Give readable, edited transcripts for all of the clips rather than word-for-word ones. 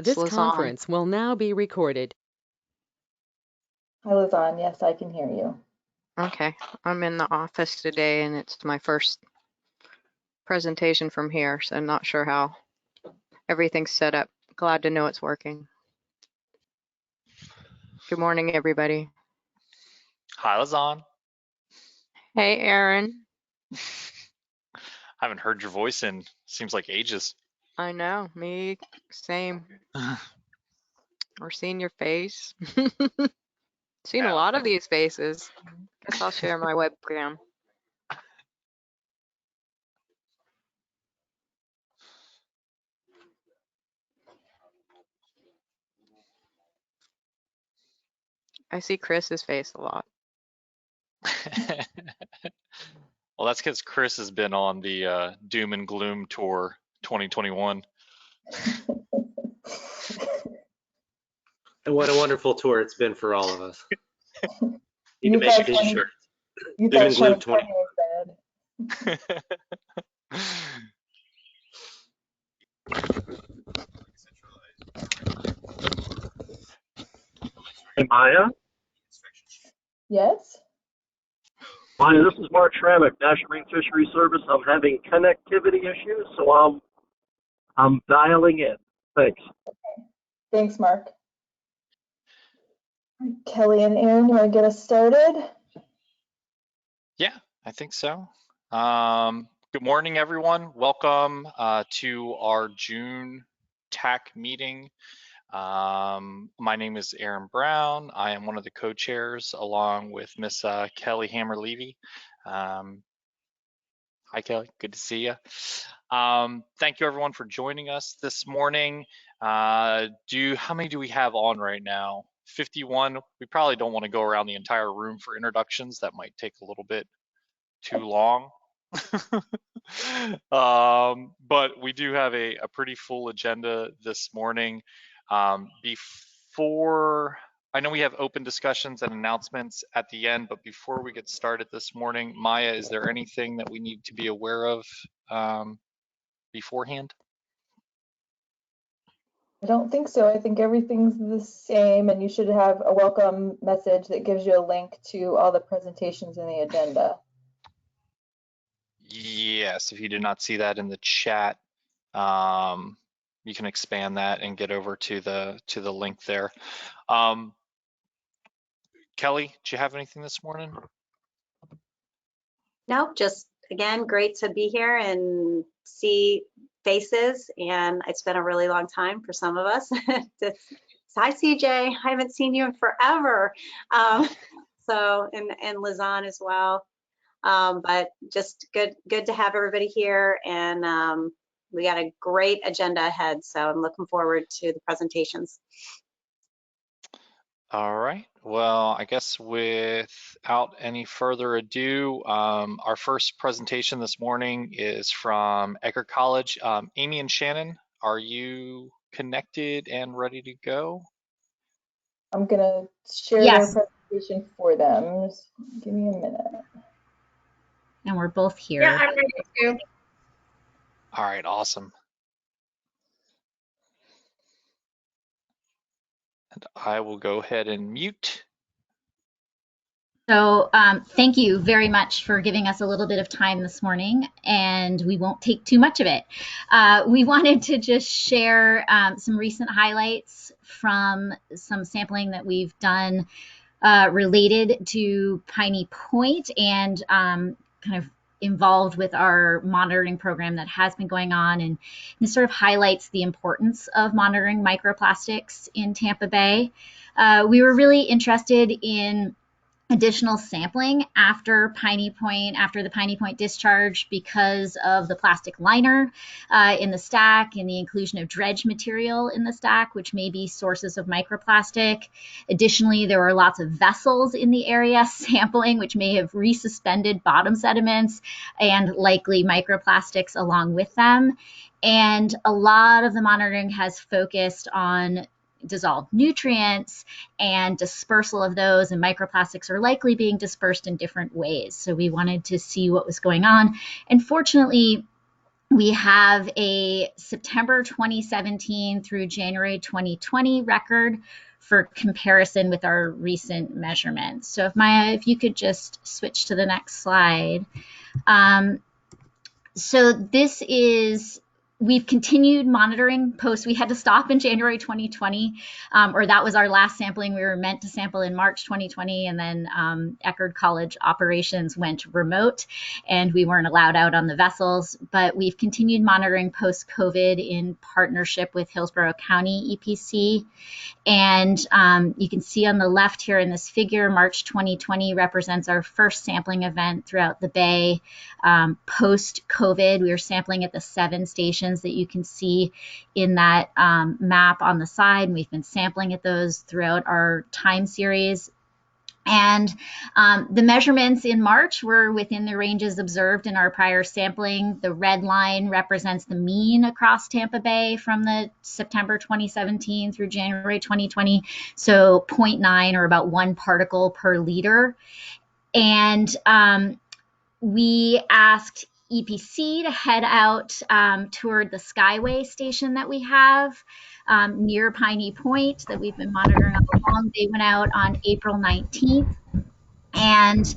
This conference will now be recorded. Hi, Lizanne. Yes, I can hear you. Okay, I'm in the office today and it's my first presentation from here, so I'm not sure how everything's set up. Glad to know it's working. Good morning, everybody. Hi, Lizanne. Hey, Aaron. I haven't heard your voice in seems like ages. I know, me, same. Or seeing your face. Seen a lot of these faces. Guess I'll share my webcam. I see Chris's face a lot. Well, that's because Chris has been on the Doom and Gloom Tour 2021. And what a wonderful tour it's been for all of us. Need You to make thought a 20 shirt. You Doom and thought Gloom 2020 was bad. Hey, Maya. Yes? Maya, this is Mark Schrammick, National Marine Fisheries Service. I'm having connectivity issues, so I'm dialing in. Thanks. Thanks, Mark. Kelly and Aaron, you want to get us started? Yeah, I think so. Good morning, everyone. Welcome to our June TAC meeting. My name is Aaron Brown. I am one of the co-chairs along with Miss Kelly Hammer-Levy. Hi, Kelly. Good to see you. Thank you, everyone, for joining us this morning. How many do we have on right now? 51. We probably don't want to go around the entire room for introductions. That might take a little bit too long. But we do have a pretty full agenda this morning. Before, I know we have open discussions and announcements at the end, but before we get started this morning, Maya, is there anything that we need to be aware of beforehand? I don't think so. I think everything's the same, and you should have a welcome message that gives you a link to all the presentations in the agenda. Yes, if you did not see that in the chat, you can expand that and get over to the link there. Kelly, do you have anything this morning? No, just again, great to be here and see faces. And it's been a really long time for some of us. Hi, CJ. I haven't seen you in forever. And Lizanne as well. But just good to have everybody here. And we got a great agenda ahead. So I'm looking forward to the presentations. All right, well, I guess without any further ado, our first presentation this morning is from Eckerd College. Amy and Shannon, are you connected and ready to go? I'm going to share their presentation for them. Just give me a minute. And we're both here. Yeah, I'm ready to. All right, awesome. And I will go ahead and mute. So thank you very much for giving us a little bit of time this morning, and we won't take too much of it. We wanted to just share some recent highlights from some sampling that we've done related to Piney Point and kind of involved with our monitoring program that has been going on, and this sort of highlights the importance of monitoring microplastics in Tampa Bay. We were really interested in additional sampling after the Piney Point discharge because of the plastic liner in the stack and the inclusion of dredge material in the stack, which may be sources of microplastic. Additionally, there were lots of vessels in the area sampling, which may have resuspended bottom sediments and likely microplastics along with them. And a lot of the monitoring has focused on dissolved nutrients and dispersal of those, and microplastics are likely being dispersed in different ways. So we wanted to see what was going on. And fortunately, We have a September 2017 through January 2020 record for comparison with our recent measurements. So if Maya, if you could just switch to the next slide. So this is, we've continued monitoring post. We had to stop in January 2020, or that was our last sampling. We were meant to sample in March 2020, and then Eckerd College operations went remote, and we weren't allowed out on the vessels. But we've continued monitoring post-COVID in partnership with Hillsborough County EPC. And you can see on the left here in this figure, March 2020 represents our first sampling event throughout the Bay. Post-COVID, we were sampling at the 7 stations that you can see in that map on the side. And we've been sampling at those throughout our time series. And the measurements in March were within the ranges observed in our prior sampling. The red line represents the mean across Tampa Bay from the September 2017 through January 2020. So 0.9, or about 1 particle per liter. And we asked EPC to head out toward the Skyway station that we have near Piney Point that we've been monitoring all along. They went out on April 19th and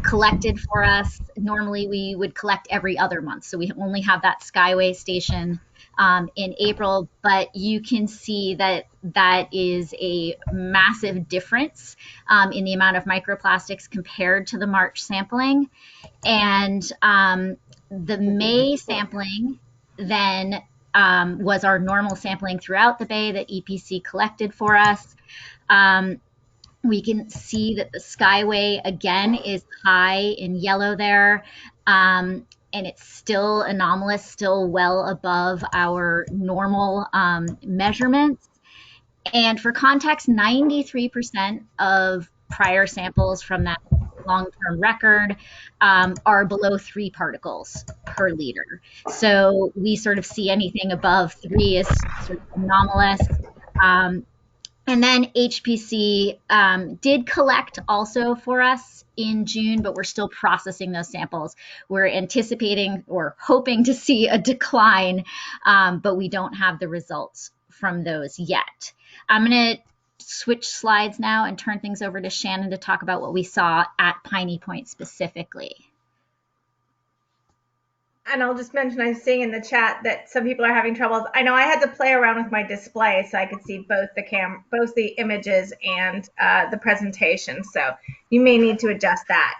collected for us. Normally we would collect every other month, so we only have that Skyway station in April, but you can see that that is a massive difference in the amount of microplastics compared to the March sampling. And the May sampling then was our normal sampling throughout the Bay that EPC collected for us. We can see that the Skyway again is high in yellow there, and it's still anomalous, still well above our normal measurements. And for context, 93% of prior samples from that long-term record are below 3 particles per liter. So we sort of see anything above 3 as sort of anomalous. And then HPC did collect also for us in June, but we're still processing those samples. We're anticipating or hoping to see a decline, but we don't have the results from those yet. I'm going to switch slides now and turn things over to Shannon to talk about what we saw at Piney Point specifically. And I'll just mention, I'm seeing in the chat that some people are having troubles. I know I had to play around with my display so I could see both the images and the presentation. So you may need to adjust that.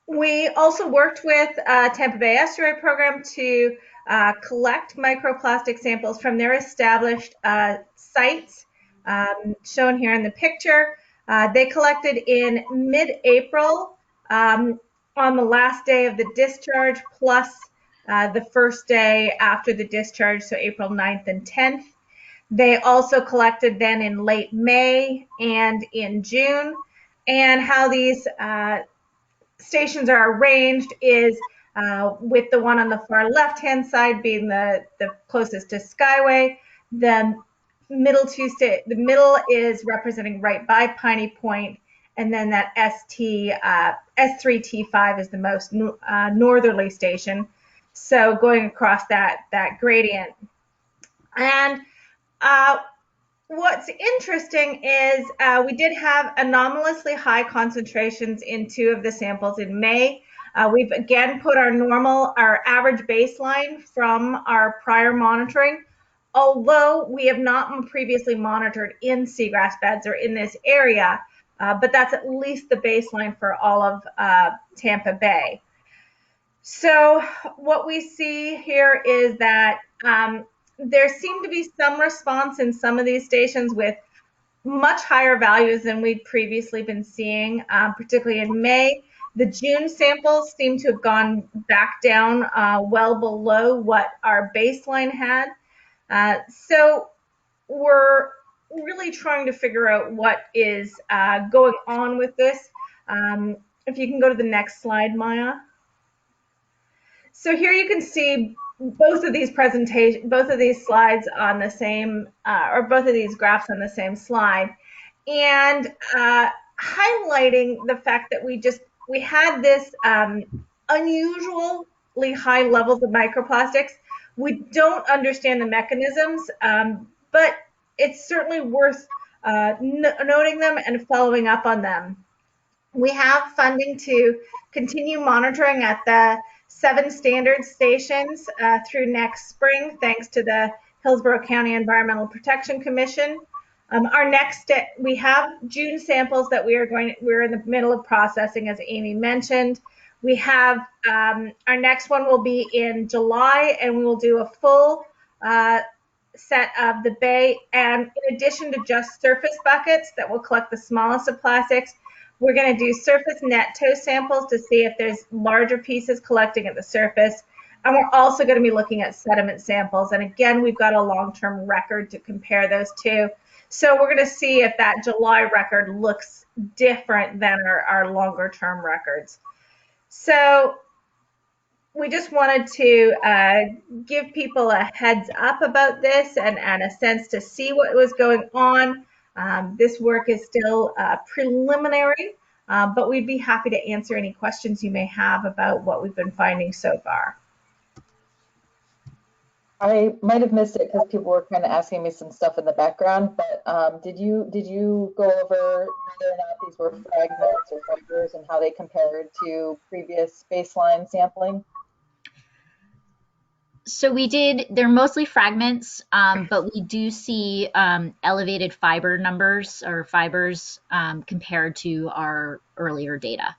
We also worked with Tampa Bay Estuary Program to collect microplastic samples from their established sites, shown here in the picture. They collected in mid-April on the last day of the discharge, plus the first day after the discharge, so April 9th and 10th. They also collected then in late May and in June. And how these stations are arranged is with the one on the far left-hand side being the closest to Skyway. The middle is representing right by Piney Point, and then that S3T5 is the most northerly station. So going across that gradient. And what's interesting is we did have anomalously high concentrations in 2 of the samples in May. We've again put our average baseline from our prior monitoring, although we have not previously monitored in seagrass beds or in this area, but that's at least the baseline for all of Tampa Bay. So what we see here is that there seemed to be some response in some of these stations with much higher values than we'd previously been seeing, particularly in May. The June samples seem to have gone back down well below what our baseline had. So we're really trying to figure out what is going on with this. If you can go to the next slide, Maya. So here you can see both of these slides on the same, or both of these graphs on the same slide, and highlighting the fact that we had this unusual high levels of microplastics. We don't understand the mechanisms, but it's certainly worth noting them and following up on them. We have funding to continue monitoring at the 7 standard stations through next spring, thanks to the Hillsborough County Environmental Protection Commission. Our next step, we have June samples that we're in the middle of processing, as Amy mentioned. We have our next one will be in July, and we will do a full set of the bay. And in addition to just surface buckets that will collect the smallest of plastics, we're going to do surface net toe samples to see if there's larger pieces collecting at the surface. And we're also going to be looking at sediment samples. And again, we've got a long-term record to compare those two. So we're going to see if that July record looks different than our longer-term records. So we just wanted to give people a heads up about this and a sense to see what was going on. This work is still preliminary, but we'd be happy to answer any questions you may have about what we've been finding so far. I might have missed it because people were kind of asking me some stuff in the background, but did you go over whether or not these were fragments or fibers and how they compared to previous baseline sampling? So we did, they're mostly fragments, but we do see elevated fiber numbers or fibers compared to our earlier data.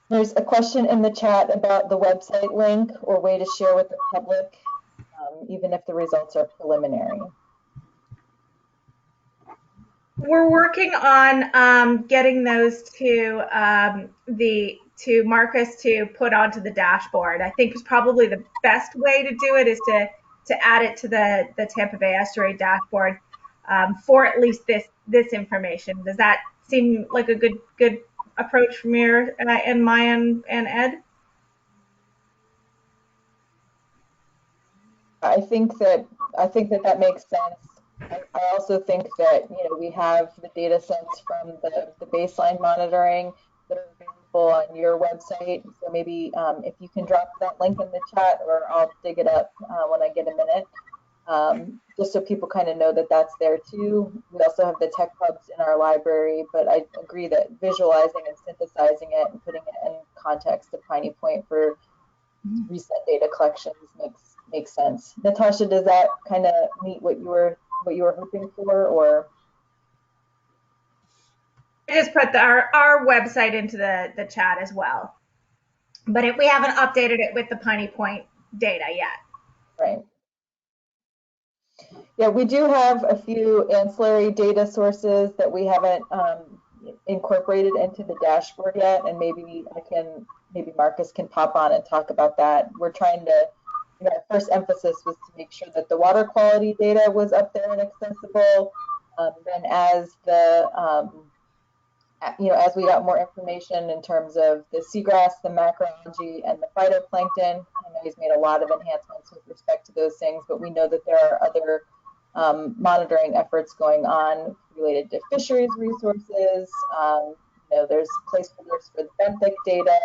There's a question in the chat about the website link or way to share with the public, even if the results are preliminary. We're working on getting those to Marcus to put onto the dashboard. I think it's probably the best way to do it is to add it to the Tampa Bay Estuary dashboard for at least this information. Does that seem like a good approach from your and Maya and Ed? I think that makes sense. I also think that we have the data sets from the baseline monitoring that are available on your website. So maybe if you can drop that link in the chat, or I'll dig it up when I get a minute, just so people kind of know that that's there too. We also have the tech hubs in our library, but I agree that visualizing and synthesizing it and putting it in context of Piney Point for recent data collections makes sense. Natasha, does that kind of meet what you were hoping for, or? I just put our website into the chat as well, but we haven't updated it with the Piney Point data yet. Right. Yeah, we do have a few ancillary data sources that we haven't incorporated into the dashboard yet, and maybe Marcus can pop on and talk about that. We're trying to, our first emphasis was to make sure that the water quality data was up there and accessible. Then as as we got more information in terms of the seagrass, the macroalgae, and the phytoplankton, I know he's made a lot of enhancements with respect to those things, but we know that there are other monitoring efforts going on related to fisheries resources. There's placeholders for the benthic data,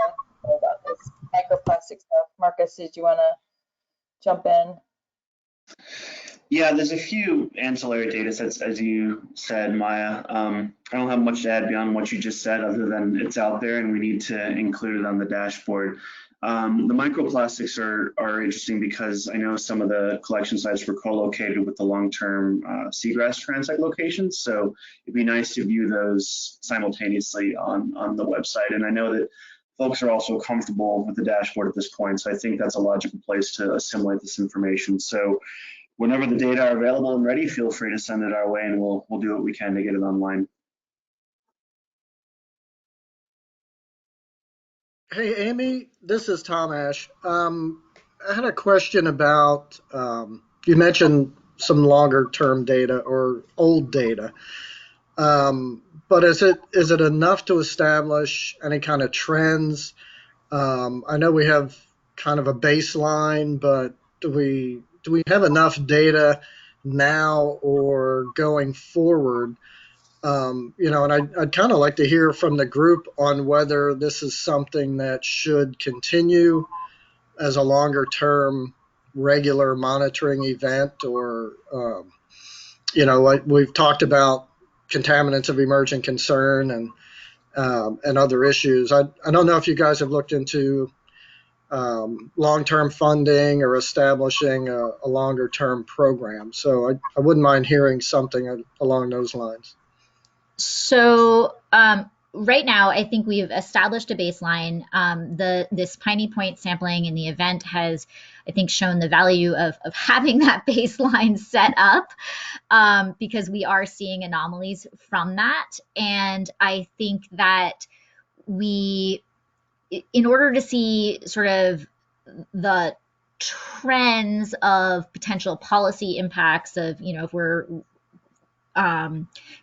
about this microplastic stuff. Marcus, did you want to jump in? Yeah, there's a few ancillary data sets, as you said, Maya. I don't have much to add beyond what you just said, other than it's out there and we need to include it on the dashboard. The microplastics are interesting because I know some of the collection sites were co-located with the long-term seagrass transect locations, so it'd be nice to view those simultaneously on the website. And I know that folks are also comfortable with the dashboard at this point, so I think that's a logical place to assimilate this information. So whenever the data are available and ready, feel free to send it our way, and we'll do what we can to get it online. Hey, Amy, this is Tom Ash. I had a question about, you mentioned some longer term data or old data, but is it enough to establish any kind of trends? I know we have kind of a baseline, but do we have enough data now or going forward And I'd kind of like to hear from the group on whether this is something that should continue as a longer term regular monitoring event, or, like we've talked about contaminants of emerging concern and other issues. I don't know if you guys have looked into long-term funding or establishing a longer-term program. So I wouldn't mind hearing something along those lines. So right now, I think we've established a baseline. This Piney Point sampling in the event has, I think, shown the value of having that baseline set up, because we are seeing anomalies from that. And I think that in order to see sort of the trends of potential policy impacts of, if we're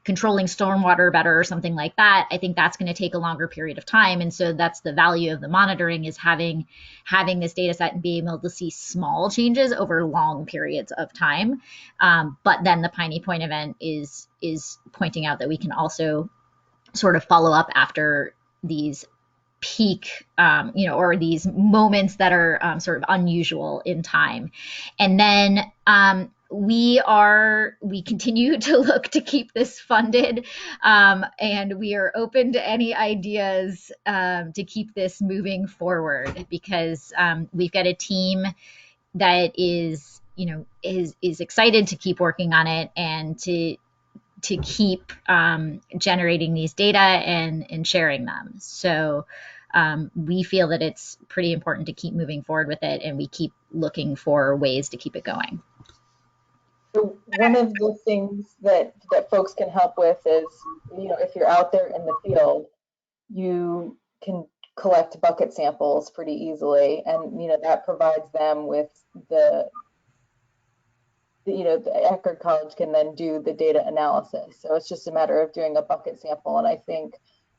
controlling stormwater better or something like that, I think that's going to take a longer period of time. And so that's the value of the monitoring, is having this data set and being able to see small changes over long periods of time. But then the Piney Point event is pointing out that we can also sort of follow up after these peak, or these moments that are sort of unusual in time. And then we continue to look to keep this funded, and we are open to any ideas to keep this moving forward, because we've got a team that is excited to keep working on it and to keep generating these data and sharing them. So we feel that it's pretty important to keep moving forward with it, and we keep looking for ways to keep it going. So one of the things that folks can help with is, if you're out there in the field, you can collect bucket samples pretty easily, and that provides them with the Eckerd College can then do the data analysis. So it's just a matter of doing a bucket sample. And I think,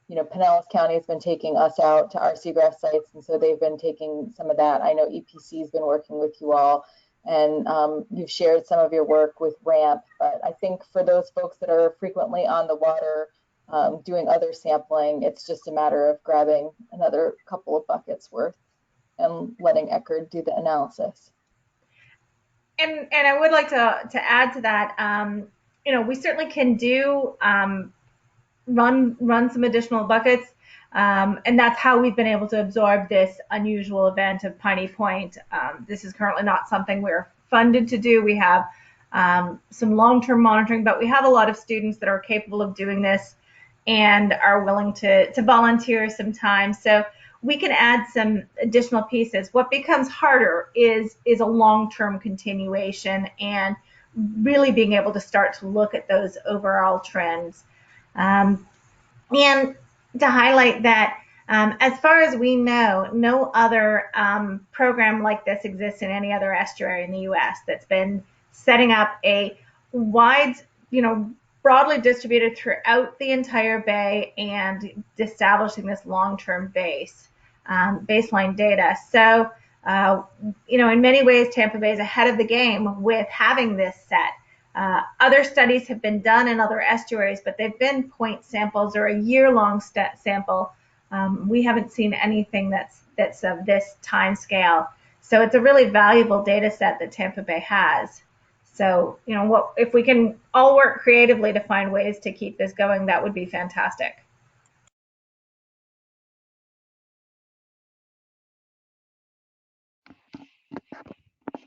Pinellas County has been taking us out to our Seagrass sites, and so they've been taking some of that. I know EPC has been working with you all, and you've shared some of your work with RAMP. But I think for those folks that are frequently on the water doing other sampling, it's just a matter of grabbing another couple of buckets worth and letting Eckerd do the analysis. And I would like to add to that, we certainly can do run some additional buckets, and that's how we've been able to absorb this unusual event of Piney Point. This is currently not something we're funded to do. We have some long-term monitoring, but we have a lot of students that are capable of doing this and are willing to volunteer some time. So we can add some additional pieces. What becomes harder is a long-term continuation and really being able to start to look at those overall trends. And to highlight that, as far as we know, no other program like this exists in any other estuary in the U.S. that's been setting up a wide, broadly distributed throughout the entire bay and establishing this long-term baseline data. So, in many ways, Tampa Bay is ahead of the game with having this set. Other studies have been done in other estuaries, but they've been point samples or a year-long sample. We haven't seen anything that's of this time scale. So it's a really valuable data set that Tampa Bay has. So, if we can all work creatively to find ways to keep this going, that would be fantastic.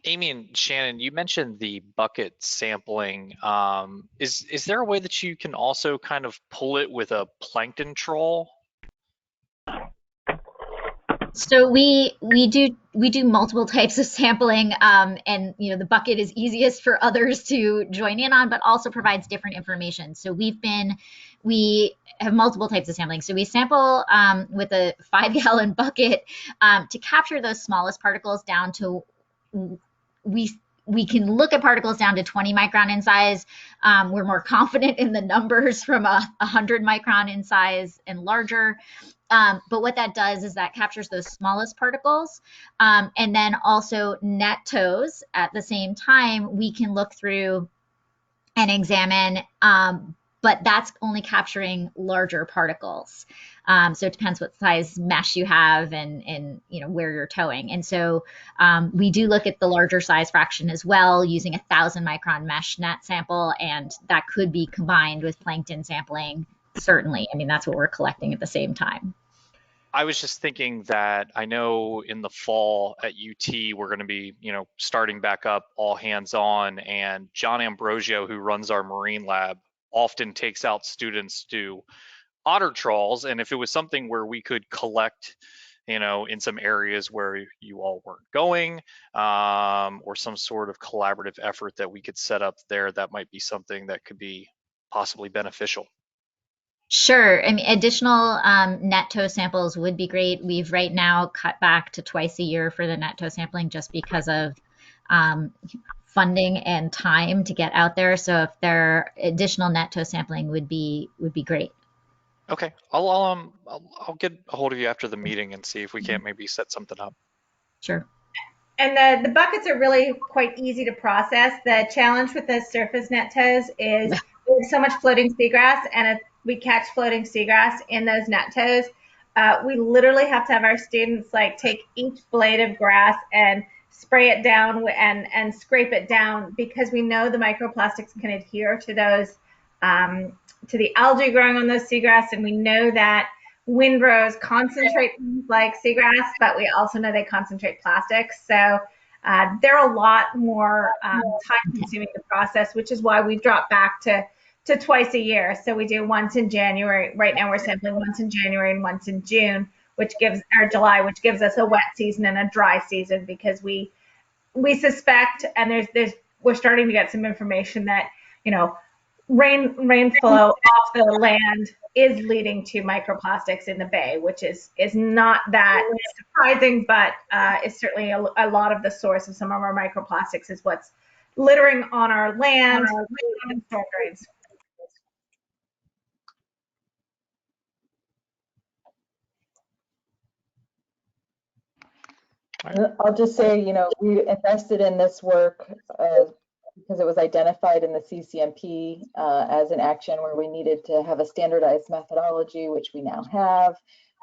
Amy and Shannon, you mentioned the bucket sampling. Is there a way that you can also kind of pull it with a plankton troll? So we do multiple types of sampling, and the bucket is easiest for others to join in on, but also provides different information. So we have multiple types of sampling. So we sample with a 5-gallon bucket to capture those smallest particles down to we can look at particles down to 20 micron in size. We're more confident in the numbers from 100 micron in size and larger. But what that does is that captures those smallest particles. And then also net tows at the same time, we can look through and examine but that's only capturing larger particles. So it depends what size mesh you have and where you're towing. And so we do look at the larger size fraction as well, using 1,000 micron mesh net sample, and that could be combined with plankton sampling. Certainly, I mean, that's what we're collecting at the same time. I was just thinking that I know in the fall at UT, we're going to be, starting back up all hands on, and John Ambrosio, who runs our marine lab, often takes out students to otter trawls. And if it was something where we could collect, in some areas where you all weren't going, or some sort of collaborative effort that we could set up there, that might be something that could be possibly beneficial. Sure. I mean, additional net tow samples would be great. We've right now cut back to twice a year for the net tow sampling just because of funding and time to get out there. So if there are additional net tow sampling would be great. Okay, I'll get a hold of you after the meeting and see if we can't maybe set something up. Sure. And the buckets are really quite easy to process. The challenge with the surface net tows is there's so much floating seagrass, and if we catch floating seagrass in those net tows, we literally have to have our students take each blade of grass and spray it down and scrape it down, because we know the microplastics can adhere to those to the algae growing on those seagrass, and we know that windrows concentrate things like seagrass, but we also know they concentrate plastics. So they're a lot more time-consuming to process, which is why we've dropped back to twice a year. So we do once in January. Right now we're sampling once in January and once in June, or July, which gives us a wet season and a dry season, because we suspect, and we're starting to get some information that rainflow off the land is leading to microplastics in the bay, which is not that surprising, but it's certainly a lot of the source of some of our microplastics is what's littering on our land and storm drains. I'll just say, we invested in this work because it was identified in the CCMP as an action where we needed to have a standardized methodology, which we now have,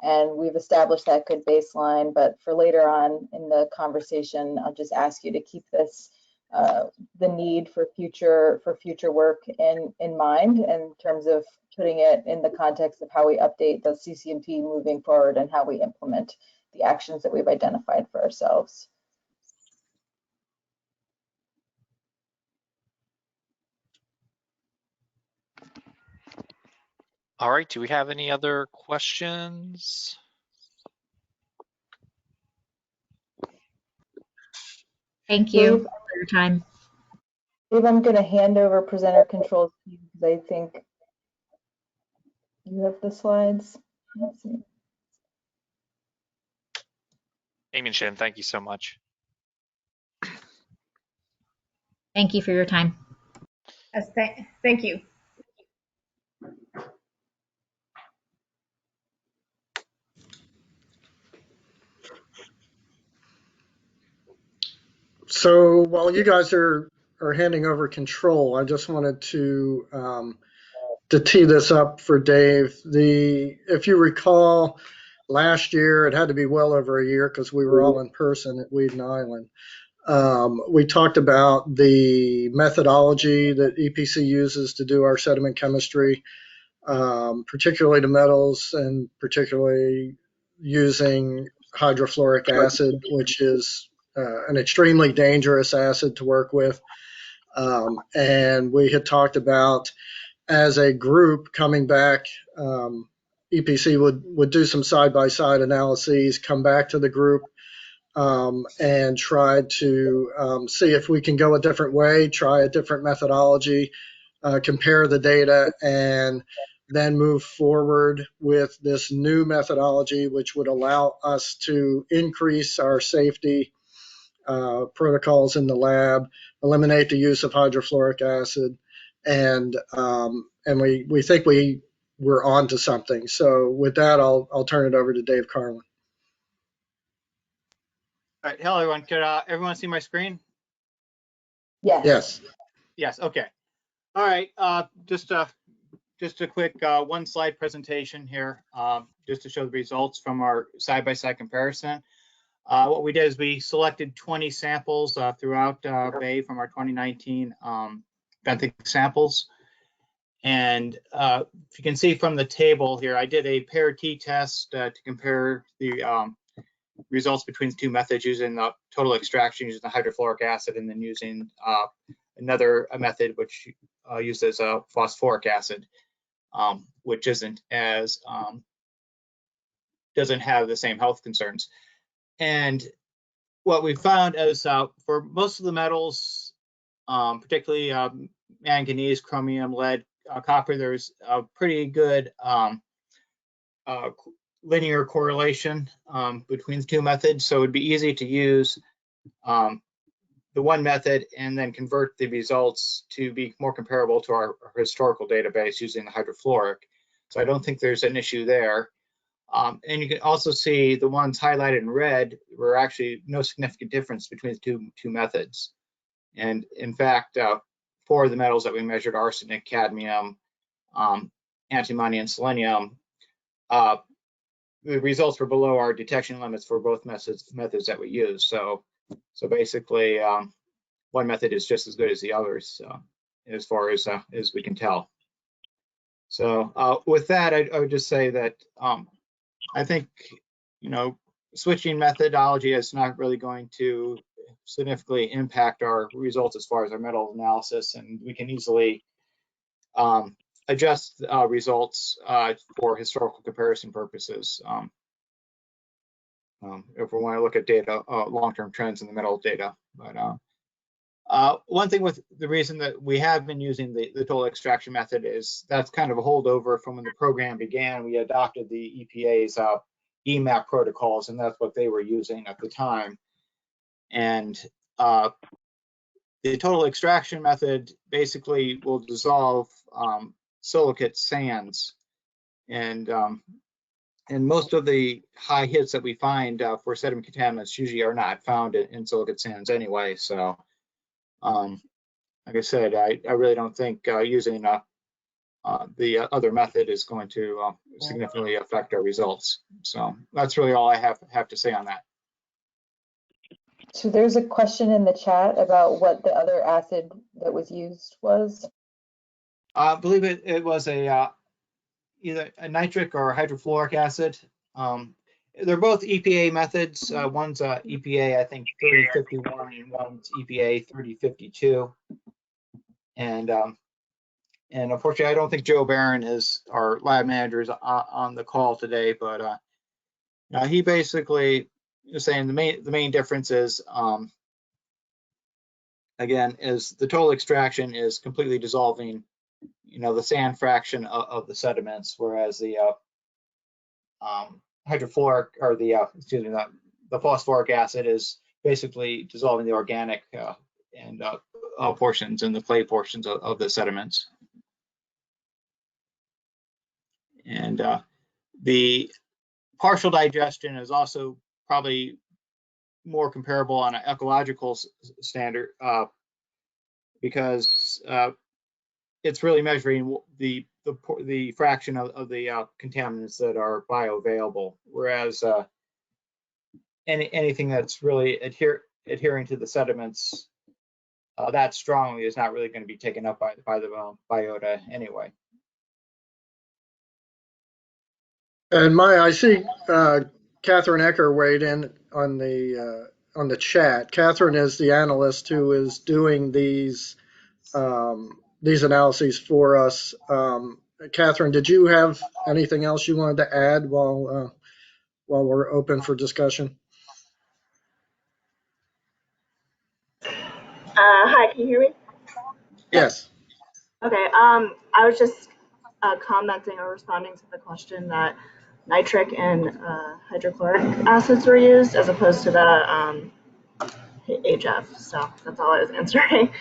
and we've established that good baseline. But for later on in the conversation, I'll just ask you to keep this, the need for future work in mind, in terms of putting it in the context of how we update the CCMP moving forward and how we implement the actions that we've identified for ourselves. All right, do we have any other questions? Thank you for your time. Dave, I'm going to hand over presenter controls to you because I think you have the slides. Let's see. Amy and Shannon, thank you so much. Thank you for your time. Yes, thank you. So while you guys are handing over control, I just wanted to tee this up for Dave. If you recall, last year, it had to be well over a year because we were all in person at Weeden Island. We talked about the methodology that EPC uses to do our sediment chemistry, particularly to metals, and particularly using hydrofluoric acid, which is an extremely dangerous acid to work with. And we had talked about, as a group coming back, EPC would do some side-by-side analyses, come back to the group, and try to see if we can go a different way, try a different methodology, compare the data, and then move forward with this new methodology, which would allow us to increase our safety protocols in the lab, eliminate the use of hydrofluoric acid, and we think we're on to something. So with that, I'll turn it over to Dave Carlin. All right, hello everyone. Could everyone see my screen? Yes. Yes. Yes. Okay. All right. Just just a quick one slide presentation here, just to show the results from our side-by-side comparison. What we did is we selected 20 samples throughout Bay from our 2019 benthic samples. And if you can see from the table here, I did a pair t-test to compare the results between the two methods using the total extraction using the hydrofluoric acid and then using another method which uses phosphoric acid, which isn't as doesn't have the same health concerns. And what we found is for most of the metals, particularly manganese, chromium, lead, copper, there's a pretty good linear correlation between the two methods. So it'd be easy to use the one method and then convert the results to be more comparable to our historical database using the hydrofluoric. So I don't think there's an issue there. And you can also see the ones highlighted in red were actually no significant difference between the two methods. And in fact, 4 of the metals that we measured, arsenic, cadmium, antimony, and selenium, the results were below our detection limits for both methods that we use. So basically, one method is just as good as the others, as far as we can tell. So with that, I would just say that I think, switching methodology is not really going to significantly impact our results as far as our metal analysis, and we can easily adjust results for historical comparison purposes if we want to look at data, long-term trends in the metal data. But one thing with the reason that we have been using the total extraction method is that's kind of a holdover from when the program began. We adopted the EPA's EMAP protocols, and that's what they were using at the time. And the total extraction method basically will dissolve silicate sands, and most of the high hits that we find for sediment contaminants usually are not found in silicate sands anyway. So like I said, I really don't think using the other method is going to significantly affect our results. So that's really all I have to say on that. So there's a question in the chat about what the other acid that was used was. I believe it was either a nitric or hydrofluoric acid. They're both EPA methods. One's EPA, I think, 3051, and one's EPA 3052. And unfortunately, I don't think Joe Barron is our lab manager is on the call today, but he basically is saying the main difference is, again, is the total extraction is completely dissolving, the sand fraction of the sediments, whereas the hydrofluoric or the phosphoric acid is basically dissolving the organic and portions and the clay portions of the sediments. And the partial digestion is also probably more comparable on an ecological standard because it's really measuring the fraction of the contaminants that are bioavailable, whereas anything that's really adhering to the sediments that strongly is not really going to be taken up by the biota anyway. And Maya, I see Catherine Ecker weighed in on the chat. Catherine is the analyst who is doing these analyses for us. Catherine, did you have anything else you wanted to add while we're open for discussion? Hi, can you hear me? Yes. Okay. I was just commenting or responding to the question that nitric and hydrochloric acids were used as opposed to the HF. So that's all I was answering.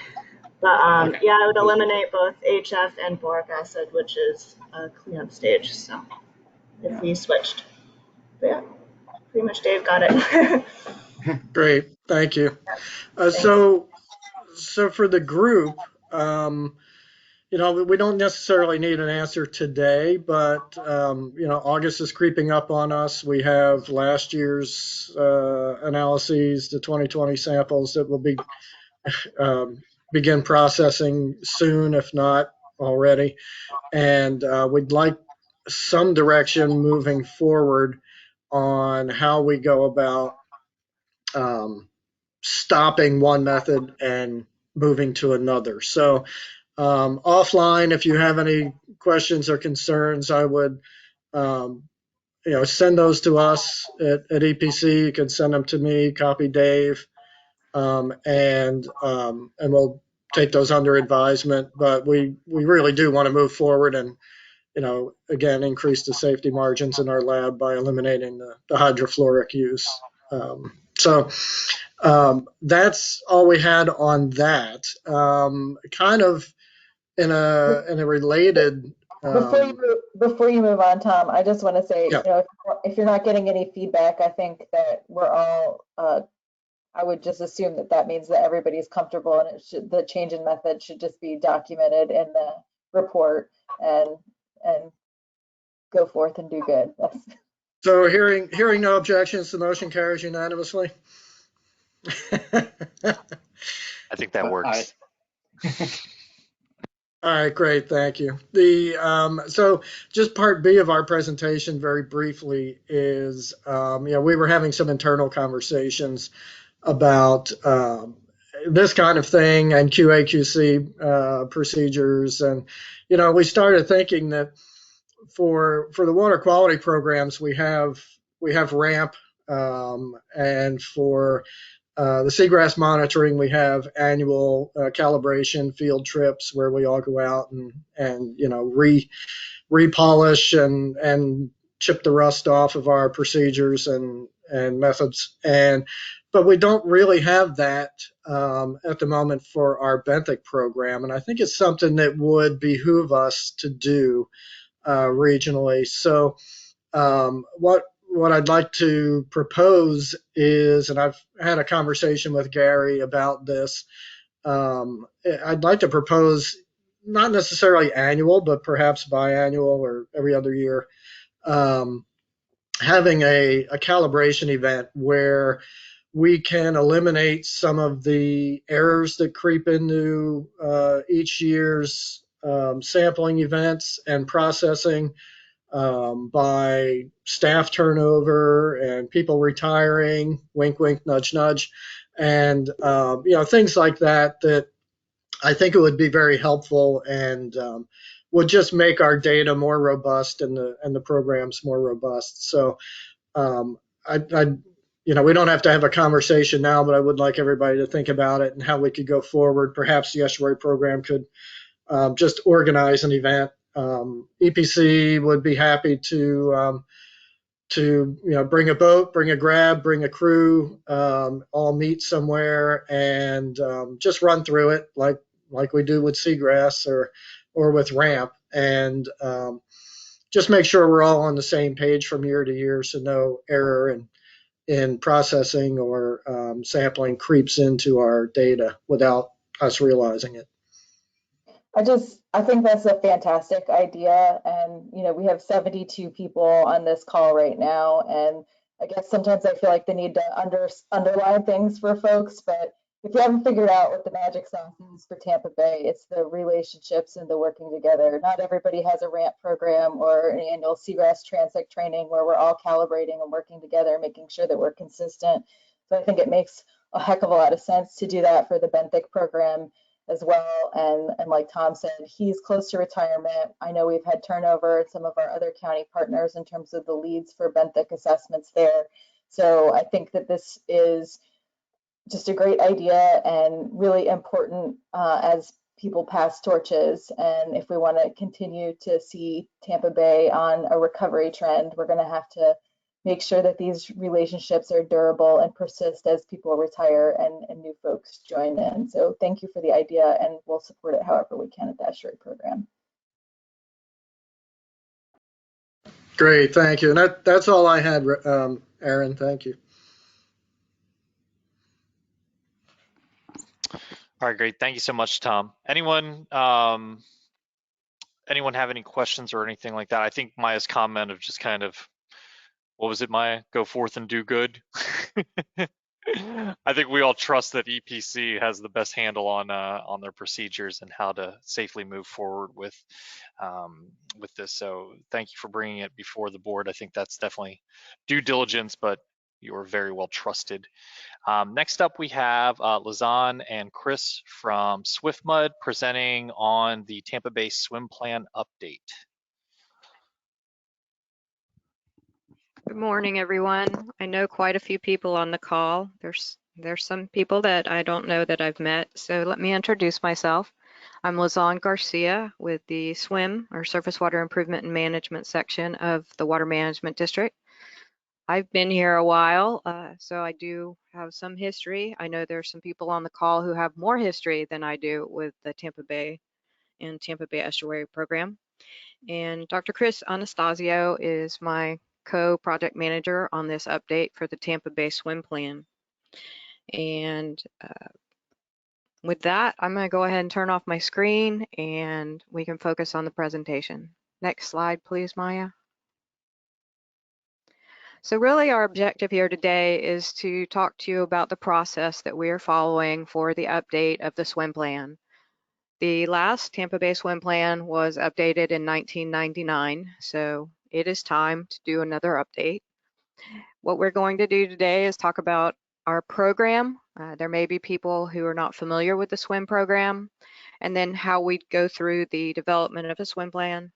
But yeah, I would eliminate both HF and boric acid, which is a cleanup stage. So if we switched, but yeah, pretty much Dave got it. Great, thank you. So for the group, we don't necessarily need an answer today, but August is creeping up on us. We have last year's analyses, the 2020 samples that will be begin processing soon, if not already. And we'd like some direction moving forward on how we go about stopping one method and moving to another. So offline, if you have any questions or concerns, I would send those to us at EPC. You can send them to me, copy Dave, and we'll take those under advisement. But we really do want to move forward and again, increase the safety margins in our lab by eliminating the hydrofluoric use. So that's all we had on that. Kind of in a related. Before you move on, Tom, I just want to say, if you're not getting any feedback, I think that we're all. I would just assume that means that everybody's comfortable, and the change in method should just be documented in the report and go forth and do good. So hearing no objections, the motion carries unanimously. I think that works. All right, great, thank you. So just part B of our presentation, very briefly, is we were having some internal conversations about this kind of thing and QA/QC procedures, and we started thinking that for the water quality programs we have RAMP, and for the Seagrass monitoring we have annual calibration field trips where we all go out and repolish and chip the rust off of our procedures and methods, but we don't really have that at the moment for our Benthic program, and I think it's something that would behoove us to do regionally. So what I'd like to propose is, and I've had a conversation with Gary about this, I'd like to propose not necessarily annual, but perhaps biannual or every other year, having a calibration event where we can eliminate some of the errors that creep into each year's sampling events and processing by staff turnover and people retiring, wink, wink, nudge, nudge, and things like that I think it would be very helpful and would just make our data more robust and the programs more robust. So we don't have to have a conversation now, but I would like everybody to think about it and how we could go forward. Perhaps the estuary program could just organize an event. EPC would be happy to bring a boat, bring a grab, bring a crew, all meet somewhere and just run through it like we do with Seagrass or with RAMP, and just make sure we're all on the same page from year to year, so no error in processing or sampling creeps into our data without us realizing it. I think that's a fantastic idea. And, we have 72 people on this call right now. And I guess sometimes I feel like they need to underline things for folks. But if you haven't figured out what the magic sauce is for Tampa Bay, it's the relationships and the working together. Not everybody has a RAMP program or an annual Seagrass Transect training where we're all calibrating and working together, making sure that we're consistent. So I think it makes a heck of a lot of sense to do that for the Benthic program as well. And like Tom said, he's close to retirement. I know we've had turnover at some of our other county partners in terms of the leads for Benthic assessments there. So I think that this is just a great idea and really important as people pass torches. And if we want to continue to see Tampa Bay on a recovery trend, we're going to have to make sure that these relationships are durable and persist as people retire and new folks join in. So thank you for the idea, and we'll support it however we can at the estuary program. Great, thank you. And that's all I had, Aaron, thank you. All right, great. Thank you so much, Tom. Anyone anyone have any questions or anything like that? I think Maya's comment of just kind of, what was it, Maya? Go forth and do good. I think we all trust that EPC has the best handle on their procedures and how to safely move forward with this. So thank you for bringing it before the board. I think that's definitely due diligence, but you are very well trusted. Next up, we have Lazan and Chris from SwiftMud presenting on the Tampa Bay Swim Plan update. Good morning, everyone. I know quite a few people on the call. There's some people that I don't know that I've met, so let me introduce myself. I'm Lazan Garcia with the SWIM, or Surface Water Improvement and Management section of the Water Management District. I've been here a while, so I do have some history. I know there's some people on the call who have more history than I do with the Tampa Bay and Tampa Bay Estuary program. And Dr. Chris Anastasio is my co-project manager on this update for the Tampa Bay Swim Plan. And with that, I'm going to go ahead and turn off my screen and we can focus on the presentation. Next slide, please, Maya. So really our objective here today is to talk to you about the process that we are following for the update of the swim plan. The last Tampa Bay Swim Plan was updated in 1999, so it is time to do another update. What we're going to do today is talk about our program. There may be people who are not familiar with the swim program, and then how we go through the development of a swim plan.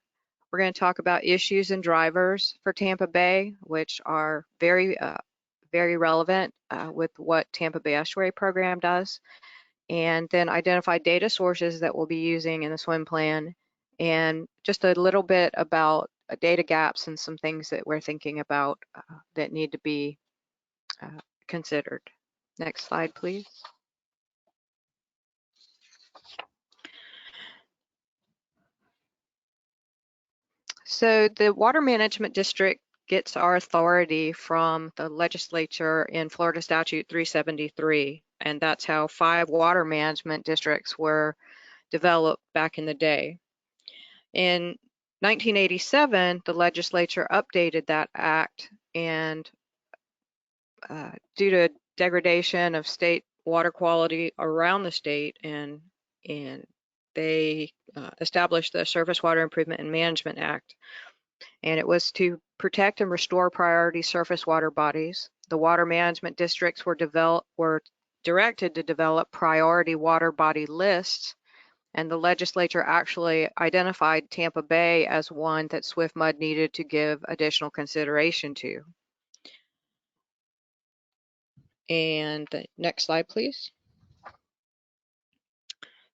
We're going to talk about issues and drivers for Tampa Bay, which are very relevant with what Tampa Bay Estuary program does, and then identify data sources that we'll be using in the swim plan, and just a little bit about data gaps and some things that we're thinking about that need to be considered. Next slide, please. So the Water Management District gets our authority from the legislature in Florida Statute 373, and that's how 5 water management districts were developed back in the day. In 1987, the legislature updated that act, and due to degradation of state water quality around the state, and they established the Surface Water Improvement and Management Act, and it was to protect and restore priority surface water bodies. The water management districts were directed to develop priority water body lists, and the legislature actually identified Tampa Bay as one that SwiftMud needed to give additional consideration to. And the next slide, please.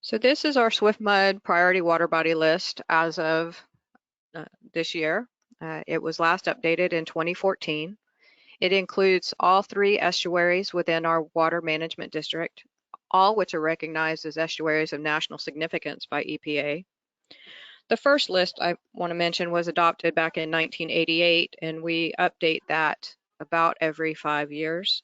So this is our SwiftMud priority water body list as of this year. It was last updated in 2014. It includes all 3 estuaries within our water management district, all which are recognized as estuaries of national significance by EPA. The first list I want to mention was adopted back in 1988, and we update that about every 5 years.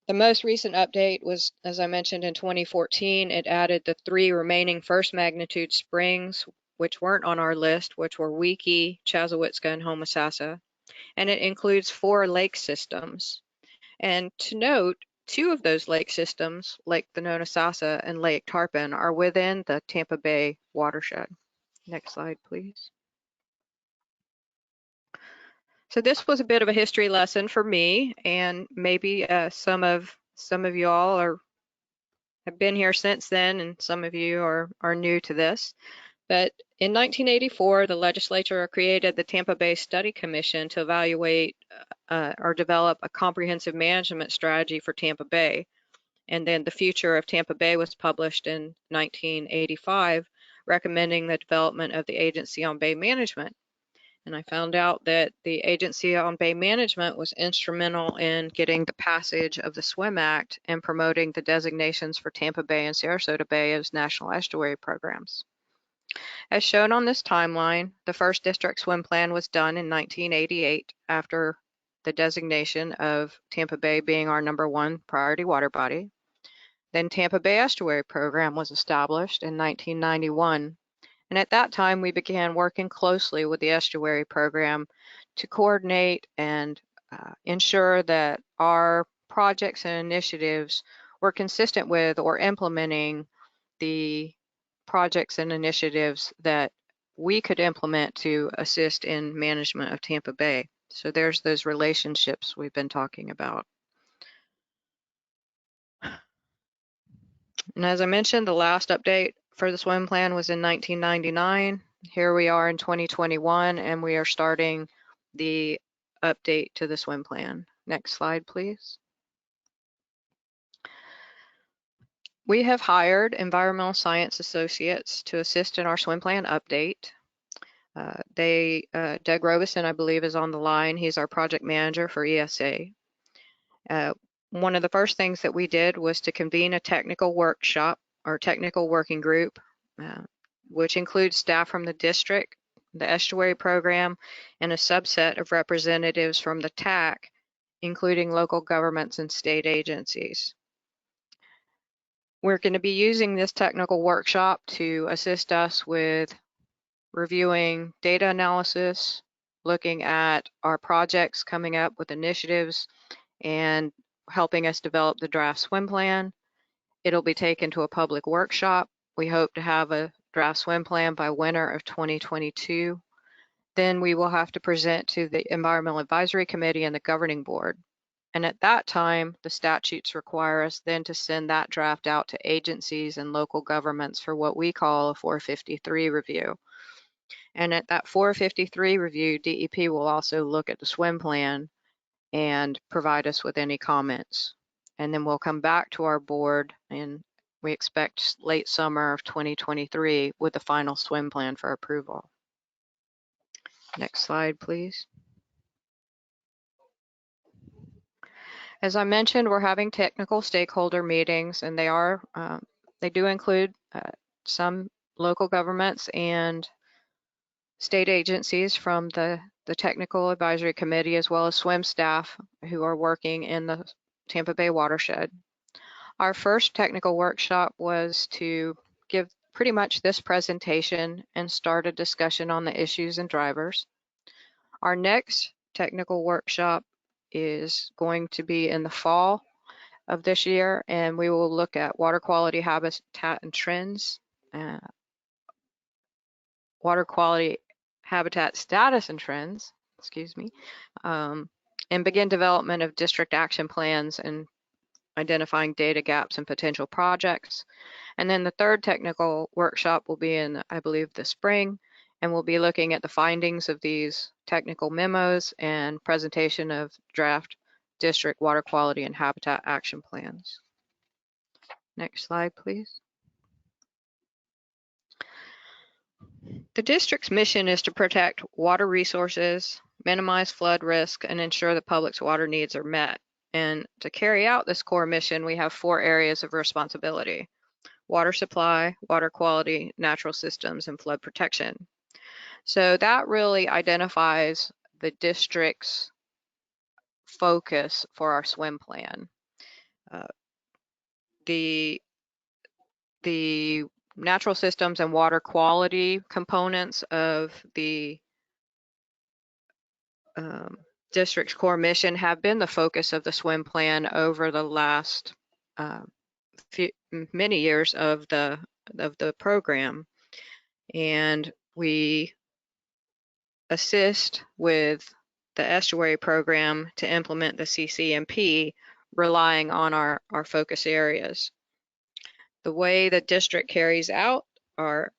The most recent update was, as I mentioned, in 2014. It added the 3 remaining first magnitude springs, which weren't on our list, which were Weeki, Chassahowitzka, and Homosassa. And it includes 4 lake systems. And to note, 2 of those lake systems, Lake Nonosassa and Lake Tarpon, are within the Tampa Bay watershed. Next slide, please. So this was a bit of a history lesson for me, and maybe some of you all have been here since then, and some of you are new to this. But in 1984, the legislature created the Tampa Bay Study Commission to evaluate or develop a comprehensive management strategy for Tampa Bay. And then the Future of Tampa Bay was published in 1985, recommending the development of the Agency on Bay Management. And I found out that the Agency on Bay Management was instrumental in getting the passage of the SWIM Act and promoting the designations for Tampa Bay and Sarasota Bay as national estuary programs. As shown on this timeline, the first district swim plan was done in 1988 after the designation of Tampa Bay being our #1 priority water body. Then Tampa Bay Estuary Program was established in 1991, And at that time, we began working closely with the estuary program to coordinate and ensure that our projects and initiatives were consistent with or implementing the projects and initiatives that we could implement to assist in management of Tampa Bay. So there's those relationships we've been talking about. And as I mentioned, the last update for the swim plan was in 1999. Here we are in 2021, and we are starting the update to the swim plan. Next slide, please. We have hired environmental science associates to assist in our swim plan update. Doug Robeson, I believe, is on the line. He's our project manager for ESA. One of the first things that we did was to convene a technical workshop or technical working group, which includes staff from the district, the estuary program, and a subset of representatives from the TAC, including local governments and state agencies. We're going to be using this technical workshop to assist us with reviewing data analysis, looking at our projects coming up with initiatives, and helping us develop the draft swim plan. It'll be taken to a public workshop. We hope to have a draft swim plan by winter of 2022. Then we will have to present to the Environmental Advisory Committee and the Governing Board. And at that time, the statutes require us then to send that draft out to agencies and local governments for what we call a 453 review. And at that 453 review, DEP will also look at the swim plan and provide us with any comments. And then we'll come back to our board, and we expect late summer of 2023 with the final swim plan for approval. Next slide, please. As I mentioned, we're having technical stakeholder meetings, and they do include some local governments and state agencies from the Technical Advisory Committee, as well as swim staff who are working in the Tampa Bay watershed. Our first technical workshop was to give pretty much this presentation and start a discussion on the issues and drivers. Our next technical workshop is going to be in the fall of this year, and we will look at water quality, habitat, and trends, water quality, habitat status and trends, and begin development of district action plans and identifying data gaps and potential projects. And then the third technical workshop will be in, I believe, the spring, and we'll be looking at the findings of these technical memos and presentation of draft district water quality and habitat action plans. Next slide, please. The district's mission is to protect water resources, minimize flood risk, and ensure the public's water needs are met. And to carry out this core mission, we have 4 areas of responsibility: water supply, water quality, natural systems, and flood protection. So that really identifies the district's focus for our swim plan. The natural systems and water quality components of the district's core mission have been the focus of the swim plan over the last many years of the program, and we assist with the estuary program to implement the CCMP, relying on our focus areas. The way the district carries out our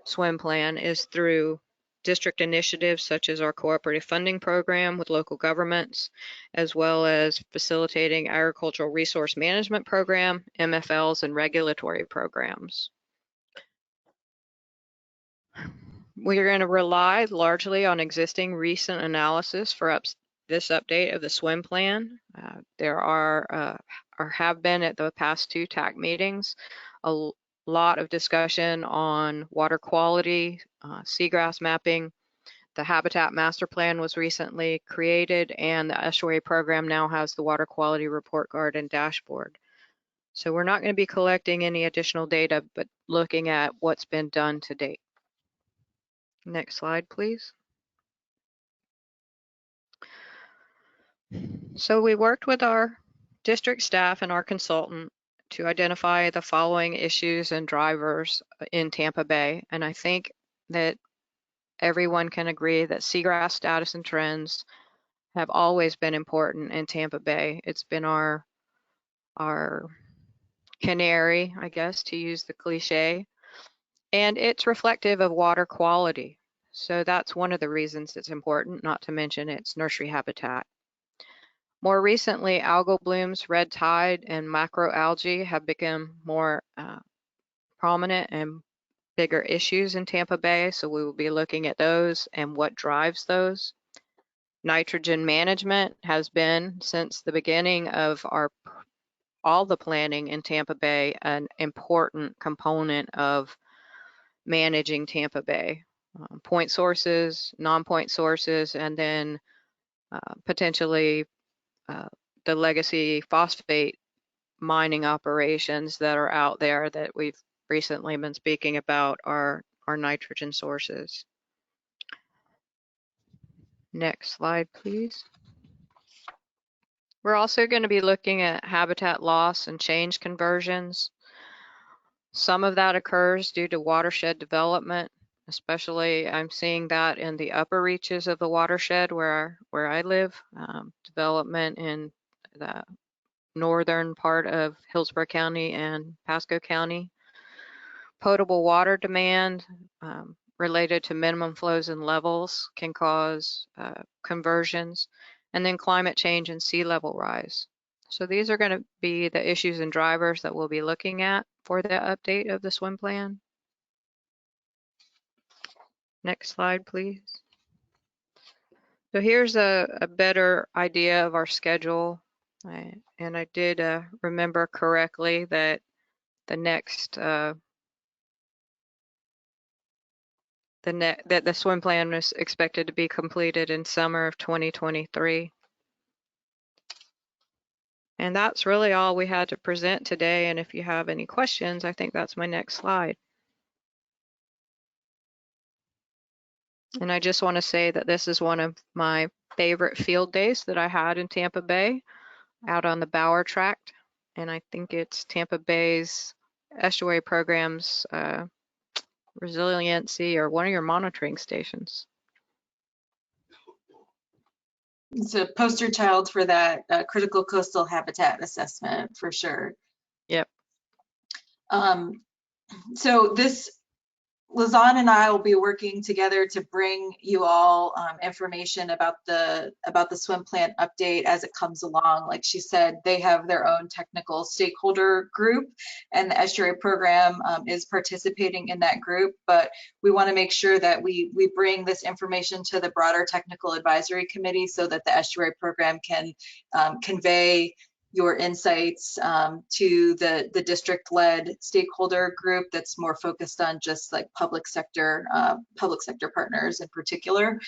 swim plan is through district initiatives such as our cooperative funding program with local governments, as well as facilitating agricultural resource management program, MFLs, and regulatory programs. We are going to rely largely on existing recent analysis for this update of the swim plan. There are or have been at the past 2 TAC meetings a lot of discussion on water quality, seagrass mapping. The habitat master plan was recently created, and the estuary program now has the water quality report card and dashboard. So we're not going to be collecting any additional data, but looking at what's been done to date. Next slide, please. So we worked with our district staff and our consultant to identify the following issues and drivers in Tampa Bay. And I think that everyone can agree that seagrass status and trends have always been important in Tampa Bay. It's been our canary, I guess, to use the cliche, and it's reflective of water quality. So that's one of the reasons it's important, not to mention its nursery habitat. More recently, algal blooms, red tide, and macroalgae have become more prominent and bigger issues in Tampa Bay, so we will be looking at those and what drives those. Nitrogen management has been, since the beginning of all the planning in Tampa Bay, an important component of managing Tampa Bay. Point sources, non-point sources, and then potentially the legacy phosphate mining operations that are out there that we've recently been speaking about are nitrogen sources. Next slide, please. We're also going to be looking at habitat loss and change conversions. Some of that occurs due to watershed development, especially I'm seeing that in the upper reaches of the watershed where I live, development in the northern part of Hillsborough County and Pasco County. Potable water demand related to minimum flows and levels can cause conversions, and then climate change and sea level rise. So these are going to be the issues and drivers that we'll be looking at for the update of the swim plan. Next slide, please. So here's a better idea of our schedule. And I did remember correctly that the next that the swim plan was expected to be completed in summer of 2023. And that's really all we had to present today. And if you have any questions, I think that's my next slide. And I just want to say that this is one of my favorite field days that I had in Tampa Bay, out on the Bower Tract. And I think it's Tampa Bay's estuary programs, Resiliency, or one of your monitoring stations. It's a poster child for that critical coastal habitat assessment for sure. Yep. So this, Lizanne and I will be working together to bring you all information about the swim plan update as it comes along. Like she said, they have their own technical stakeholder group, and the estuary program is participating in that group. But we want to make sure that we bring this information to the broader technical advisory committee so that the estuary program can convey your insights to the district-led stakeholder group that's more focused on just like public sector partners in particular.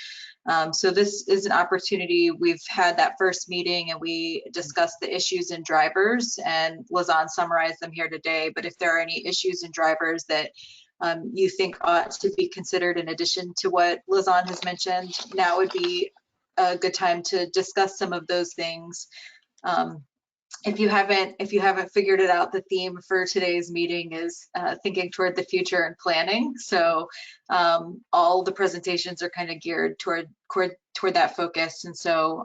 So this is an opportunity. We've had that first meeting and we discussed the issues and drivers, and Lizanne summarized them here today. But if there are any issues and drivers that you think ought to be considered in addition to what Lizanne has mentioned, now would be a good time to discuss some of those things. If you haven't figured it out, the theme for today's meeting is thinking toward the future and planning. So all the presentations are kind of geared toward that focus. And so,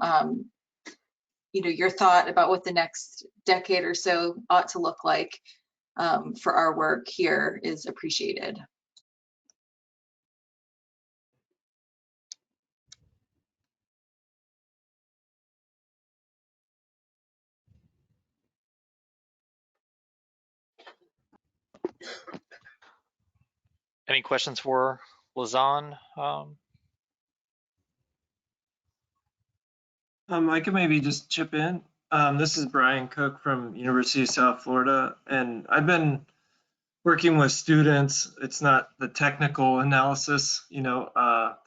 you know, your thought about what the next decade or so ought to look like for our work here is appreciated. Any questions for Lizanne? I could maybe just chip in. This is Brian Cook from University of South Florida, and I've been working with students. It's not the technical analysis, you know,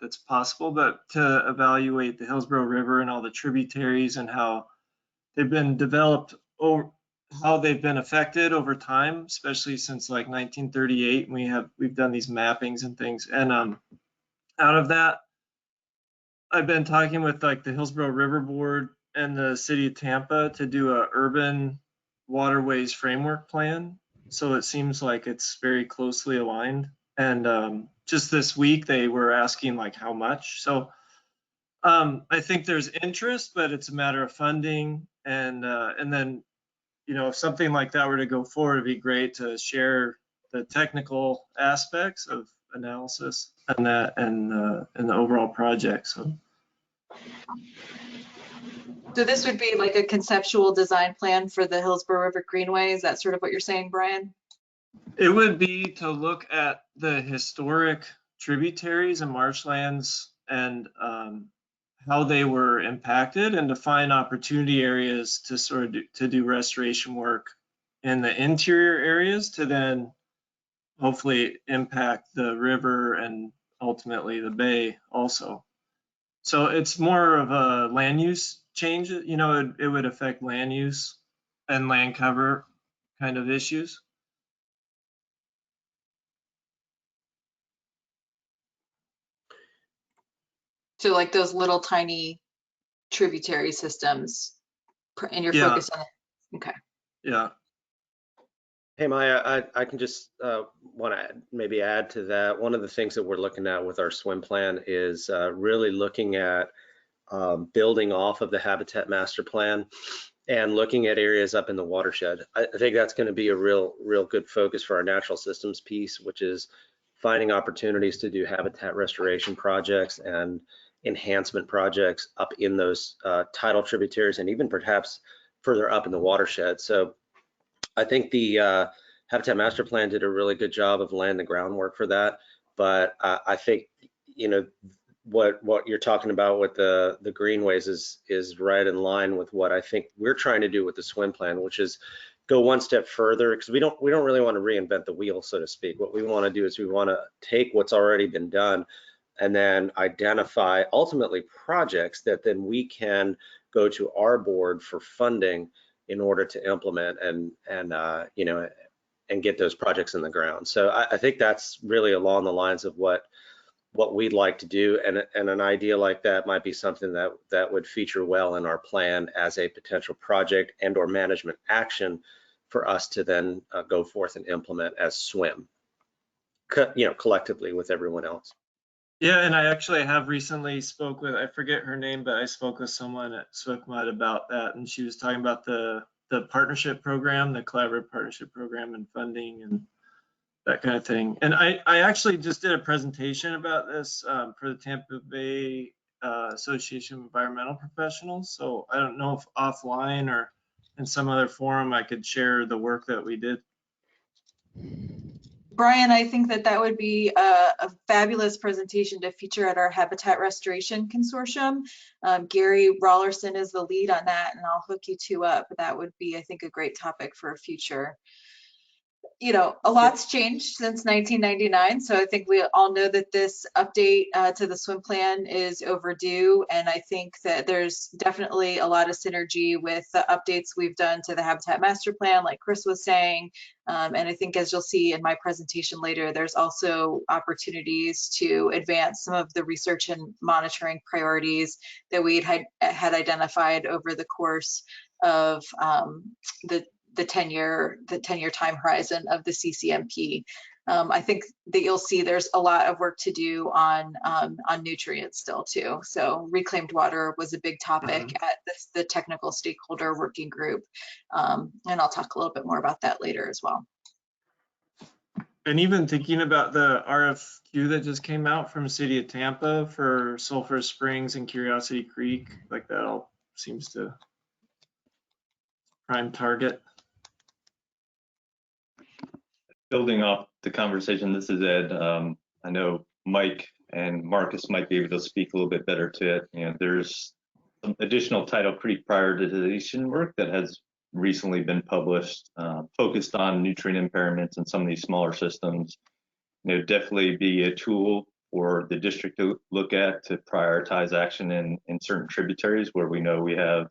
that's possible, but to evaluate the Hillsborough River and all the tributaries and how they've been developed, or how they've been affected over time, especially since like 1938. We've done these mappings and things, and out of that, I've been talking with like the Hillsborough River Board and the city of Tampa to do a urban waterways framework plan. So it seems like it's very closely aligned. And just this week they were asking like how much. So I think there's interest, but it's a matter of funding. And then, you know, if something like that were to go forward, it'd be great to share the technical aspects of analysis and that and the overall project. So this would be like a conceptual design plan for the Hillsborough River Greenway. Is that sort of what you're saying, Brian? it would be to look at the historic tributaries and marshlands and how they were impacted, and to find opportunity areas to sort of do restoration work in the interior areas to then hopefully impact the river and ultimately the bay also. So it's more of a land use change. You know, it would affect land use and land cover kind of issues. So like those little tiny tributary systems, and you're Yeah. focused on it. Okay. Yeah. Hey, Maya, I can just want to maybe add to that. One of the things that we're looking at with our swim plan is really looking at building off of the habitat master plan and looking at areas up in the watershed. I think that's going to be a real good focus for our natural systems piece, which is finding opportunities to do habitat restoration projects and enhancement projects up in those tidal tributaries and even perhaps further up in the watershed. So I think the Habitat Master Plan did a really good job of laying the groundwork for that. But I think, you know, what you're talking about with the greenways is right in line with what I think we're trying to do with the swim plan, which is go one step further, because we don't really want to reinvent the wheel, so to speak. What we want to do is we want to take what's already been done and then identify ultimately projects that then we can go to our board for funding in order to implement and you know, and get those projects in the ground. So I think that's really along the lines of what we'd like to do, and an idea like that might be something that would feature well in our plan as a potential project and or management action for us to then go forth and implement as SWIM, you know, collectively with everyone else. Yeah, and I actually have recently spoke with, I forget her name, but I spoke with someone at SWCMUD about that, and she was talking about the partnership program, the collaborative partnership program and funding and that kind of thing. And I actually just did a presentation about this for the Tampa Bay Association of Environmental Professionals. So I don't know if offline or in some other forum I could share the work that we did. Brian, I think that would be a fabulous presentation to feature at our Habitat Restoration Consortium. Gary Rollerson is the lead on that, and I'll hook you two up. That would be, I think, a great topic for a future. You know, a lot's changed since 1999, so I think we all know that this update to the swim plan is overdue, and I think that there's definitely a lot of synergy with the updates we've done to the Habitat Master Plan, like Chris was saying, and I think as you'll see in my presentation later, there's also opportunities to advance some of the research and monitoring priorities that we had identified over the course of the 10-year time horizon of the CCMP. I think that you'll see there's a lot of work to do on nutrients still too. So reclaimed water was a big topic at the technical stakeholder working group. And I'll talk a little bit more about that later as well. And even thinking about the RFQ that just came out from City of Tampa for Sulphur Springs and Curiosity Creek, like that all seems to prime target. Building off the conversation, this is Ed. I know Mike and Marcus might be able to speak a little bit better to it. You know, there's some additional Tidal Creek prioritization work that has recently been published, focused on nutrient impairments in some of these smaller systems. You know, definitely be a tool for the district to look at to prioritize action in certain tributaries where we know we have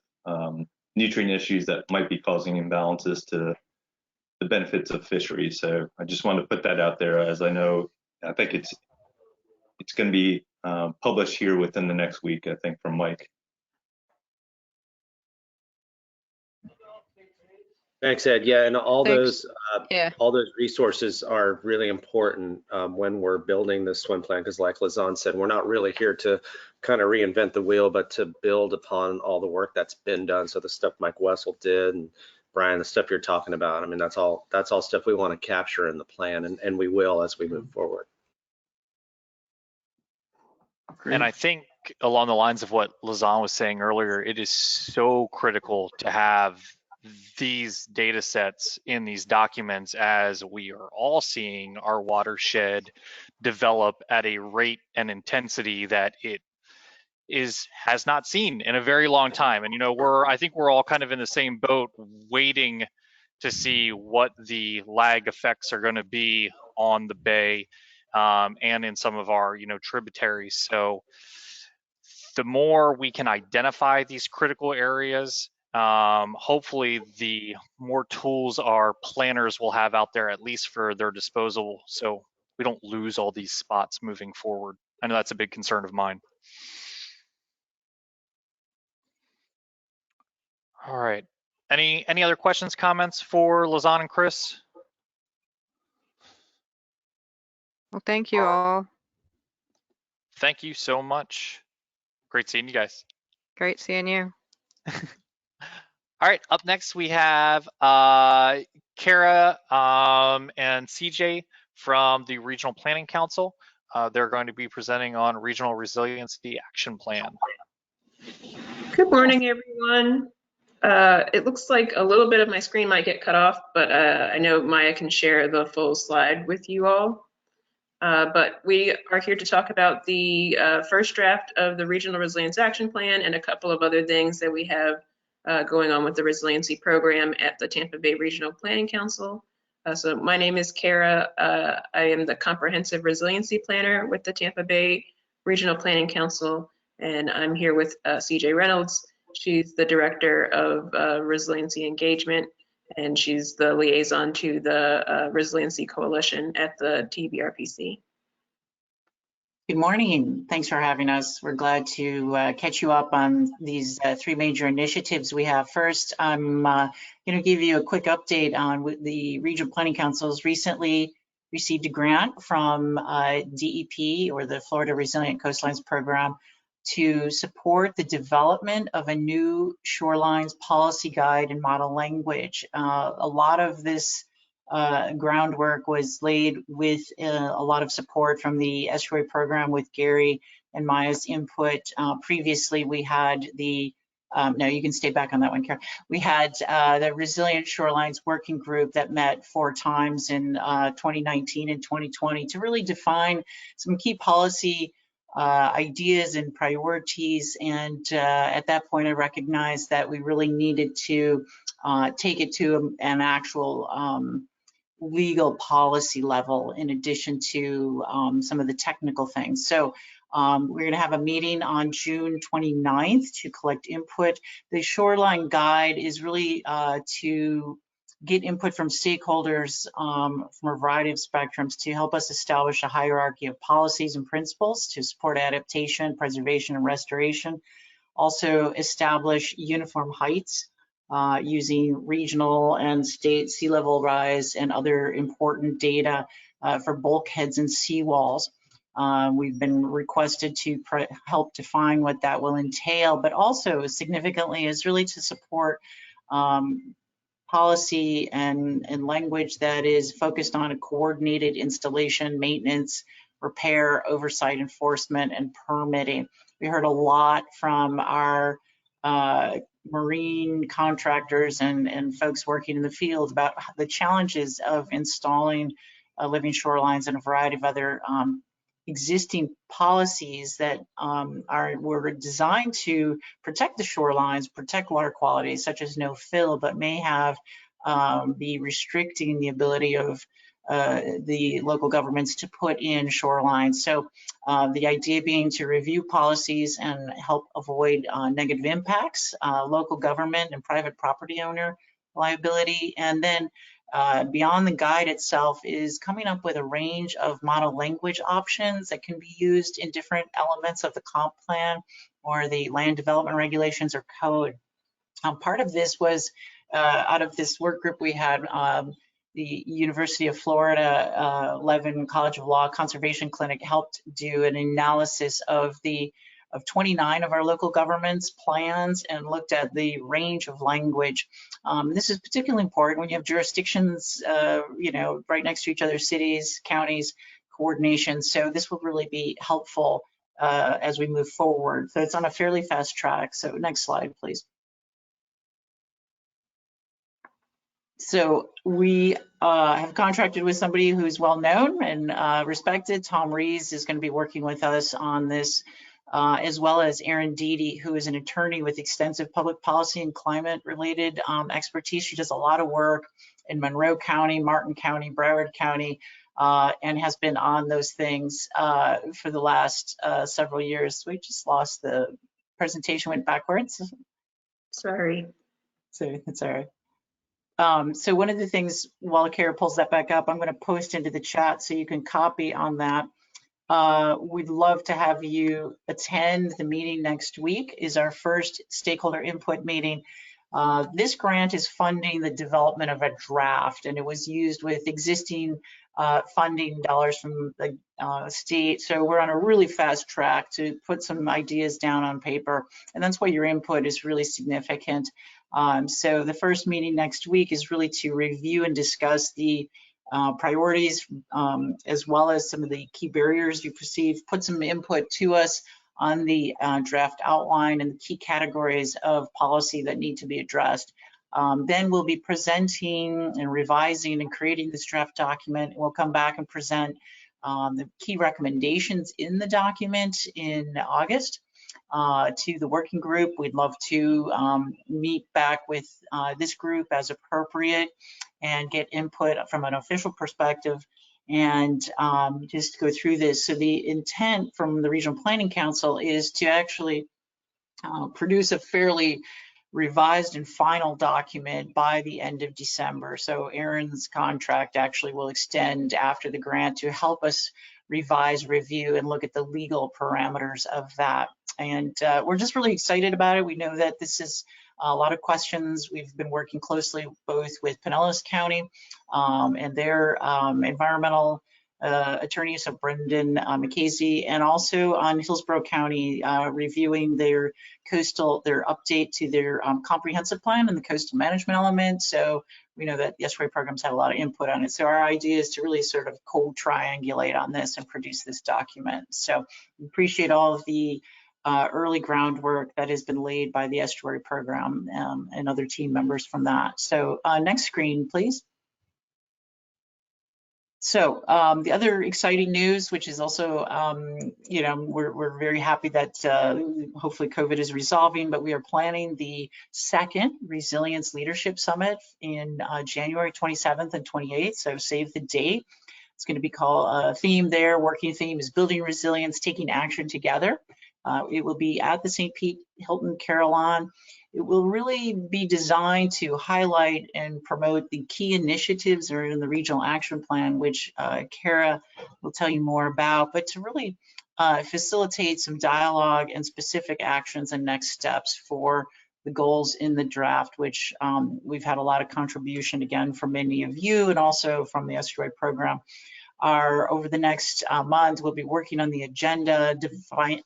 nutrient issues that might be causing imbalances to the benefits of fisheries. So I just want to put that out there, as I know, I think it's going to be published here within the next week, I think, from Mike. Thanks, Ed. Yeah, and all Thanks. those resources are really important when we're building the swim plan, because like Lazan said, we're not really here to kind of reinvent the wheel, but to build upon all the work that's been done. So the stuff Mike Wessel did, and Brian, the stuff you're talking about, I mean, that's all stuff we want to capture in the plan, and we will as we move forward. And I think along the lines of what Lazan was saying earlier, it is so critical to have these data sets in these documents, as we are all seeing our watershed develop at a rate and intensity that it has not seen in a very long time. And I think we're all kind of in the same boat, waiting to see what the lag effects are going to be on the bay and in some of our tributaries. So the more we can identify these critical areas, hopefully the more tools our planners will have out there, at least for their disposal, so we don't lose all these spots moving forward. I know that's a big concern of mine. All right. Any other questions, comments for Lazan and Chris? Well, thank you all. Thank you so much. Great seeing you guys. Great seeing you. All right, up next we have Kara and CJ from the Regional Planning Council. They're going to be presenting on Regional Resiliency Action Plan. Good morning, everyone. It looks like a little bit of my screen might get cut off, but I know Maya can share the full slide with you all. But we are here to talk about the first draft of the Regional Resilience Action Plan and a couple of other things that we have going on with the resiliency program at the Tampa Bay Regional Planning Council. So my name is Kara. I am the Comprehensive Resiliency Planner with the Tampa Bay Regional Planning Council, and I'm here with CJ Reynolds. She's the Director of Resiliency Engagement, and she's the liaison to the Resiliency Coalition at the TBRPC. Good morning. Thanks for having us. We're glad to catch you up on these three major initiatives we have. First, I'm going to give you a quick update on the Regional Planning Council's recently received a grant from DEP, or the Florida Resilient Coastlines Program, to support the development of a new shorelines policy guide and model language. A lot of this groundwork was laid with a lot of support from the estuary program with Gary and Maya's input. Previously, we had the, no, you can stay back on that one, Karen. We had the Resilient Shorelines Working Group that met 4 times in 2019 and 2020 to really define some key policy ideas and priorities. And at that point, I recognized that we really needed to take it to an actual legal policy level, in addition to some of the technical things. So we're going to have a meeting on June 29th to collect input. The shoreline guide is really to get input from stakeholders from a variety of spectrums to help us establish a hierarchy of policies and principles to support adaptation, preservation, and restoration. Also establish uniform heights using regional and state sea level rise and other important data for bulkheads and seawalls. We've been requested to help define what that will entail, but also significantly is really to support policy and language that is focused on a coordinated installation, maintenance, repair, oversight, enforcement, and permitting. We heard a lot from our marine contractors and folks working in the field about the challenges of installing living shorelines and a variety of other existing policies that were designed to protect the shorelines, protect water quality, such as no fill, but may have be restricting the ability of the local governments to put in shorelines. So the idea being to review policies and help avoid negative impacts, local government and private property owner liability, and then beyond the guide itself, is coming up with a range of model language options that can be used in different elements of the comp plan or the land development regulations or code. Part of this was out of this work group we had, the University of Florida Levin College of Law Conservation Clinic helped do an analysis of 29 of our local governments plans and looked at the range of language. This is particularly important when you have jurisdictions, right next to each other, cities, counties, coordination. So this will really be helpful as we move forward. So it's on a fairly fast track. So next slide, please. So we have contracted with somebody who's well known and respected. Tom Rees is going to be working with us on this, as well as Erin Deedy, who is an attorney with extensive public policy and climate related expertise. She does a lot of work in Monroe County, Martin County, Broward County, and has been on those things for the last several years. We just lost the presentation, went backwards. Sorry. So it's all right. So one of the things, while Kara pulls that back up, I'm going to post into the chat so you can copy on that. We'd love to have you attend the meeting next week. Is our first stakeholder input meeting. This grant is funding the development of a draft, and it was used with existing funding dollars from the state. So we're on a really fast track to put some ideas down on paper, and that's why your input is really significant. So the first meeting next week is really to review and discuss the priorities, as well as some of the key barriers you perceive, put some input to us on the draft outline and the key categories of policy that need to be addressed. Then we'll be presenting and revising and creating this draft document. We'll come back and present the key recommendations in the document in August to the working group. We'd love to meet back with this group as appropriate and get input from an official perspective and just go through this. So the intent from the Regional Planning Council is to actually produce a fairly revised and final document by the end of December. So Erin's contract actually will extend after the grant to help us revise, review, and look at the legal parameters of that. And we're just really excited about it. We know that this is a lot of questions. We've been working closely both with Pinellas County and their environmental attorney, so Brendan McCasey, and also on Hillsborough County, reviewing their update to their comprehensive plan and the coastal management element. So we know that the estuary programs had a lot of input on it. So our idea is to really sort of cold triangulate on this and produce this document. So we appreciate all of the early groundwork that has been laid by the estuary program and other team members from that. So next screen, please. So the other exciting news, which is also, we're very happy that hopefully COVID is resolving, but we are planning the second Resilience Leadership Summit in January 27th and 28th. So save the date. It's going to be called, working theme is Building Resilience, Taking Action Together. It will be at the St. Pete Hilton Carillon. It will really be designed to highlight and promote the key initiatives that are in the Regional Action Plan, which Kara will tell you more about, but to really facilitate some dialogue and specific actions and next steps for the goals in the draft, which we've had a lot of contribution again from many of you and also from the estuary program. Over the next month, we'll be working on the agenda,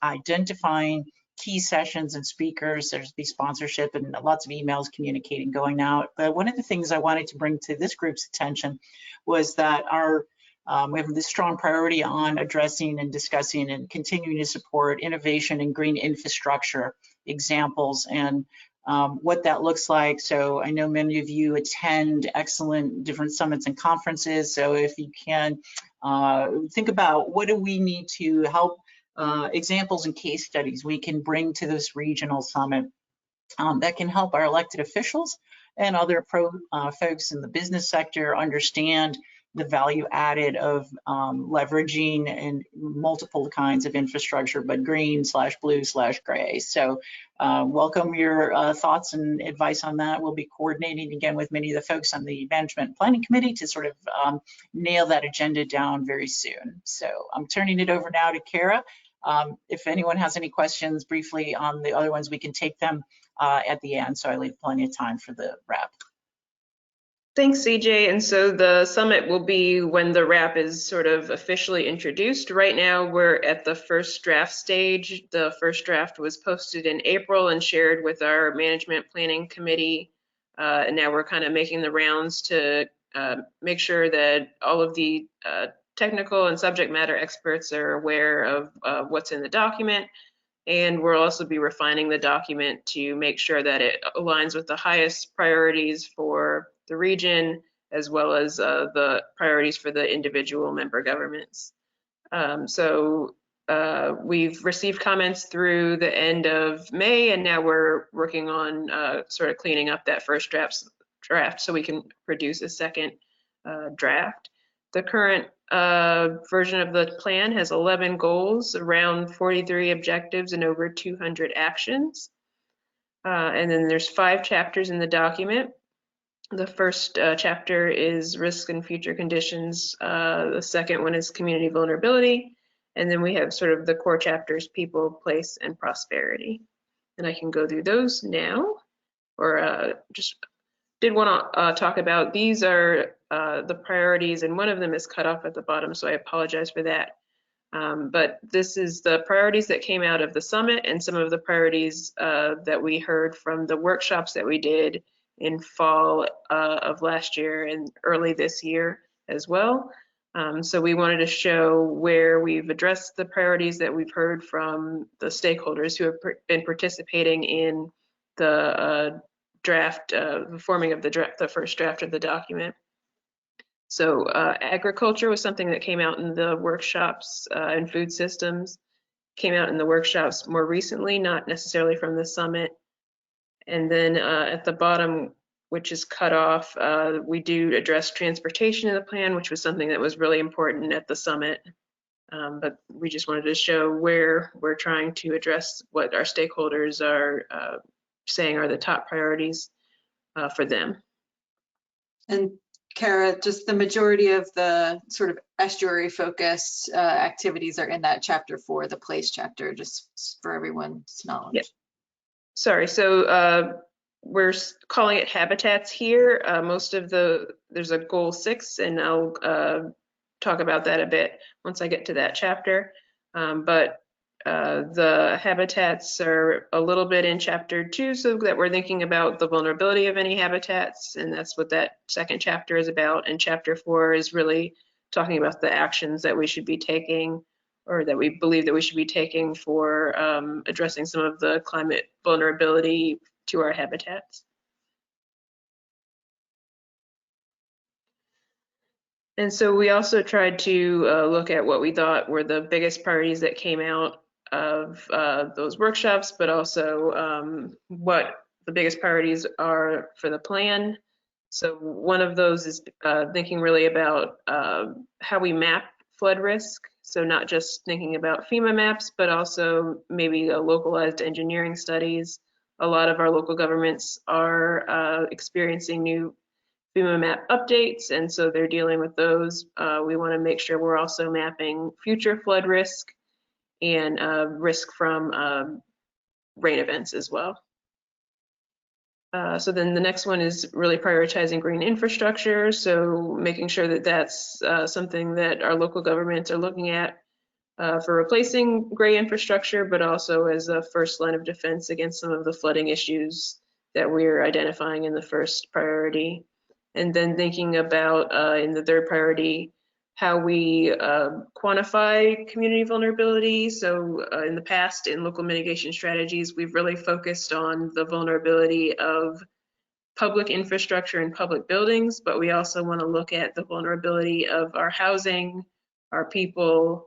identifying key sessions and speakers. There's be sponsorship and lots of emails communicating going out. But one of the things I wanted to bring to this group's attention was that we have this strong priority on addressing and discussing and continuing to support innovation in green infrastructure examples and what that looks like. So I know many of you attend excellent different summits and conferences. So if you can think about what do we need to help examples and case studies we can bring to this regional summit that can help our elected officials and other folks in the business sector understand the value added of leveraging and multiple kinds of infrastructure, but green/blue/gray. So welcome your thoughts and advice on that. We'll be coordinating again with many of the folks on the Management Planning Committee to sort of nail that agenda down very soon. So I'm turning it over now to Kara. If anyone has any questions briefly on the other ones, we can take them at the end. So I leave plenty of time for the wrap. Thanks, CJ. And so the summit will be when the wrap is sort of officially introduced. Right now, we're at the first draft stage. The first draft was posted in April and shared with our Management Planning Committee. And now we're kind of making the rounds to make sure that all of the technical and subject matter experts are aware of what's in the document. And we'll also be refining the document to make sure that it aligns with the highest priorities for the region, as well as the priorities for the individual member governments. We've received comments through the end of May, and now we're working on sort of cleaning up that first draft so we can produce a second draft. The current version of the plan has 11 goals, around 43 objectives, and over 200 actions. And then there's 5 chapters in the document. The first chapter is risk and future conditions. The second one is community vulnerability. And then we have sort of the core chapters, people, place, and prosperity. And I can go through those now, or just did want to talk about, these are the priorities, and one of them is cut off at the bottom, so I apologize for that. But this is the priorities that came out of the summit and some of the priorities that we heard from the workshops that we did in fall of last year and early this year as well. So we wanted to show where we've addressed the priorities that we've heard from the stakeholders who have been participating in the draft, the forming of the first draft of the document. So agriculture was something that came out in the workshops, and food systems came out in the workshops more recently, not necessarily from the summit. And then at the bottom, which is cut off, we do address transportation in the plan, which was something that was really important at the summit. But we just wanted to show where we're trying to address what our stakeholders are saying are the top priorities for them. And Kara, just the majority of the sort of estuary focused activities are in that chapter 4, the place chapter, just for everyone's knowledge. Yep. Sorry, so we're calling it habitats here. There's a goal 6, and I'll talk about that a bit once I get to that chapter. But the habitats are a little bit in chapter 2, so that we're thinking about the vulnerability of any habitats, and that's what that second chapter is about. And chapter 4 is really talking about the actions that we should be taking, or that we believe that we should be taking for addressing some of the climate vulnerability to our habitats. And so we also tried to look at what we thought were the biggest priorities that came out of those workshops, but also what the biggest priorities are for the plan. So one of those is thinking really about how we map flood risk. So not just thinking about FEMA maps, but also maybe localized engineering studies. A lot of our local governments are experiencing new FEMA map updates, and so they're dealing with those. We want to make sure we're also mapping future flood risk and risk from rain events as well. So then the next one is really prioritizing green infrastructure. So making sure that that's something that our local governments are looking at for replacing gray infrastructure, but also as a first line of defense against some of the flooding issues that we're identifying in the first priority. And then thinking about in the third priority, how we quantify community vulnerability. So in the past, in local mitigation strategies, we've really focused on the vulnerability of public infrastructure and public buildings, but we also want to look at the vulnerability of our housing, our people,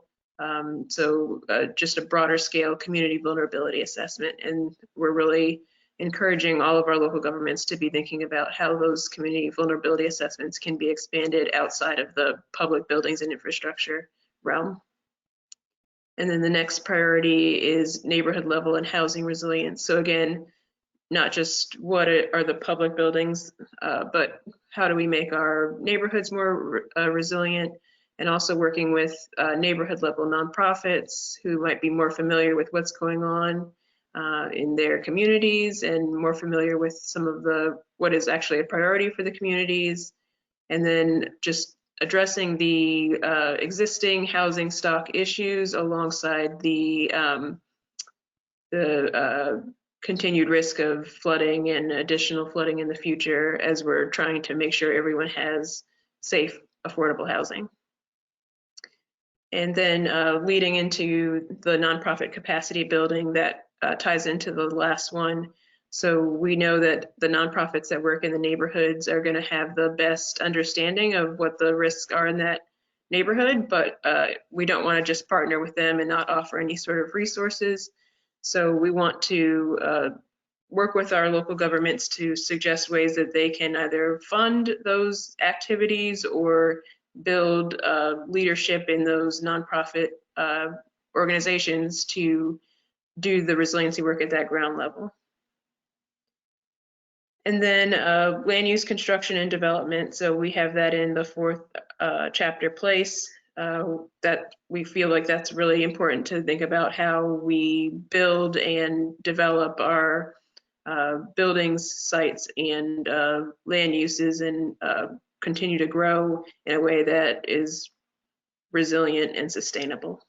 so just a broader scale community vulnerability assessment. And we're really encouraging all of our local governments to be thinking about how those community vulnerability assessments can be expanded outside of the public buildings and infrastructure realm. And then the next priority is neighborhood level and housing resilience. So again, not just what are the public buildings, but how do we make our neighborhoods more resilient, and also working with neighborhood level nonprofits who might be more familiar with what's going on in their communities and more familiar with some of what is actually a priority for the communities, and then just addressing the existing housing stock issues alongside the continued risk of flooding and additional flooding in the future, as we're trying to make sure everyone has safe, affordable housing. And then leading into the nonprofit capacity building that ties into the last one. So we know that the nonprofits that work in the neighborhoods are going to have the best understanding of what the risks are in that neighborhood, but we don't want to just partner with them and not offer any sort of resources. So we want to work with our local governments to suggest ways that they can either fund those activities or build leadership in those nonprofit organizations to do the resiliency work at that ground level. And then land use, construction, and development. So we have that in the fourth chapter place. That we feel like that's really important to think about how we build and develop our buildings, sites, and land uses, and continue to grow in a way that is resilient and sustainable.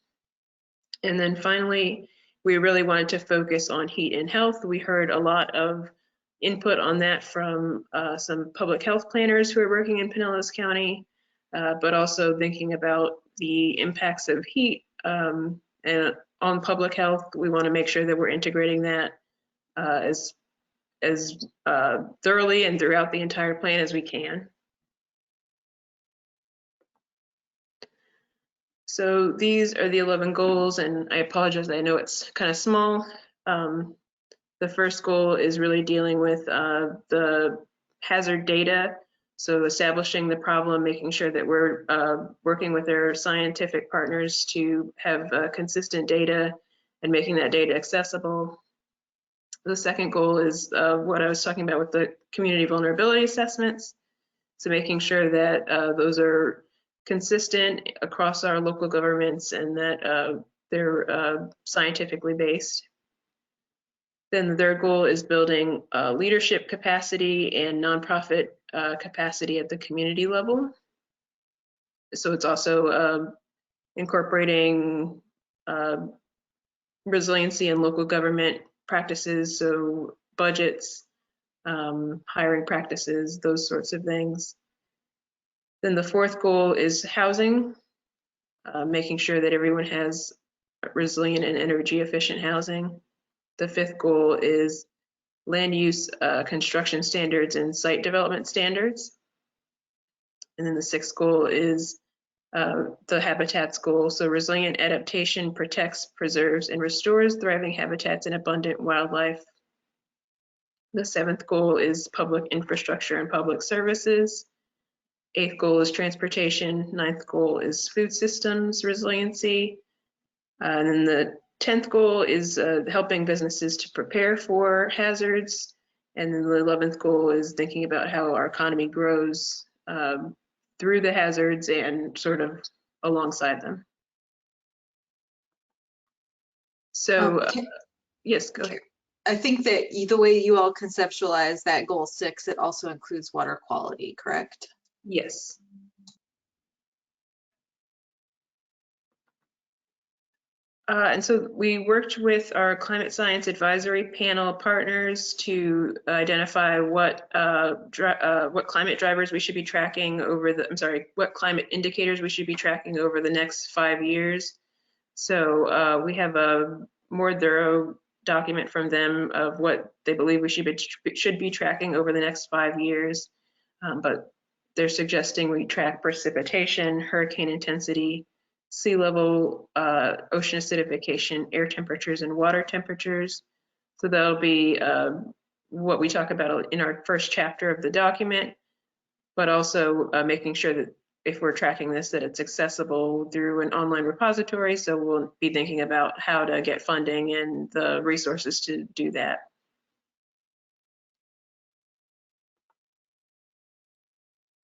And then finally, we really wanted to focus on heat and health. We heard a lot of input on that from some public health planners who are working in Pinellas County, but also thinking about the impacts of heat and on public health. We want to make sure that we're integrating that as thoroughly and throughout the entire plan as we can. So these are the 11 goals, and I apologize, I know it's kind of small. The first goal is really dealing with the hazard data. So establishing the problem, making sure that we're working with our scientific partners to have consistent data and making that data accessible. The second goal is what I was talking about with the community vulnerability assessments. So making sure that those are consistent across our local governments and that they're scientifically based. Then the third goal is building leadership capacity and nonprofit capacity at the community level. So it's also incorporating resiliency and local government practices, so budgets, hiring practices, those sorts of things. Then the fourth goal is housing, making sure that everyone has resilient and energy efficient housing. The fifth goal is land use, construction standards, and site development standards. And then the sixth goal is the habitats goal. So resilient adaptation protects, preserves, and restores thriving habitats and abundant wildlife. The seventh goal is public infrastructure and public services. Eighth goal is transportation. Ninth goal is food systems resiliency. And then the 10th goal is helping businesses to prepare for hazards. And then the 11th goal is thinking about how our economy grows through the hazards and sort of alongside them. So, yes, go ahead. I think that the way you all conceptualize that goal 6, it also includes water quality, correct? Yes. And so we worked with our climate science advisory panel partners to identify what climate drivers we should be tracking over the, what climate indicators we should be tracking over the next 5 years. So we have a more thorough document from them of what they believe we should be tracking over the next 5 years. But they're suggesting we track precipitation, hurricane intensity, sea level, ocean acidification, air temperatures, and water temperatures. So that'll be what we talk about in our first chapter of the document, but also making sure that if we're tracking this, that it's accessible through an online repository. So we'll be thinking about how to get funding and the resources to do that.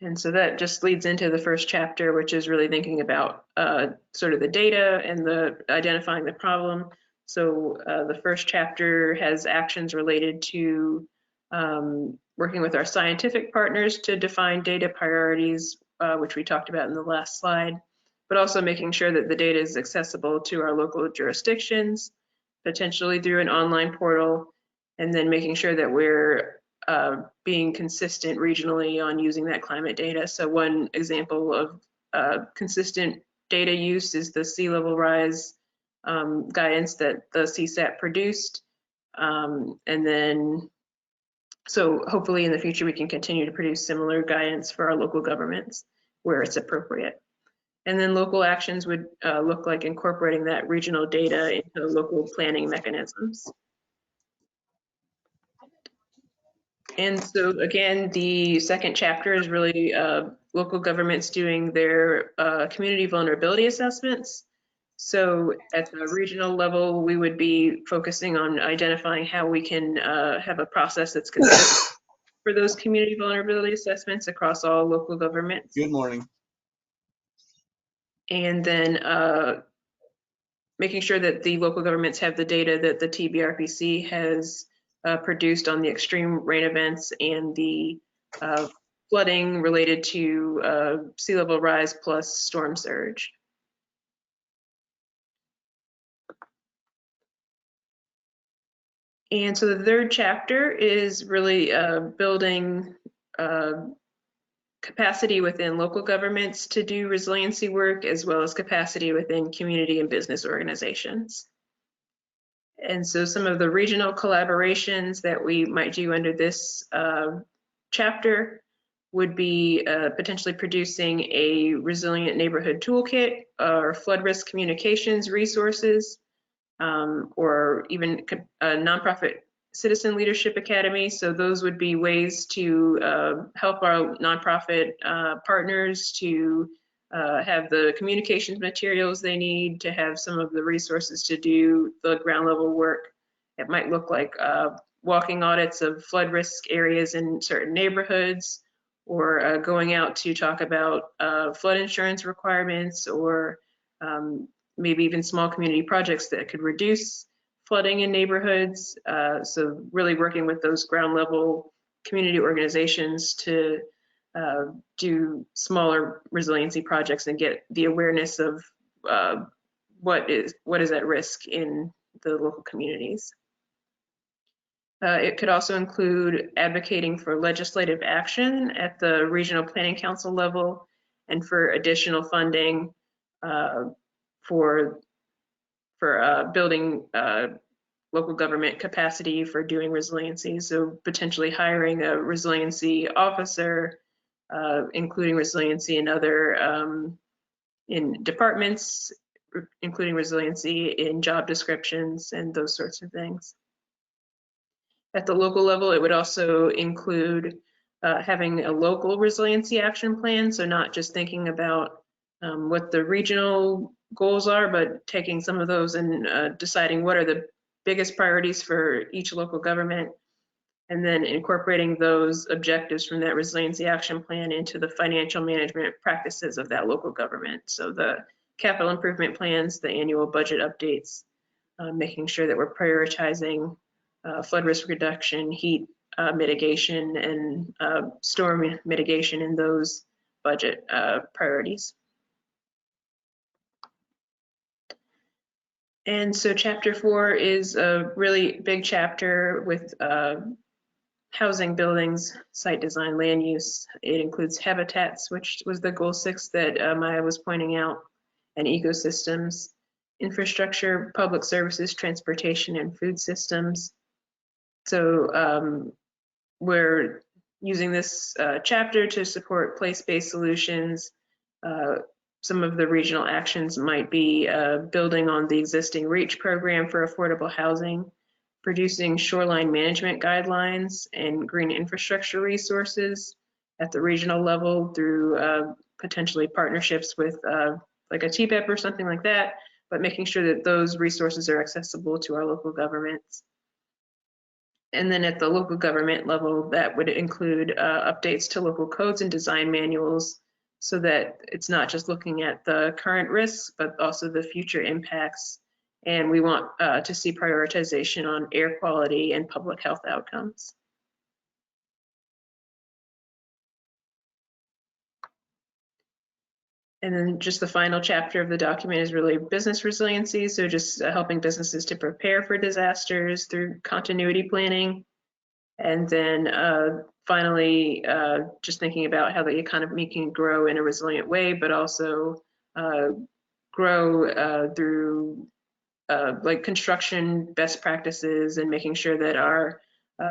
And so that just leads into the first chapter, which is really thinking about sort of the data and the identifying the problem. So the first chapter has actions related to working with our scientific partners to define data priorities, which we talked about in the last slide, but also making sure that the data is accessible to our local jurisdictions, potentially through an online portal, and then making sure that we're being consistent regionally on using that climate data. So one example of consistent data use is the sea level rise guidance that the CSAP produced. And then, so hopefully in the future, we can continue to produce similar guidance for our local governments where it's appropriate. And then local actions would look like incorporating that regional data into local planning mechanisms. And so again, the second chapter is really local governments doing their community vulnerability assessments. So at the regional level, we would be focusing on identifying how we can have a process that's consistent for those community vulnerability assessments across all local governments. Good morning. And then making sure that the local governments have the data that the TBRPC has produced on the extreme rain events and the flooding related to sea level rise plus storm surge. And so the third chapter is really building capacity within local governments to do resiliency work, as well as capacity within community and business organizations. And so some of the regional collaborations that we might do under this chapter would be potentially producing a resilient neighborhood toolkit or flood risk communications resources, or even a nonprofit citizen leadership academy. So those would be ways to help our nonprofit partners to have the communications materials they need, to have some of the resources to do the ground level work. It might look like walking audits of flood risk areas in certain neighborhoods, or going out to talk about flood insurance requirements, or maybe even small community projects that could reduce flooding in neighborhoods. So really working with those ground level community organizations to do smaller resiliency projects and get the awareness of what is at risk in the local communities. It could also include advocating for legislative action at the regional planning council level and for additional funding for building local government capacity for doing resiliency. So potentially hiring a resiliency officer, including resiliency in other in departments, including resiliency in job descriptions and those sorts of things. At the local level, it would also include having a local resiliency action plan. So not just thinking about what the regional goals are, but taking some of those and deciding what are the biggest priorities for each local government, and then incorporating those objectives from that resiliency action plan into the financial management practices of that local government. So the capital improvement plans, the annual budget updates, making sure that we're prioritizing flood risk reduction, heat mitigation, and storm mitigation in those budget priorities. And so chapter 4 is a really big chapter with housing, buildings, site design, land use. It includes habitats, which was the goal 6 that Maya was pointing out, and ecosystems, infrastructure, public services, transportation, and food systems. So we're using this chapter to support place-based solutions. Some of the regional actions might be building on the existing REACH program for affordable housing, producing shoreline management guidelines and green infrastructure resources at the regional level through potentially partnerships with like a TPEP or something like that, but making sure that those resources are accessible to our local governments. And then at the local government level, that would include updates to local codes and design manuals so that it's not just looking at the current risks, but also the future impacts. And we want to see prioritization on air quality and public health outcomes. And then just the final chapter of the document is really business resiliency. So just helping businesses to prepare for disasters through continuity planning. And then finally, just thinking about how the economy can grow in a resilient way, but also grow through like construction best practices and making sure that our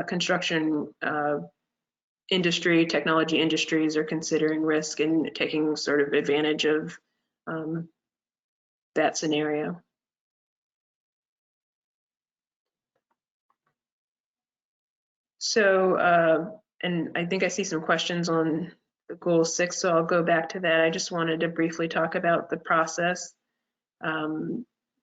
construction industry, technology industries are considering risk and taking sort of advantage of that scenario. So, and I think I see some questions on the goal 6, so I'll go back to that. I just wanted to briefly talk about the process.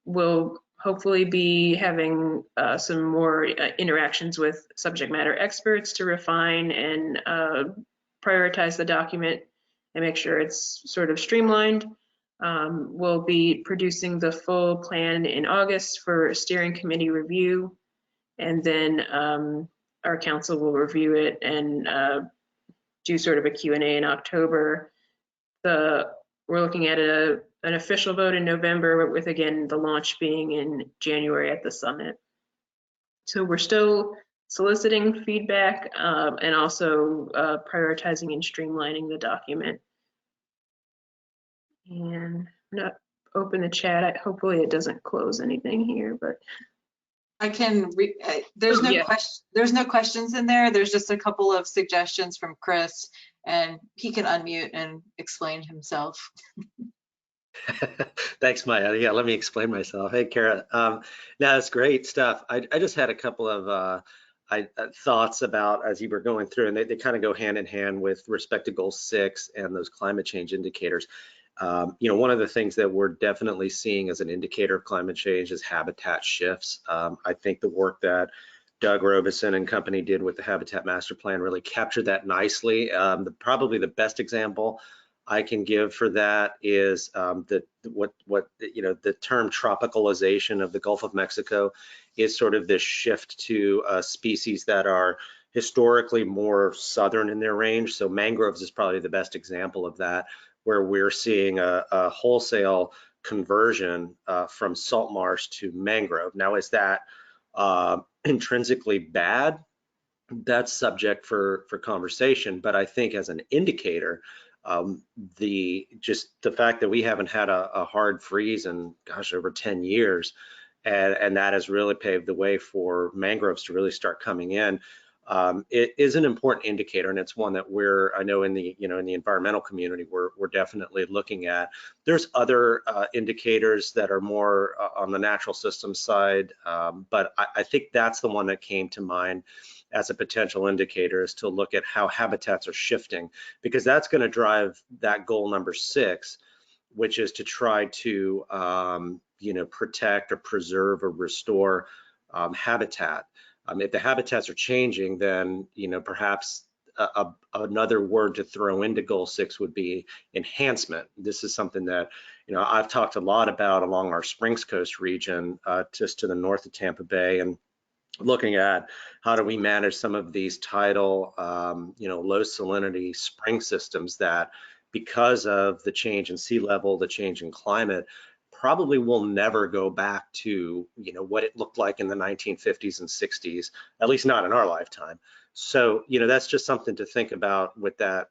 We'll hopefully be having some more interactions with subject matter experts to refine and prioritize the document and make sure it's sort of streamlined. We'll be producing the full plan in August for steering committee review, and then our council will review it and do sort of a Q&A in October. We're looking at an official vote in November, with again the launch being in January at the summit. So we're still soliciting feedback and also prioritizing and streamlining the document. And I'm gonna open the chat. Hopefully it doesn't close anything here, but I can there's no questions in there. There's just a couple of suggestions from Chris, and he can unmute and explain himself. Thanks, Maya. Yeah, let me explain myself. Hey, Kara. No, that's great stuff. I just had a couple of thoughts about as you were going through, and they kind of go hand in hand with respect to goal 6 and those climate change indicators. You know, one of the things that we're definitely seeing as an indicator of climate change is habitat shifts. I think the work that Doug Robeson and company did with the Habitat Master Plan really captured that nicely. Probably the best example I can give for that is the term tropicalization of the Gulf of Mexico is sort of this shift to species that are historically more southern in their range. So mangroves is probably the best example of that, where we're seeing a wholesale conversion from salt marsh to mangrove. Now, is that intrinsically bad? That's subject for conversation, but I think as an indicator, the fact that we haven't had a hard freeze in, gosh, over 10 years, and that has really paved the way for mangroves to really start coming in. It is an important indicator, and it's one that I know in the environmental community we're definitely looking at. There's other indicators that are more on the natural system side, but I think that's the one that came to mind as a potential indicator, is to look at how habitats are shifting, because that's going to drive that goal number 6, which is to try to protect or preserve or restore habitat. If the habitats are changing, then perhaps another word to throw into goal 6 would be enhancement. This is something that I've talked a lot about along our Springs Coast region, just to the north of Tampa Bay, and looking at how do we manage some of these tidal, low salinity spring systems that, because of the change in sea level, the change in climate, probably will never go back to what it looked like in the 1950s and 60s, at least not in our lifetime. So that's just something to think about with that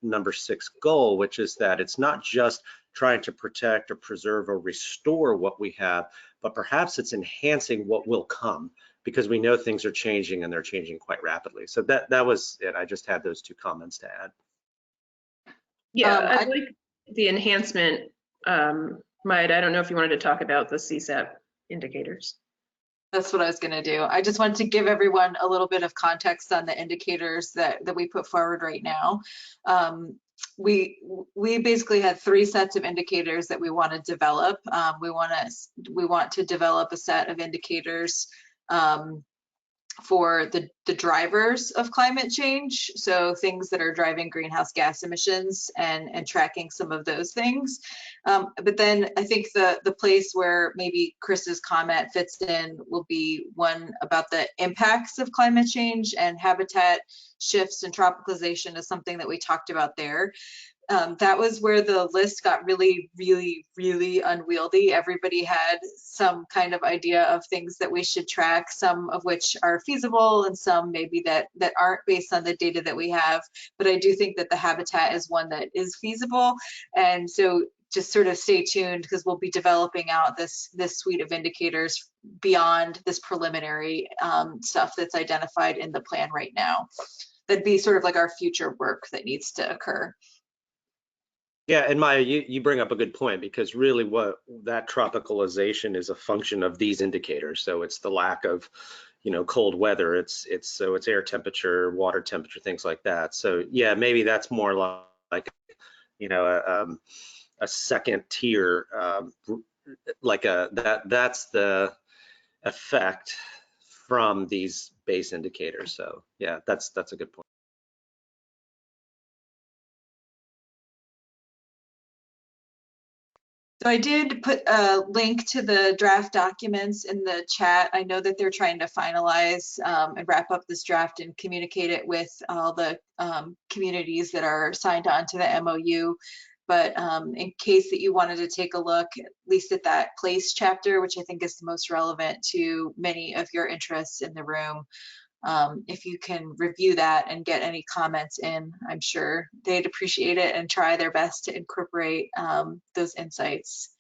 number 6 goal, which is that it's not just trying to protect or preserve or restore what we have, but perhaps it's enhancing what will come, because we know things are changing, and they're changing quite rapidly. So that was it. I just had those 2 comments to add. Yeah, I like the enhancement. Maya, I don't know if you wanted to talk about the CSAP indicators. That's what I was going to do. I just wanted to give everyone a little bit of context on the indicators that we put forward right now. We basically had 3 sets of indicators that we want to develop. We want to develop a set of indicators for the drivers of climate change, so things that are driving greenhouse gas emissions and tracking some of those things. But then I think the place where maybe Chris's comment fits in will be one about the impacts of climate change, and habitat shifts and tropicalization is something that we talked about there. That was where the list got really, really, really unwieldy. Everybody had some kind of idea of things that we should track, some of which are feasible and some maybe that aren't based on the data that we have. But I do think that the habitat is one that is feasible. And so just sort of stay tuned, because we'll be developing out this suite of indicators beyond this preliminary stuff that's identified in the plan right now. That'd be sort of like our future work that needs to occur. Yeah, and Maya, you bring up a good point, because really what that tropicalization is a function of these indicators. So it's the lack of, cold weather. It's air temperature, water temperature, things like that. So yeah, maybe that's more like a second tier, that's the effect from these base indicators. So yeah, that's a good point. So I did put a link to the draft documents in the chat. I know that they're trying to finalize and wrap up this draft and communicate it with all the communities that are signed on to the MOU. But in case that you wanted to take a look, at least at that place chapter, which I think is the most relevant to many of your interests in the room, if you can review that and get any comments in, I'm sure they'd appreciate it and try their best to incorporate those insights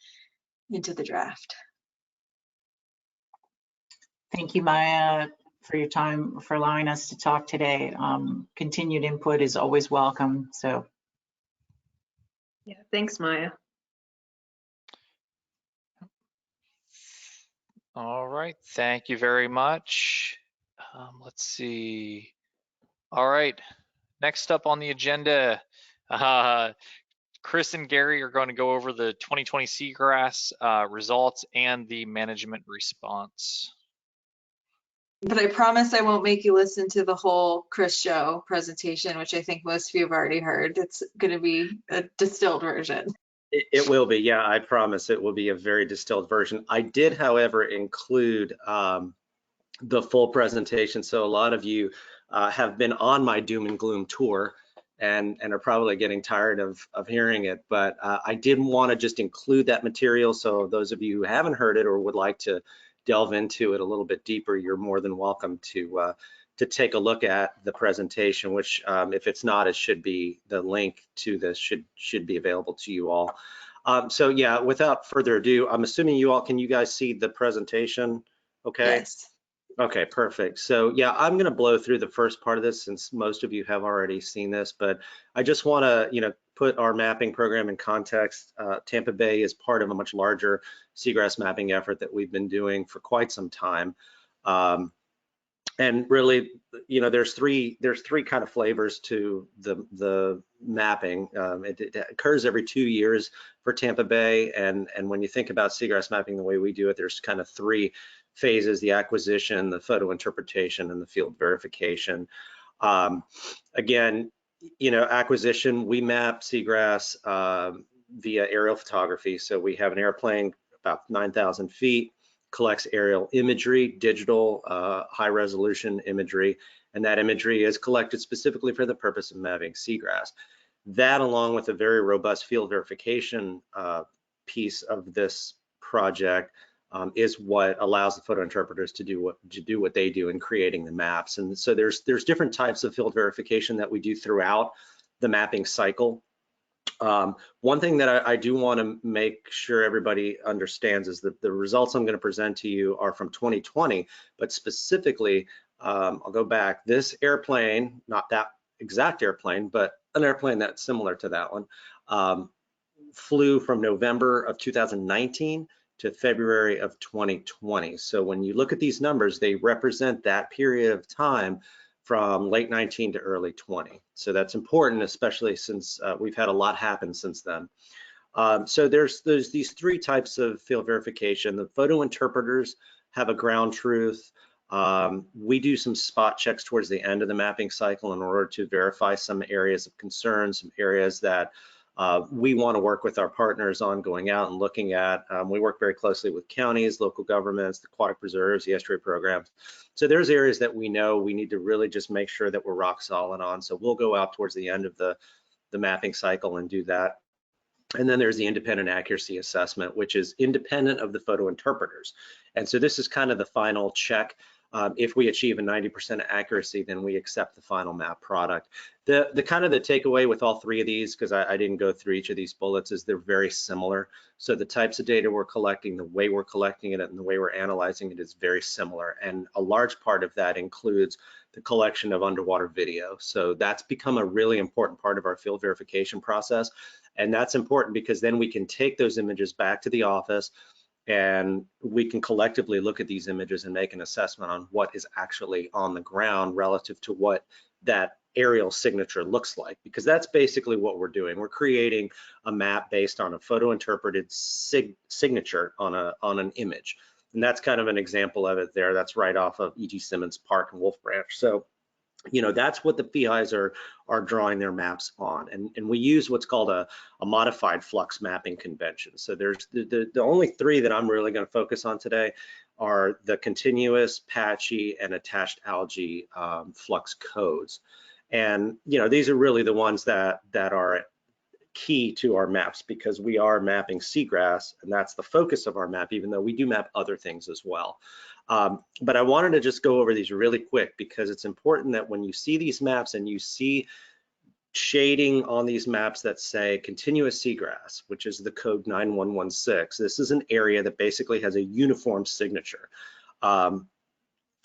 into the draft. Thank you, Maya, for your time, for allowing us to talk today. Continued input is always welcome. So, yeah, thanks, Maya. All right, thank you very much. Let's see. All right, next up on the agenda, Chris and Gary are going to go over the 2020 Seagrass results and the management response. But I promise I won't make you listen to the whole Chris Show presentation, which I think most of you have already heard. It's going to be a distilled version. It will be, yeah, I promise it will be a very distilled version. I did, however, include the full presentation. So a lot of you have been on my doom and gloom tour and are probably getting tired of hearing it, but I didn't want to just include that material. So those of you who haven't heard it or would like to delve into it a little bit deeper, you're more than welcome to take a look at the presentation, which if it's not, it should be, the link to this should be available to you all. So yeah, without further ado, I'm assuming can you guys see the presentation? Okay. Yes. Okay, perfect. So yeah, I'm going to blow through the first part of this since most of you have already seen this, but I just want to, put our mapping program in context. Tampa Bay is part of a much larger seagrass mapping effort that we've been doing for quite some time. And really, there's three kind of flavors to the mapping. It occurs every 2 years for Tampa Bay, and when you think about seagrass mapping the way we do it, there's kind of 3 phases: the acquisition, the photo interpretation, and the field verification. Again, acquisition, we map seagrass via aerial photography. So we have an airplane about 9,000 feet, collects aerial imagery, digital high resolution imagery, and that imagery is collected specifically for the purpose of mapping seagrass. That, along with a very robust field verification piece of this project, is what allows the photo interpreters to do what they do in creating the maps. And so there's different types of field verification that we do throughout the mapping cycle. One thing that I do want to make sure everybody understands is that the results I'm going to present to you are from 2020, but specifically, I'll go back. This airplane, not that exact airplane, but an airplane that's similar to that one, flew from November of 2019 to February of 2020. So when you look at these numbers, they represent that period of time from late 19 to early 20. So that's important, especially since we've had a lot happen since then. So there's these three types of field verification. The photo interpreters have a ground truth. We do some spot checks towards the end of the mapping cycle in order to verify some areas of concern, some areas that we want to work with our partners on going out and looking at. We work very closely with counties, local governments, the aquatic preserves, the estuary programs. So there's areas that we know we need to really just make sure that we're rock solid on. So we'll go out towards the end of the mapping cycle and do that. And then there's the independent accuracy assessment, which is independent of the photo interpreters. And so this is kind of the final check. If we achieve a 90% accuracy, then we accept the final map product. The kind of the takeaway with all three of these, because I didn't go through each of these bullets, is they're very similar. So the types of data we're collecting, the way we're collecting it, and the way we're analyzing it is very similar. And a large part of that includes the collection of underwater video. So that's become a really important part of our field verification process. And that's important because then we can take those images back to the office and we can collectively look at these images and make an assessment on what is actually on the ground relative to what that aerial signature looks like, because that's basically what we're doing. We're creating a map based on a photo interpreted signature on an image. And that's kind of an example of it there. That's right off of E.G. Simmons Park in Wolf Branch. So, you know, that's what the PIs are drawing their maps on. And we use what's called a modified flux mapping convention. So there's the only three that I'm really going to focus on today are the continuous, patchy, and attached algae flux codes. And, you know, these are really the ones that are key to our maps, because we are mapping seagrass, and that's the focus of our map, even though we do map other things as well. But I wanted to just go over these really quick, because it's important that when you see these maps and you see shading on these maps that say continuous seagrass, which is the code 9116, this is an area that basically has a uniform signature.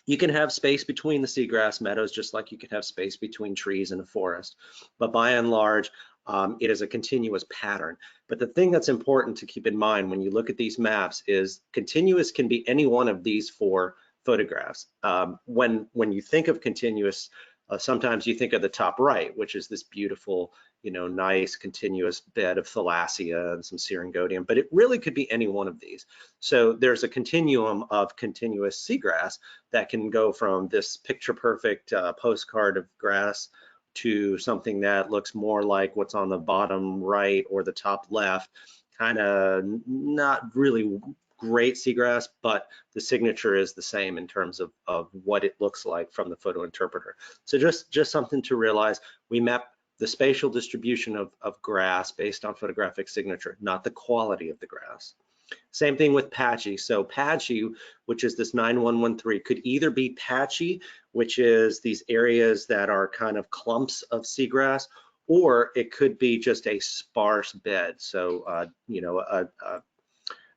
You can have space between the seagrass meadows, just like you can have space between trees in a forest. But by and large, it is a continuous pattern. But the thing that's important to keep in mind when you look at these maps is continuous can be any one of these four photographs. When you think of continuous, sometimes you think of the top right, which is this beautiful, you know, nice continuous bed of thalassia and some syringodium, but it really could be any one of these. So there's a continuum of continuous seagrass that can go from this picture perfect postcard of grass to something that looks more like what's on the bottom right or the top left, kind of not really great seagrass, but the signature is the same in terms of what it looks like from the photo interpreter. So just something to realize, we map the spatial distribution of grass based on photographic signature, not the quality of the grass. Same thing with patchy. So patchy, which is this 9113, could either be patchy, which is these areas that are kind of clumps of seagrass, or it could be just a sparse bed. So, you know,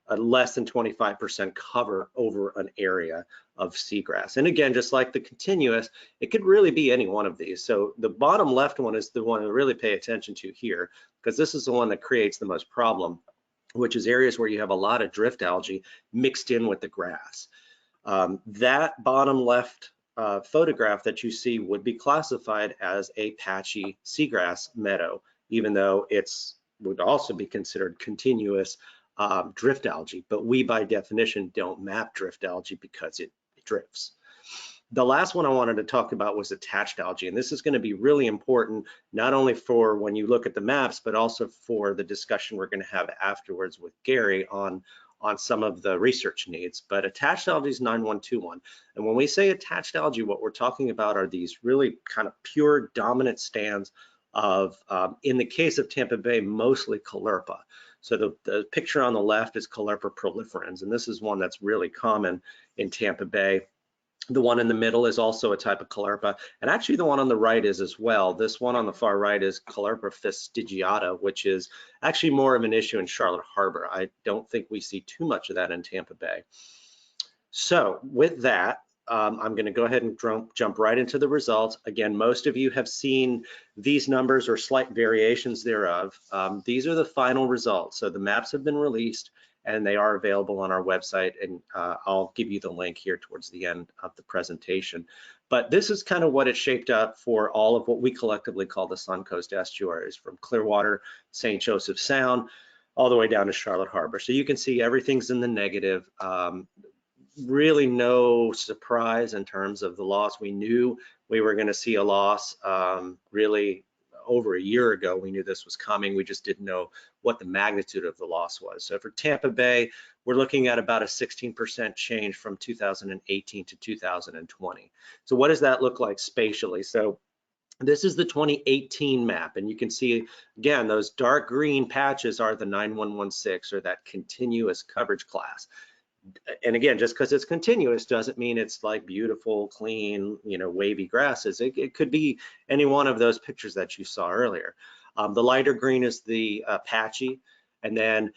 a less than 25% cover over an area of seagrass. And again, just like the continuous, it could really be any one of these. So the bottom left one is the one to really pay attention to here, because this is the one that creates the most problem, which is areas where you have a lot of drift algae mixed in with the grass. That bottom left photograph that you see would be classified as a patchy seagrass meadow, even though it's would also be considered continuous drift algae, but we by definition don't map drift algae because it drifts. The last one I wanted to talk about was attached algae, and this is going to be really important not only for when you look at the maps, but also for the discussion we're going to have afterwards with Gary on some of the research needs. But attached algae is 9121, and when we say attached algae, what we're talking about are these really kind of pure dominant stands of, in the case of Tampa Bay, mostly Caulerpa. So the picture on the left is Caulerpa proliferans, and this is one that's really common in Tampa Bay. The one in the middle is also a type of Caulerpa, and actually the one on the right is as well. This one on the far right is Caulerpa fastigiata, which is actually more of an issue in Charlotte Harbor. I don't think we see too much of that in Tampa Bay. So with that, I'm going to go ahead and jump right into the results. Again, most of you have seen these numbers or slight variations thereof. These are the final results. So the maps have been released, and they are available on our website, and I'll give you the link here towards the end of the presentation. But this is kind of what it shaped up for all of what we collectively call the Suncoast estuaries, from Clearwater, St. Joseph Sound, all the way down to Charlotte Harbor. So you can see everything's in the negative. Really no surprise in terms of the loss. We knew we were going to see a loss really over a year ago. We knew this was coming. We just didn't know what the magnitude of the loss was. So for Tampa Bay, we're looking at about a 16% change from 2018 to 2020. So what does that look like spatially? So this is the 2018 map, and you can see, again, those dark green patches are the 9116, or that continuous coverage class. And again, just because it's continuous doesn't mean it's like beautiful, clean, wavy grasses. It could be any one of those pictures that you saw earlier. The lighter green is the patchy, and then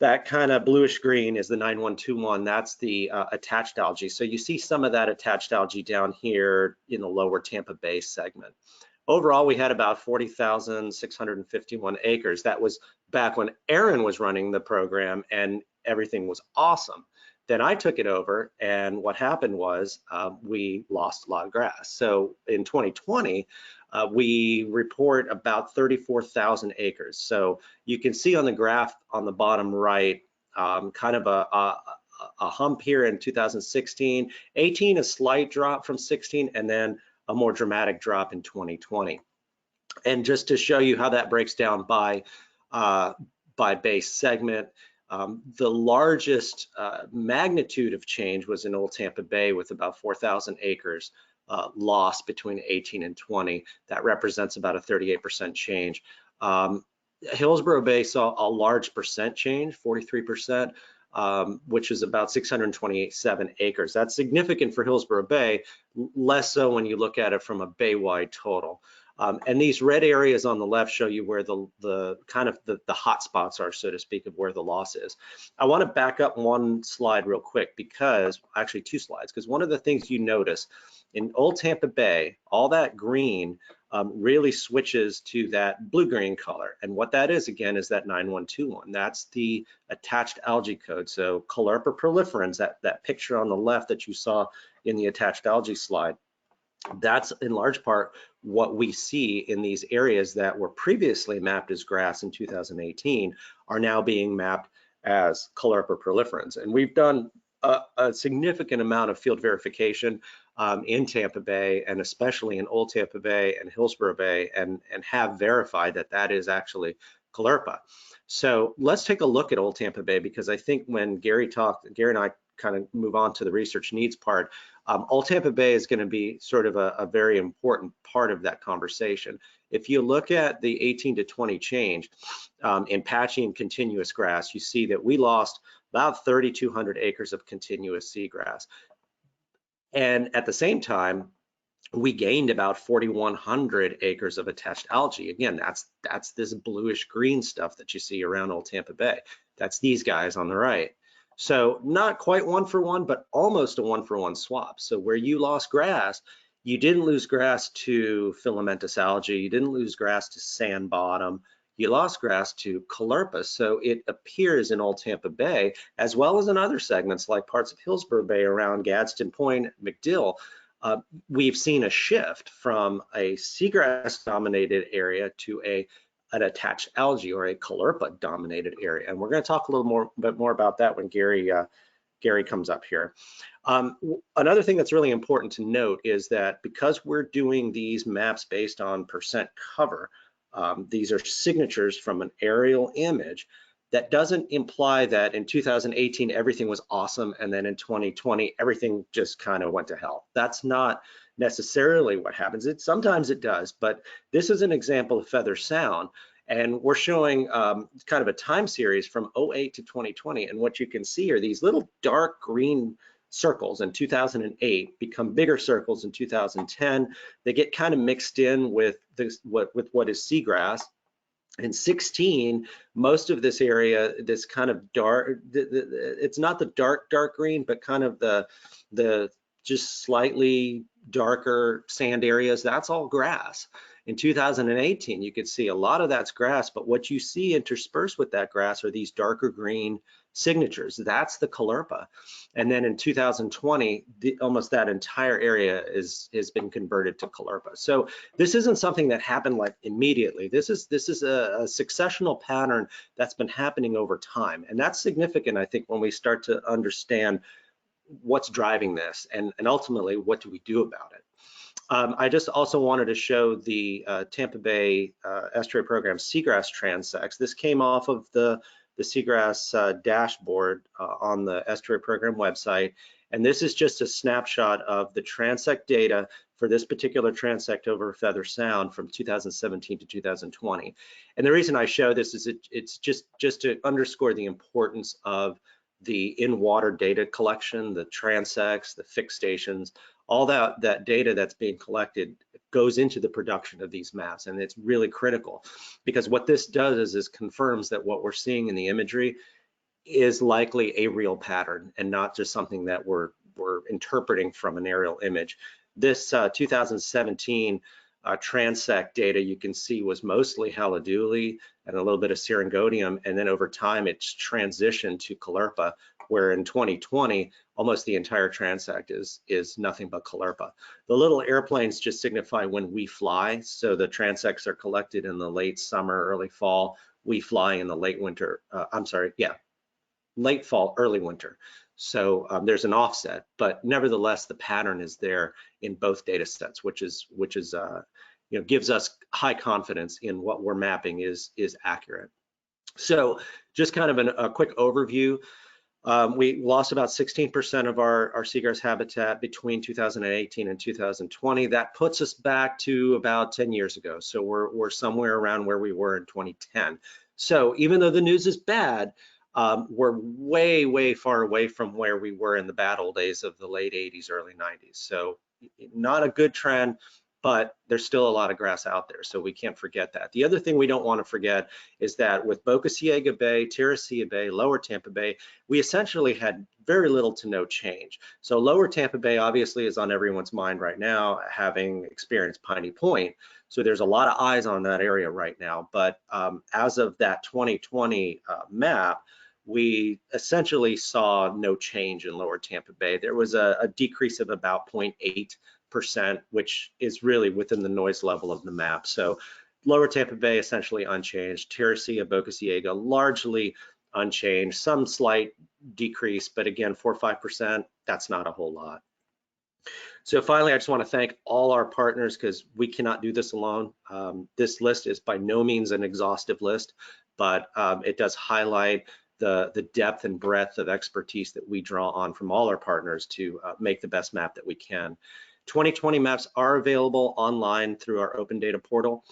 that kind of bluish green is the 9121. That's the attached algae. So you see some of that attached algae down here in the lower Tampa Bay segment. Overall, we had about 40,651 acres. That was back when Aaron was running the program and everything was awesome. Then I took it over, and what happened was we lost a lot of grass. So in 2020, we report about 34,000 acres. So you can see on the graph on the bottom right, kind of a hump here in 2016, 18, a slight drop from 16, and then a more dramatic drop in 2020. And just to show you how that breaks down by base segment, the largest magnitude of change was in Old Tampa Bay with about 4,000 acres lost between 18 and 20. That represents about a 38% change. Hillsborough Bay saw a large percent change, 43%, which is about 627 acres. That's significant for Hillsborough Bay, less so when you look at it from a bay-wide total. And these red areas on the left show you where the kind of the hot spots are, so to speak, of where the loss is. I want to back up one slide real quick, because actually two slides, because one of the things you notice in Old Tampa Bay, all that green really switches to that blue-green color. And what that is, again, is that 9121. That's the attached algae code. So Caulerpa proliferans, that picture on the left that you saw in the attached algae slide, that's in large part what we see in these areas that were previously mapped as grass in 2018 are now being mapped as Caulerpa proliferans. And we've done a significant amount of field verification in Tampa Bay, and especially in Old Tampa Bay and Hillsborough Bay, and have verified that that is actually Caulerpa. So let's take a look at Old Tampa Bay, because I think when Gary and I kind of move on to the research needs part, Old Tampa Bay is going to be sort of a very important part of that conversation. If you look at the 18 to 20 change in patchy and continuous grass, you see that we lost about 3,200 acres of continuous seagrass. And at the same time, we gained about 4,100 acres of attached algae. Again, that's this bluish green stuff that you see around Old Tampa Bay. That's these guys on the right. So not quite one for one, but almost a one for one swap. So where you lost grass, you didn't lose grass to filamentous algae, you didn't lose grass to sand bottom, you lost grass to Caulerpa. So it appears in Old Tampa Bay, as well as in other segments like parts of Hillsborough Bay around Gadsden Point, McDill, we've seen a shift from a seagrass dominated area to an attached algae or a Caulerpa dominated area. And we're going to talk a little bit more about that when Gary comes up here. Another thing that's really important to note is that because we're doing these maps based on percent cover, these are signatures from an aerial image. That doesn't imply that in 2018 everything was awesome and then in 2020 everything just kind of went to hell. That's not necessarily what happens. Sometimes it does, but this is an example of Feather Sound, and we're showing kind of a time series from 08 to 2020, and what you can see are these little dark green circles in 2008 become bigger circles in 2010. They get kind of mixed in with what is seagrass. In 16, most of this area, this kind of dark, it's not the dark green, but kind of the just slightly darker sand areas, that's all grass. In 2018, you could see a lot of that's grass, but what you see interspersed with that grass are these darker green signatures. That's the Caulerpa. And then in 2020, almost that entire area has been converted to Caulerpa. So this isn't something that happened like immediately. This is a successional pattern that's been happening over time. And that's significant, I think, when we start to understand what's driving this and ultimately what do we do about it. I just also wanted to show the Tampa Bay Estuary Program Seagrass transects. This came off of the Seagrass dashboard on the Estuary Program website. And this is just a snapshot of the transect data for this particular transect over Feather Sound from 2017 to 2020. And the reason I show this is it's just to underscore the importance of the in-water data collection, the transects, the fixed stations, all that data that's being collected goes into the production of these maps, and it's really critical because what this does is confirms that what we're seeing in the imagery is likely a real pattern and not just something that we're interpreting from an aerial image. This 2017 transect data you can see was mostly Haliduli and a little bit of Syringodium, and then over time it's transitioned to Caulerpa, where in 2020 almost the entire transect is nothing but Caulerpa. The little airplanes just signify when we fly, so the transects are collected in the late summer, early fall. We fly in the late winter, late fall, early winter. So there's an offset, but nevertheless, the pattern is there in both data sets, which gives us high confidence in what we're mapping is accurate. So just kind of a quick overview. We lost about 16% of our seagrass habitat between 2018 and 2020. That puts us back to about 10 years ago. So we're somewhere around where we were in 2010. So even though the news is bad, we're way, way far away from where we were in the bad old days of the late 80s, early 90s. So not a good trend, but there's still a lot of grass out there, so we can't forget that. The other thing we don't want to forget is that with Boca Ciega Bay, Teresilla Bay, Lower Tampa Bay, we essentially had very little to no change. So Lower Tampa Bay obviously is on everyone's mind right now, having experienced Piney Point. So there's a lot of eyes on that area right now. But as of that 2020 map, we essentially saw no change in Lower Tampa Bay. There was a decrease of about 0.8%, which is really within the noise level of the map. So Lower Tampa Bay essentially unchanged. Teresilla, Boca Ciega largely unchanged, some slight decrease, but again, 4 or 5%, that's not a whole lot. So finally, I just want to thank all our partners because we cannot do this alone. This list is by no means an exhaustive list, but it does highlight the depth and breadth of expertise that we draw on from all our partners to make the best map that we can. 2020 maps are available online through our open data portal.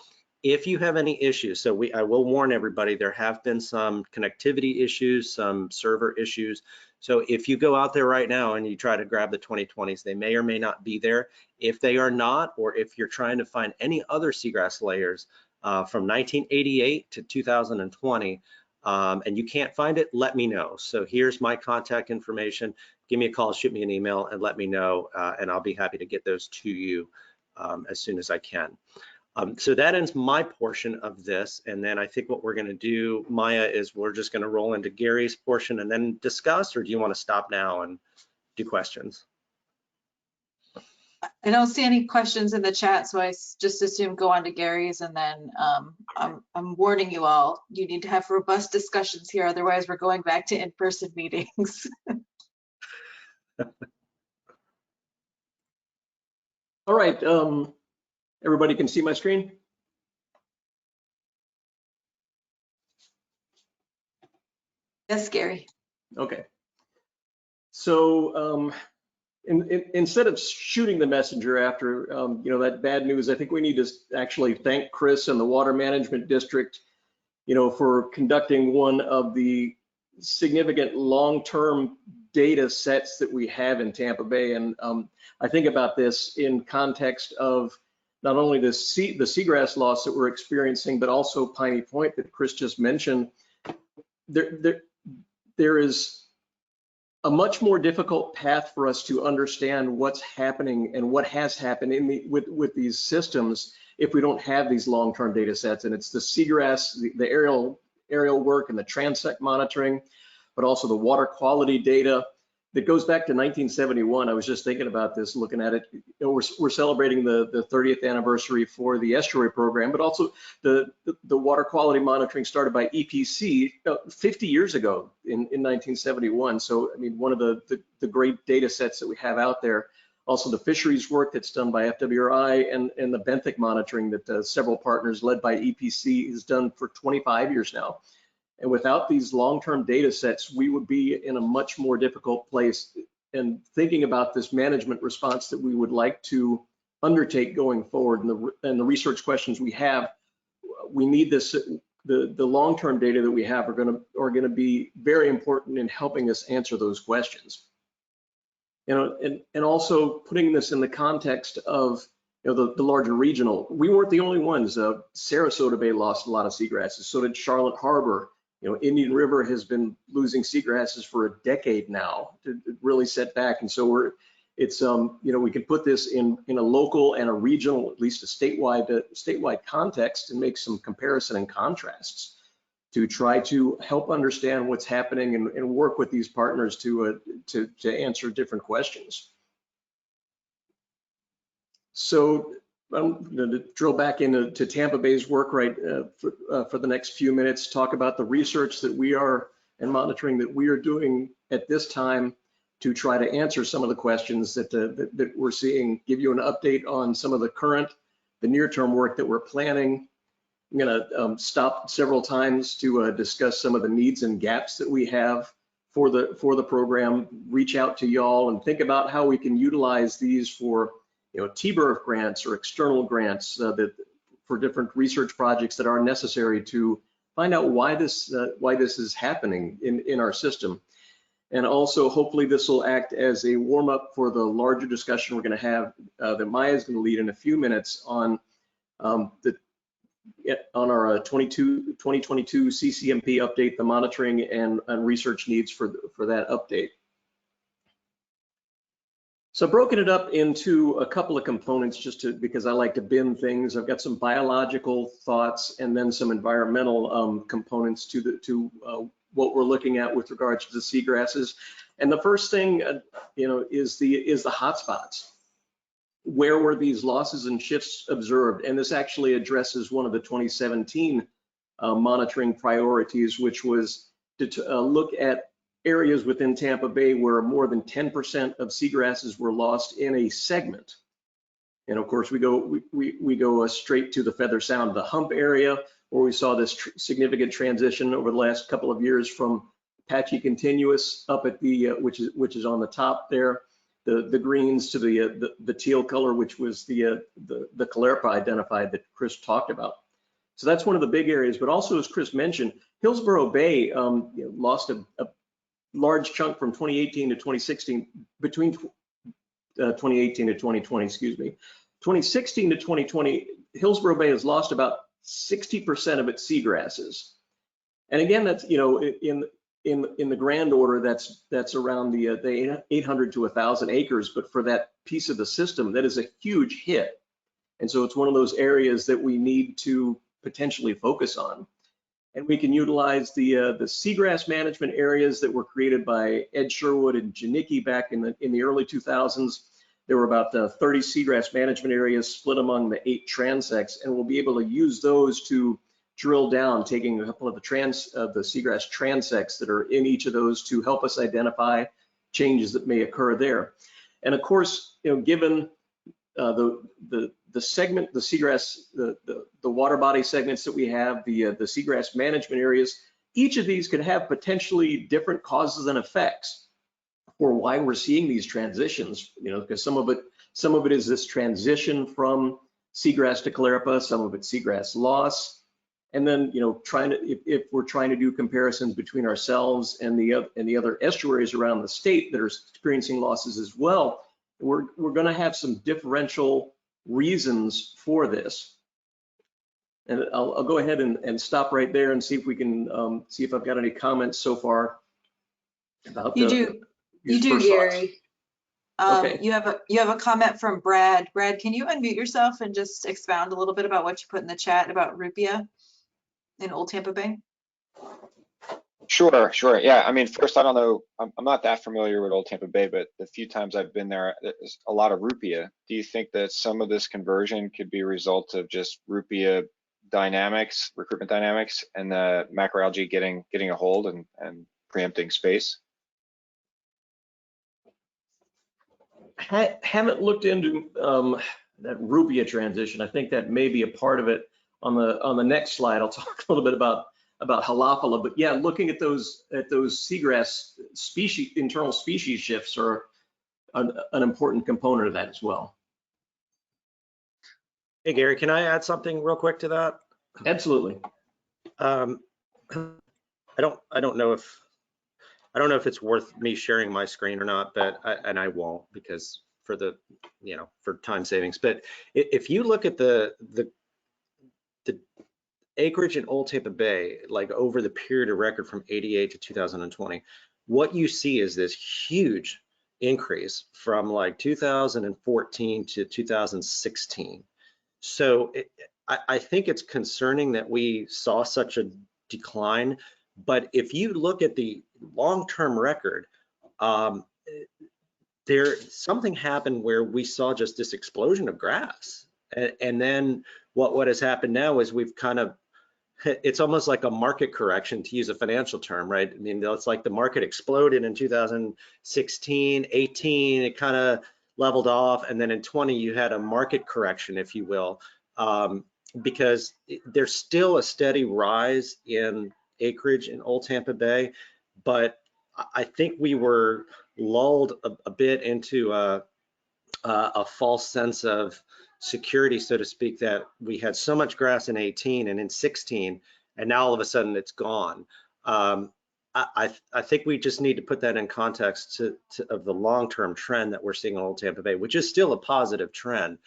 If you have any issues, so I will warn everybody, there have been some connectivity issues, some server issues. So if you go out there right now and you try to grab the 2020s, they may or may not be there. If they are not, or if you're trying to find any other seagrass layers from 1988 to 2020, and you can't find it, let me know. So here's my contact information. Give me a call, shoot me an email, and let me know, and I'll be happy to get those to you as soon as I can. So that ends my portion of this, and then I think what we're going to do, Maya, is we're just going to roll into Gary's portion and then discuss, or do you want to stop now and do questions? I don't see any questions in the chat, so I just assume go on to Gary's, and then I'm warning you all, you need to have robust discussions here, otherwise we're going back to in-person meetings. All right, everybody can see my screen? Yes, Gary. Okay. So instead of shooting the messenger after that bad news, I think we need to actually thank Chris and the Water Management District, for conducting one of the significant long-term data sets that we have in Tampa Bay. And I think about this in context of not only the seagrass loss that we're experiencing, but also Piney Point that Chris just mentioned. There is a much more difficult path for us to understand what's happening and what has happened with these systems if we don't have these long-term data sets. And it's the Seagrass, the aerial work and the transect monitoring, but also the water quality data that goes back to 1971. I was just thinking about this, looking at it. You know, we're celebrating the 30th anniversary for the estuary program, but also the water quality monitoring started by EPC 50 years ago in 1971. So, I mean, one of the great data sets that we have out there. Also the fisheries work that's done by FWRI and the Benthic monitoring that several partners led by EPC has done for 25 years now. And without these long-term data sets, we would be in a much more difficult place. And thinking about this management response that we would like to undertake going forward and the research questions we have, we need this. The long-term data that we have are going to be very important in helping us answer those questions. You know, and also putting this in the context of, you know, the larger regional. We weren't the only ones. Sarasota Bay lost a lot of seagrasses. So did Charlotte Harbor. You know, Indian River has been losing seagrasses for a decade now to really set back. And so it's you know, we can put this in a local and a regional, at least a statewide context, and make some comparison and contrasts to try to help understand what's happening and work with these partners to answer different questions. So I'm going to drill back into Tampa Bay's work for the next few minutes, talk about the research that we are and monitoring that we are doing at this time to try to answer some of the questions that we're seeing, give you an update on some of the near-term work that we're planning. I'm going to stop several times to discuss some of the needs and gaps that we have for the program, reach out to y'all and think about how we can utilize these for, you know, TBERF grants or external grants for different research projects that are necessary to find out why this is happening in our system. And also, hopefully, this will act as a warm-up for the larger discussion we're going to have that Maya is going to lead in a few minutes on our 2022 CCMP update, the monitoring and research needs for that update. So I've broken it up into a couple of components because I like to bin things. I've got some biological thoughts and then some environmental components to what we're looking at with regards to the seagrasses. And the first thing, you know, is the hotspots. Where were these losses and shifts observed? And this actually addresses one of the 2017 monitoring priorities, which was to look at areas within Tampa Bay where more than 10% of seagrasses were lost in a segment. And of course, we go straight to the Feather Sound, the hump area, where we saw this significant transition over the last couple of years from patchy continuous up at the which is on the top there, the greens to the teal color, which was the Callirpa identified that Chris talked about. So that's one of the big areas. But also, as Chris mentioned, Hillsborough Bay lost a large chunk from 2018 to 2016, between 2018 to 2020, excuse me. 2016 to 2020, Hillsborough Bay has lost about 60% of its seagrasses. And again, that's, you know, in the grand order, that's around the 800 to 1,000 acres. But for that piece of the system, that is a huge hit. And so it's one of those areas that we need to potentially focus on. And we can utilize the seagrass management areas that were created by Ed Sherwood and Janicki back in the early 2000s. There were about 30 seagrass management areas split among the 8 transects, and we'll be able to use those to drill down, taking a couple of the seagrass transects that are in each of those to help us identify changes that may occur there. And of course, you know, given the segment, the seagrass, the water body segments that we have, the seagrass management areas, each of these could have potentially different causes and effects for why we're seeing these transitions. You know, because some of it is this transition from seagrass to Callirpa, some of it's seagrass loss, and then, you know, if we're trying to do comparisons between ourselves and the other estuaries around the state that are experiencing losses as well, we're going to have some differential reasons for this. And I'll go ahead and stop right there and see if we can see if I've got any comments so far about You do, Gary. Okay. You have a comment from Brad. Brad, can you unmute yourself and just expound a little bit about what you put in the chat about Rupia in Old Tampa Bay? Sure. Yeah, I mean, first, I don't know, I'm not that familiar with Old Tampa Bay, but the few times I've been there, there's a lot of Rupia. Do you think that some of this conversion could be a result of just Rupia dynamics, recruitment dynamics, and the macroalgae getting a hold and preempting space? Haven't looked into that Rupia transition. I think that may be a part of it. On the next slide, I'll talk a little bit about Halophila, but yeah, looking at those seagrass species, internal species shifts are an important component of that as well. Hey Gary, can I add something real quick to that? Absolutely. I don't know if it's worth me sharing my screen or not, but I won't, because for the for time savings. But if you look at the acreage in Old Tampa Bay, like over the period of record from 88 to 2020, what you see is this huge increase from like 2014 to 2016. So I think it's concerning that we saw such a decline. But if you look at the long-term record, something happened where we saw just this explosion of grass. And then what has happened now is we've kind of, it's almost like a market correction, to use a financial term, right? I mean, it's like the market exploded in 2016, 18, it kind of leveled off, and then in 20 you had a market correction, if you will, because there's still a steady rise in acreage in Old Tampa Bay, but I think we were lulled a bit into a false sense of security, so to speak, that we had so much grass in 18 and in 16, and now all of a sudden it's gone. I think we just need to put that in context of the long-term trend that we're seeing in Old Tampa Bay, which is still a positive trend.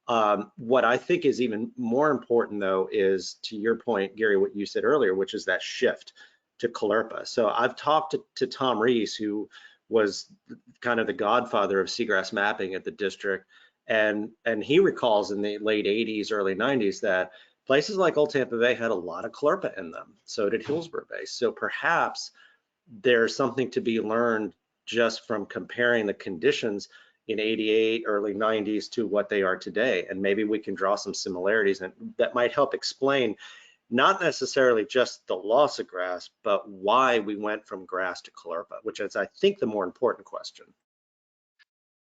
What I think is even more important, though, is, to your point, Gary, what you said earlier, which is that shift to Caulerpa. So I've talked to Tom Reese, who was kind of the godfather of seagrass mapping at the district, and he recalls in the late 80s, early 90s that places like Old Tampa Bay had a lot of Caulerpa in them. So did Hillsborough Bay. So perhaps there's something to be learned just from comparing the conditions in 88, early 90s to what they are today. And maybe we can draw some similarities, and that might help explain not necessarily just the loss of grass, but why we went from grass to Caulerpa, which is, I think, the more important question.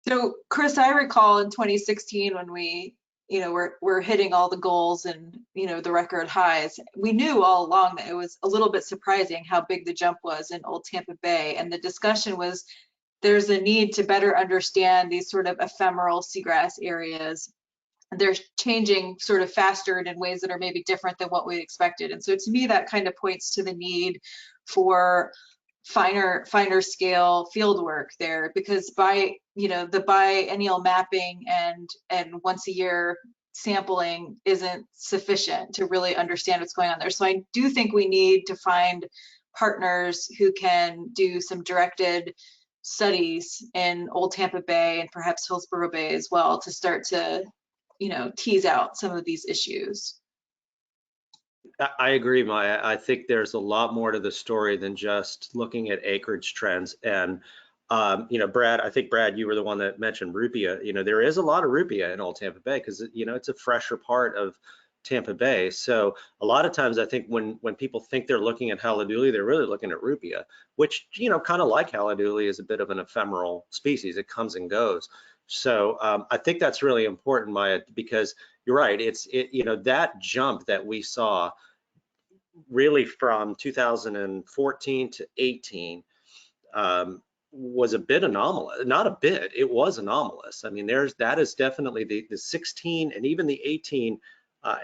So Chris, I recall in 2016 when we, we're hitting all the goals and, the record highs, we knew all along that it was a little bit surprising how big the jump was in Old Tampa Bay. And the discussion was, there's a need to better understand these sort of ephemeral seagrass areas. They're changing sort of faster and in ways that are maybe different than what we expected. And so to me, that kind of points to the need for finer scale field work there, because by, the biennial mapping and once a year sampling isn't sufficient to really understand what's going on there. So I do think we need to find partners who can do some directed studies in Old Tampa Bay and perhaps Hillsborough Bay as well, to start to tease out some of these issues. I agree, Maya. I think there's a lot more to the story than just looking at acreage trends. And, Brad, I think, Brad, you were the one that mentioned Rupia. There is a lot of Rupia in Old Tampa Bay because, it's a fresher part of Tampa Bay. So a lot of times I think when people think they're looking at Haliduli, they're really looking at Rupia, which, kind of like Haliduli, is a bit of an ephemeral species. It comes and goes. So I think that's really important, Maya, because you're right. That jump that we saw really from 2014 to 18 was a bit anomalous. Not a bit, it was anomalous. I mean, that is definitely the 16 and even the 18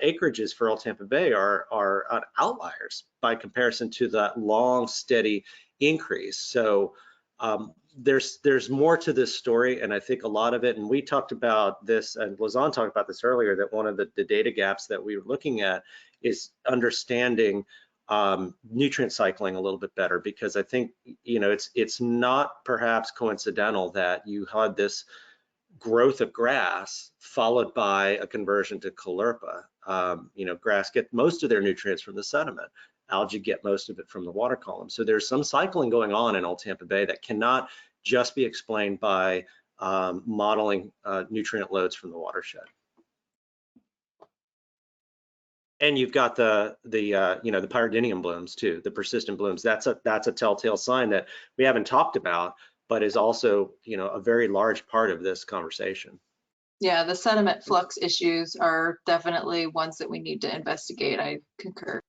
acreages for Old Tampa Bay are outliers by comparison to that long, steady increase. So there's more to this story, and I think a lot of it, and we talked about this, and Lazan talked about this earlier, that one of the data gaps that we were looking at is understanding nutrient cycling a little bit better, because I think, you know, it's not perhaps coincidental that you had this growth of grass followed by a conversion to caulerpa. You know, grass get most of their nutrients from the sediment. Algae get most of it from the water column. So there's some cycling going on in Old Tampa Bay that cannot just be explained by modeling nutrient loads from the watershed. And you've got the you know, the pyridinium blooms too, the persistent blooms. That's a telltale sign that we haven't talked about, but is also, you know, a very large part of this conversation. Yeah, the sediment flux issues are definitely ones that we need to investigate. I concur.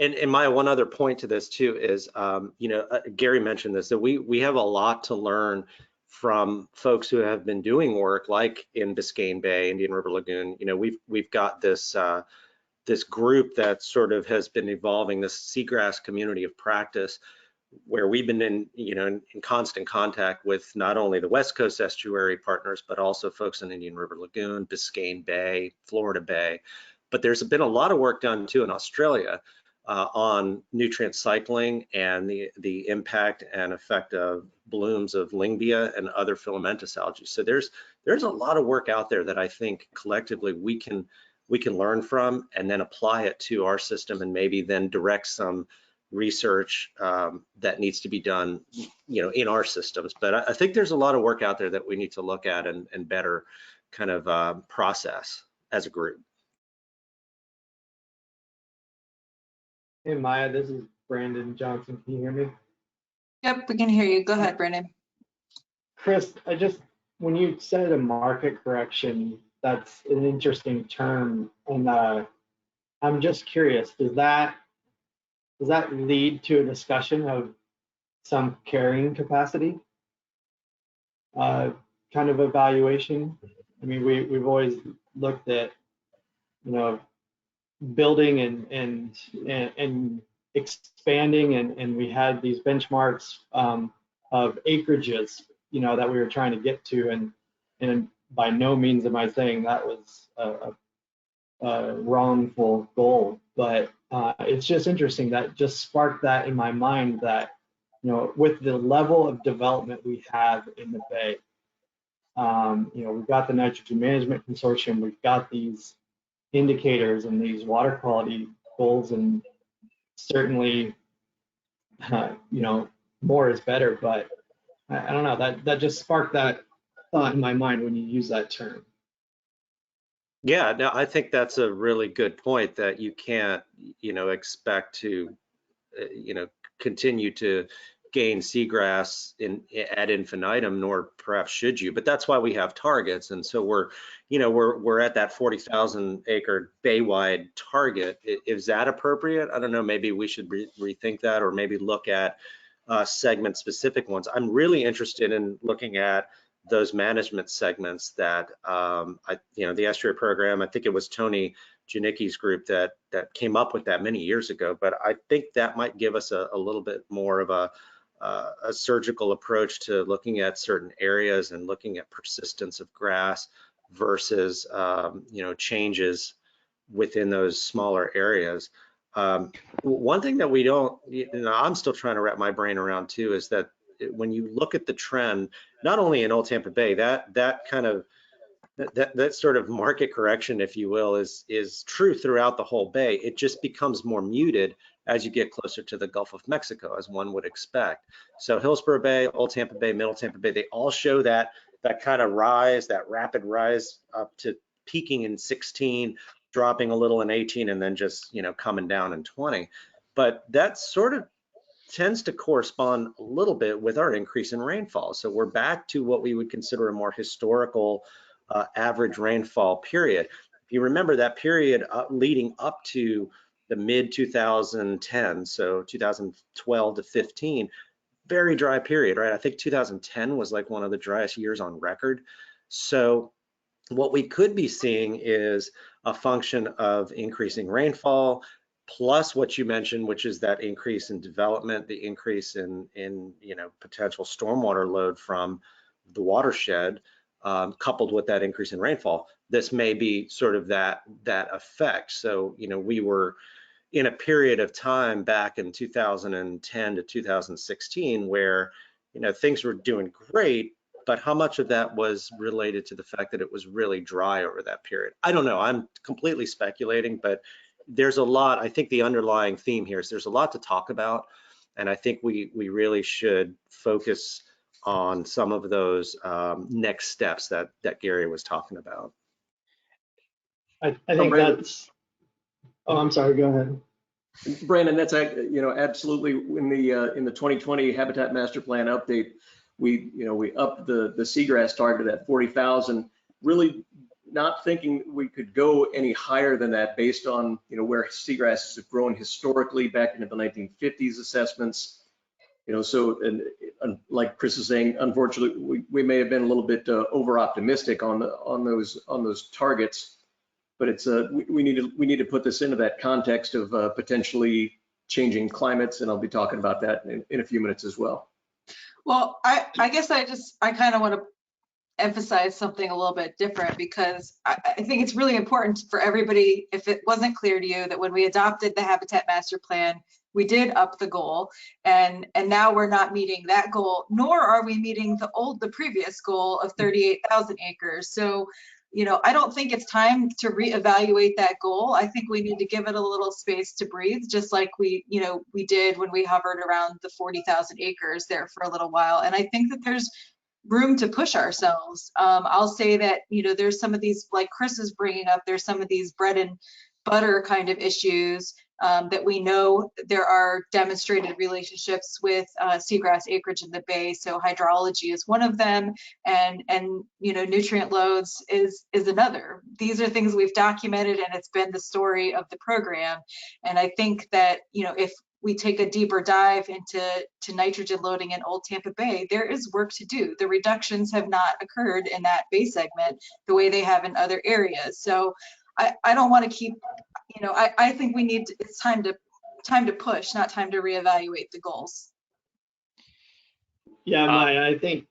And Maya, one other point to this too is, you know, Gary mentioned this, that we have a lot to learn from folks who have been doing work like in Biscayne Bay, Indian River Lagoon. You know, we've got this this group that sort of has been evolving, this Seagrass community of practice, where we've been in constant contact with not only the West Coast estuary partners, but also folks in Indian River Lagoon, Biscayne Bay, Florida Bay. But there's been a lot of work done too in Australia on nutrient cycling and the impact and effect of blooms of Lingbia and other filamentous algae. So there's a lot of work out there that I think collectively we can learn from and then apply it to our system, and maybe then direct some research that needs to be done, you know, in our systems. But I think there's a lot of work out there that we need to look at and better kind of process as a group. Hey Maya, this is Brandon Johnson. Can you hear me? Yep, we can hear you. Go ahead, Brandon. Chris, when you said a market correction, that's an interesting term, and I'm just curious, does that lead to a discussion of some carrying capacity kind of evaluation? I mean, we've always looked at, you know, building and expanding, and we had these benchmarks of acreages, you know, that we were trying to get to, and by no means am I saying that was a wrongful goal, but it's just interesting that just sparked that in my mind, that, you know, with the level of development we have in the Bay, you know, we've got the Nitrogen Management Consortium, we've got these indicators and these water quality goals, and certainly, you know, more is better, but I don't know, that just sparked that thought in my mind when you use that term. Yeah, no, I think that's a really good point, that you can't, you know, expect to, you know, continue to gain seagrass ad infinitum, nor perhaps should you. But that's why we have targets, and so we're at that 40,000 acre bay-wide target. Is that appropriate? I don't know. Maybe we should rethink that, or maybe look at segment-specific ones. I'm really interested in looking at those management segments that you know, the estuary program, I think it was Tony Janicki's group that came up with that many years ago, but I think that might give us a little bit more of a surgical approach to looking at certain areas and looking at persistence of grass versus you know, changes within those smaller areas. One thing that we don't, you know, I'm still trying to wrap my brain around too, is that when you look at the trend, not only in Old Tampa Bay, that kind of that sort of market correction, if you will, is true throughout the whole bay. It just becomes more muted as you get closer to the Gulf of Mexico, as one would expect. So Hillsborough Bay, Old Tampa Bay, Middle Tampa Bay, they all show that kind of rise, that rapid rise up to peaking in 16, dropping a little in 18, and then just, you know, coming down in 20. But that sort of tends to correspond a little bit with our increase in rainfall. So we're back to what we would consider a more historical average rainfall period. If you remember that period leading up to the mid 2010, so 2012 to 15, very dry period, right? I think 2010 was like one of the driest years on record. So what we could be seeing is a function of increasing rainfall, plus what you mentioned, which is that increase in development, the increase in you know, potential stormwater load from the watershed, coupled with that increase in rainfall. This may be sort of that effect. So, you know, we were in a period of time back in 2010 to 2016 where, you know, things were doing great, but how much of that was related to the fact that it was really dry over that period? I don't know. I'm completely speculating, but there's a lot. I think the underlying theme here is there's a lot to talk about, and I think we really should focus on some of those next steps that Gary was talking about. I think that's. Oh, I'm sorry. Go ahead. Brandon, that's, you know, absolutely in the 2020 Habitat Master Plan update, we upped the seagrass target at 40,000, really not thinking we could go any higher than that based on, you know, where seagrasses have grown historically back into the 1950s assessments. You know, so, and like Chris is saying, unfortunately, we may have been a little bit over optimistic on those targets. But it's we need to put this into that context of potentially changing climates, and I'll be talking about that in a few minutes as well. Well, I guess I kind of want to emphasize something a little bit different, because I think it's really important for everybody, if it wasn't clear to you, that when we adopted the Habitat Master Plan, we did up the goal, and now we're not meeting that goal, nor are we meeting the previous goal of 38,000 acres. So, you know, I don't think it's time to reevaluate that goal. I think we need to give it a little space to breathe, just like we did when we hovered around the 40,000 acres there for a little while. And I think that there's room to push ourselves. I'll say that, you know, there's some of these, like Chris is bringing up, there's some of these bread and butter kind of issues that we know there are demonstrated relationships with seagrass acreage in the bay. So hydrology is one of them, and you know, nutrient loads is another. These are things we've documented, and it's been the story of the program. And I think that, you know, if we take a deeper dive into nitrogen loading in Old Tampa Bay, there is work to do. The reductions have not occurred in that bay segment the way they have in other areas. So I don't want to keep, you know, I think we need to, it's time to push, not time to reevaluate the goals. Yeah, Maya, I think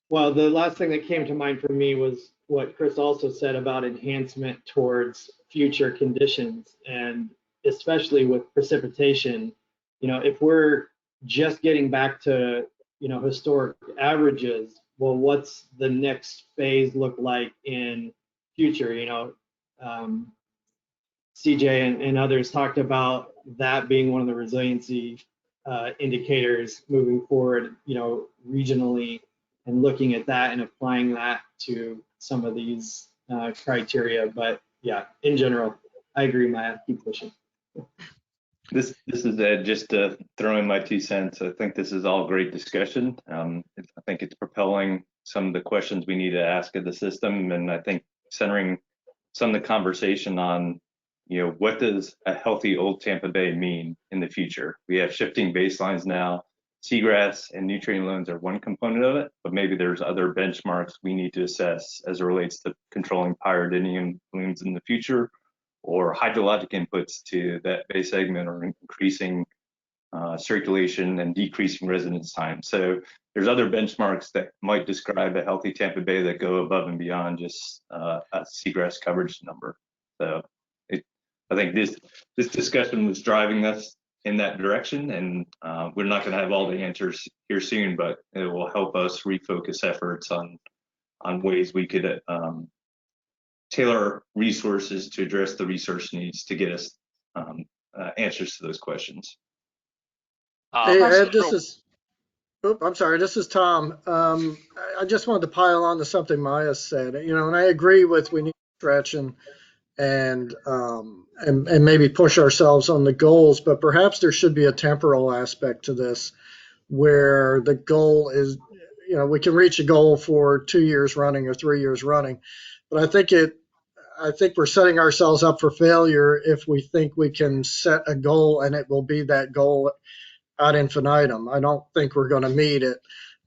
well, the last thing that came to mind for me was what Chris also said about enhancement towards future conditions, and especially with precipitation. You know, if we're just getting back to, you know, historic averages, well, what's the next phase look like in future? You know, CJ and others talked about that being one of the resiliency indicators moving forward, you know, regionally, and looking at that and applying that to some of these criteria. But yeah, in general, I agree, Maya, keep pushing. This is Ed, just to throw in my 2 cents. I think this is all great discussion. I think it's propelling some of the questions we need to ask of the system, and I think centering some of the conversation on, you know, what does a healthy Old Tampa Bay mean in the future? We have shifting baselines now. Seagrass and nutrient loads are one component of it, but maybe there's other benchmarks we need to assess as it relates to controlling pyridinium blooms in the future, or hydrologic inputs to that bay segment, or increasing circulation and decreasing residence time. So there's other benchmarks that might describe a healthy Tampa Bay that go above and beyond just a seagrass coverage number. So I think this discussion was driving us in that direction, and we're not going to have all the answers here soon, but it will help us refocus efforts on ways we could tailor resources to address the resource needs to get us answers to those questions. Hey, Ed, I'm sorry, this is Tom. I just wanted to pile on to something Maya said, you know, and I agree with we need to stretch and maybe push ourselves on the goals, but perhaps there should be a temporal aspect to this where the goal is, you know, we can reach a goal for 2 years running or 3 years running, but I think we're setting ourselves up for failure if we think we can set a goal and it will be that goal ad infinitum. I don't think we're going to meet it.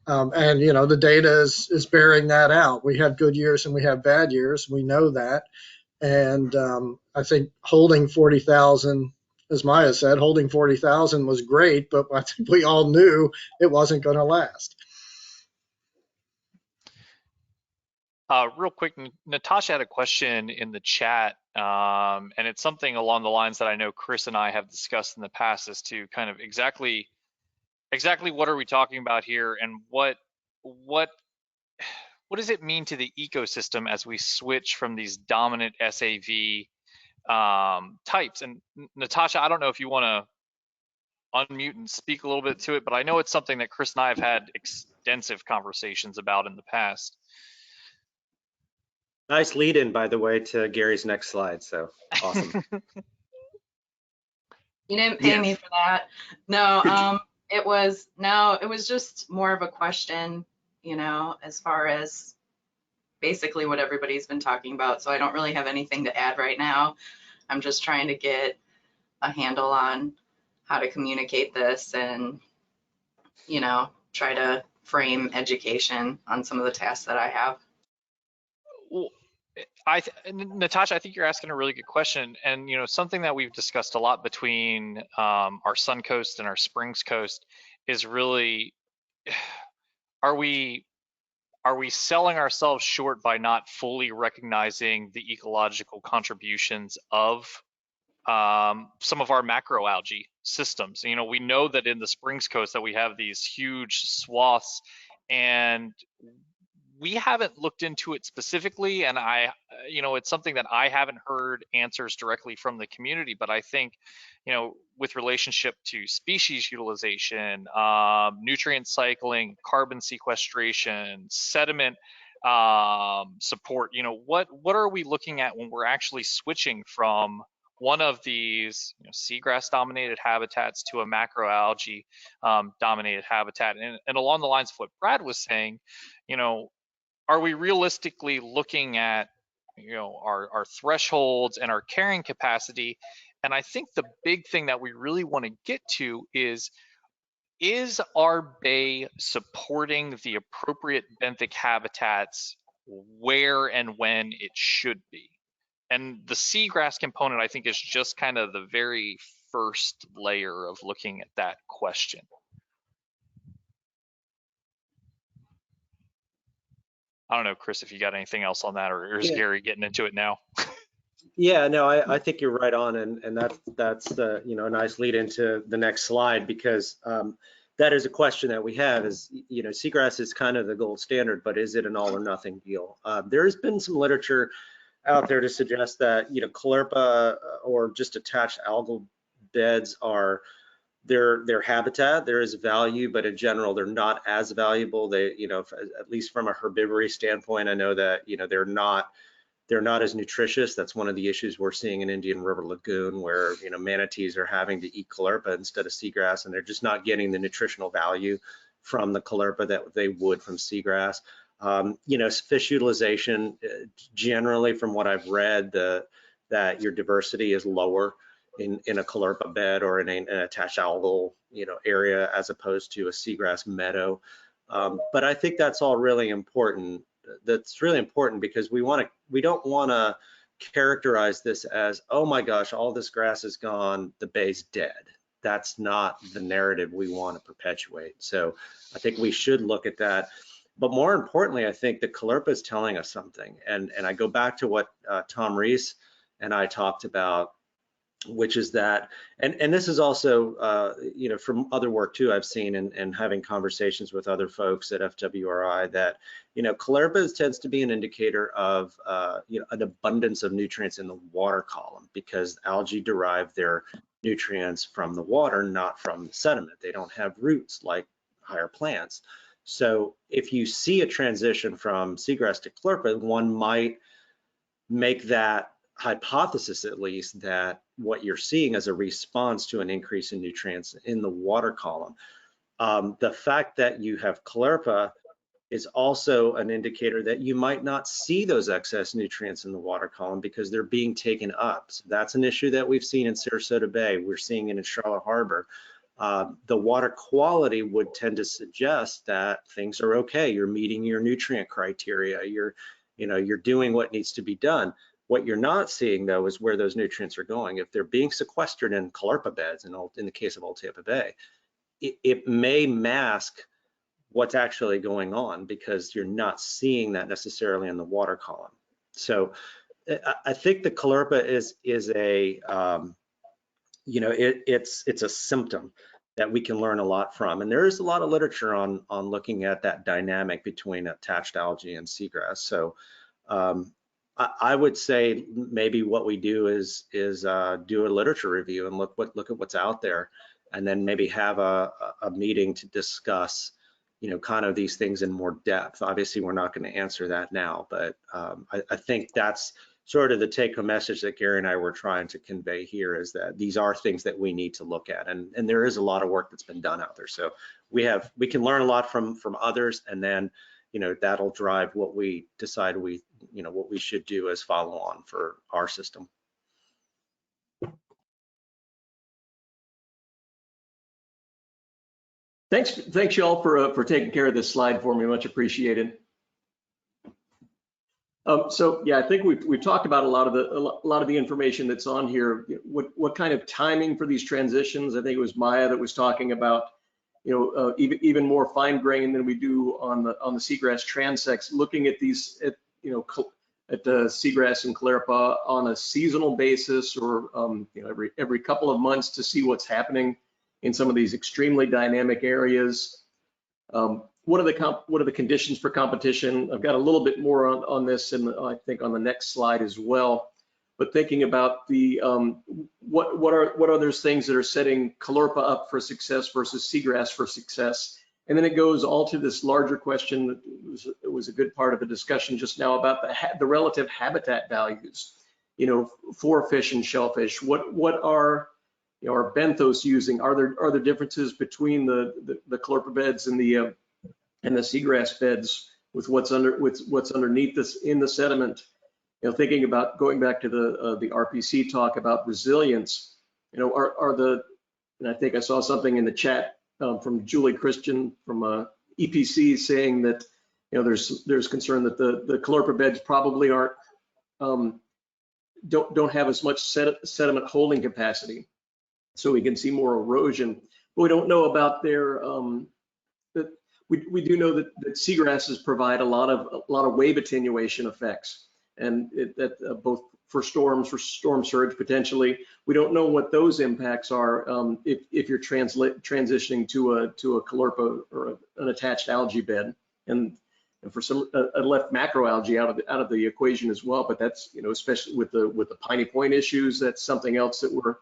And, you know, the data is bearing that out. We have good years and we have bad years. We know that. And I think holding 40,000, as Maya said, holding 40,000 was great, but I think we all knew it wasn't going to last. Real quick, Natasha had a question in the chat And it's something along the lines that I know Chris and I have discussed in the past as to kind of exactly what are we talking about here, and what does it mean to the ecosystem as we switch from these dominant SAV types. And Natasha, I don't know if you want to unmute and speak a little bit to it, but I know it's something that Chris and I have had extensive conversations about in the past. Nice lead in, by the way, to Gary's next slide. So awesome. You didn't pay me for that. No, it was just more of a question, you know, as far as basically what everybody's been talking about. So I don't really have anything to add right now. I'm just trying to get a handle on how to communicate this and, you know, try to frame education on some of the tasks that I have. Well, Natasha, I think you're asking a really good question, and you know, something that we've discussed a lot between our Sun Coast and our Springs Coast is really, are we selling ourselves short by not fully recognizing the ecological contributions of some of our macroalgae systems? You know, we know that in the Springs Coast that we have these huge swaths, and we haven't looked into it specifically, and you know, it's something that I haven't heard answers directly from the community, but I think, you know, with relationship to species utilization, nutrient cycling, carbon sequestration, sediment support, you know, what are we looking at when we're actually switching from one of these, you know, seagrass dominated habitats to a macroalgae dominated habitat? And along the lines of what Brad was saying, you know, are we realistically looking at, you know, our thresholds and our carrying capacity? And I think the big thing that we really want to get to is our bay supporting the appropriate benthic habitats where and when it should be? And the seagrass component, I think, is just kind of the very first layer of looking at that question. I don't know, Chris, if you got anything else on that, or is Gary getting into it now? Yeah, no, I think you're right on, and that's you know, a nice lead into the next slide, because that is a question that we have is, you know, seagrass is kind of the gold standard, but is it an all or nothing deal? There has been some literature out there to suggest that, you know, caulerpa or just attached algal beds are their habitat. There is value, but in general, they're not as valuable. They, you know, at least from a herbivory standpoint, I know that, you know, they're not as nutritious. That's one of the issues we're seeing in Indian River Lagoon, where, you know, manatees are having to eat caulerpa instead of seagrass, and they're just not getting the nutritional value from the caulerpa that they would from seagrass. You know, fish utilization, generally from what I've read, that your diversity is lower in a caulerpa bed or in an attached algal, you know, area, as opposed to a seagrass meadow. But I think that's all really important. That's really important because we don't want to characterize this as, oh my gosh, all this grass is gone, the bay's dead. That's not the narrative we want to perpetuate. So I think we should look at that. But more importantly, I think the caulerpa is telling us something. And I go back to what Tom Rees and I talked about, which is that, and this is also, you know, from other work too, I've seen and having conversations with other folks at FWRI, that, you know, caulerpa tends to be an indicator of, you know, an abundance of nutrients in the water column, because algae derive their nutrients from the water, not from the sediment. They don't have roots like higher plants. So if you see a transition from seagrass to caulerpa, one might make that hypothesis, at least, that what you're seeing is a response to an increase in nutrients in the water column. The fact that you have caulerpa is also an indicator that you might not see those excess nutrients in the water column because they're being taken up. So that's an issue that we've seen in Sarasota Bay. We're seeing it in Charlotte Harbor. The water quality would tend to suggest that things are okay. You're meeting your nutrient criteria. You're doing what needs to be done. What you're not seeing, though, is where those nutrients are going. If they're being sequestered in caulerpa beds, in the case of Old Tampa Bay, it may mask what's actually going on because you're not seeing that necessarily in the water column. So I think the caulerpa is a it's a symptom that we can learn a lot from, and there is a lot of literature on looking at that dynamic between attached algae and seagrass. So I would say maybe what we do is do a literature review and look at what's out there, and then maybe have a meeting to discuss, kind of these things in more depth. Obviously, we're not going to answer that now, but I think that's sort of the take-home message that Gary and I were trying to convey here, is that these are things that we need to look at, and there is a lot of work that's been done out there. So we can learn a lot from others, and then that'll drive what we decide what we should do as follow on for our system. Thanks y'all for taking care of this slide for me. Much appreciated. So yeah, I think we've talked about a lot of the information that's on here. What kind of timing for these transitions? I think it was Maya that was talking about, even more fine grain than we do on the seagrass transects. Looking at these at the seagrass and caulerpa on a seasonal basis, or every couple of months, to see what's happening in some of these extremely dynamic areas. What are the conditions for competition? I've got a little bit more on this, and I think on the next slide as well. But thinking about the what are those things that are setting caulerpa up for success versus seagrass for success? And then it goes all to this larger question that was a good part of the discussion just now about the relative habitat values, for fish and shellfish. What are are benthos using? Are there differences between the caulerpa beds and the seagrass beds with what's underneath this in the sediment? Thinking about going back to the RPC talk about resilience, and I think I saw something in the chat from Julie Christian from EPC saying that there's concern that the caulerpa beds probably aren't don't have as much sediment holding capacity, so we can see more erosion. But we don't know about their we do know that seagrasses provide a lot of wave attenuation effects, and that both for storm surge potentially. We don't know what those impacts are if you're transitioning to a caulerpa or an attached algae bed, and for some left macroalgae out of the equation as well. But that's especially with the Piney Point issues, that's something else that we're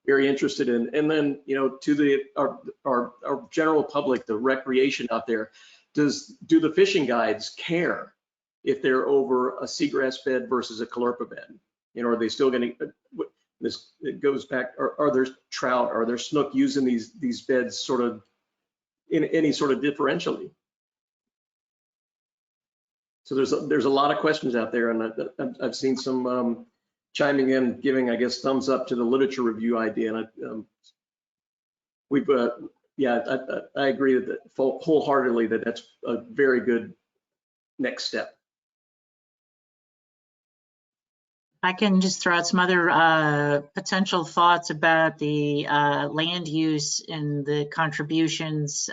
very interested in. And then to our general public, the recreation out there, do the fishing guides care if they're over a seagrass bed versus a caulerpa bed? Are they still going to? It goes back. Are there trout? Are there snook using these beds sort of in any sort of differentially? So there's a lot of questions out there, and I've seen some chiming in, giving, I guess, thumbs up to the literature review idea. And I agree that wholeheartedly that that's a very good next step. I can just throw out some other potential thoughts about the land use and the contributions.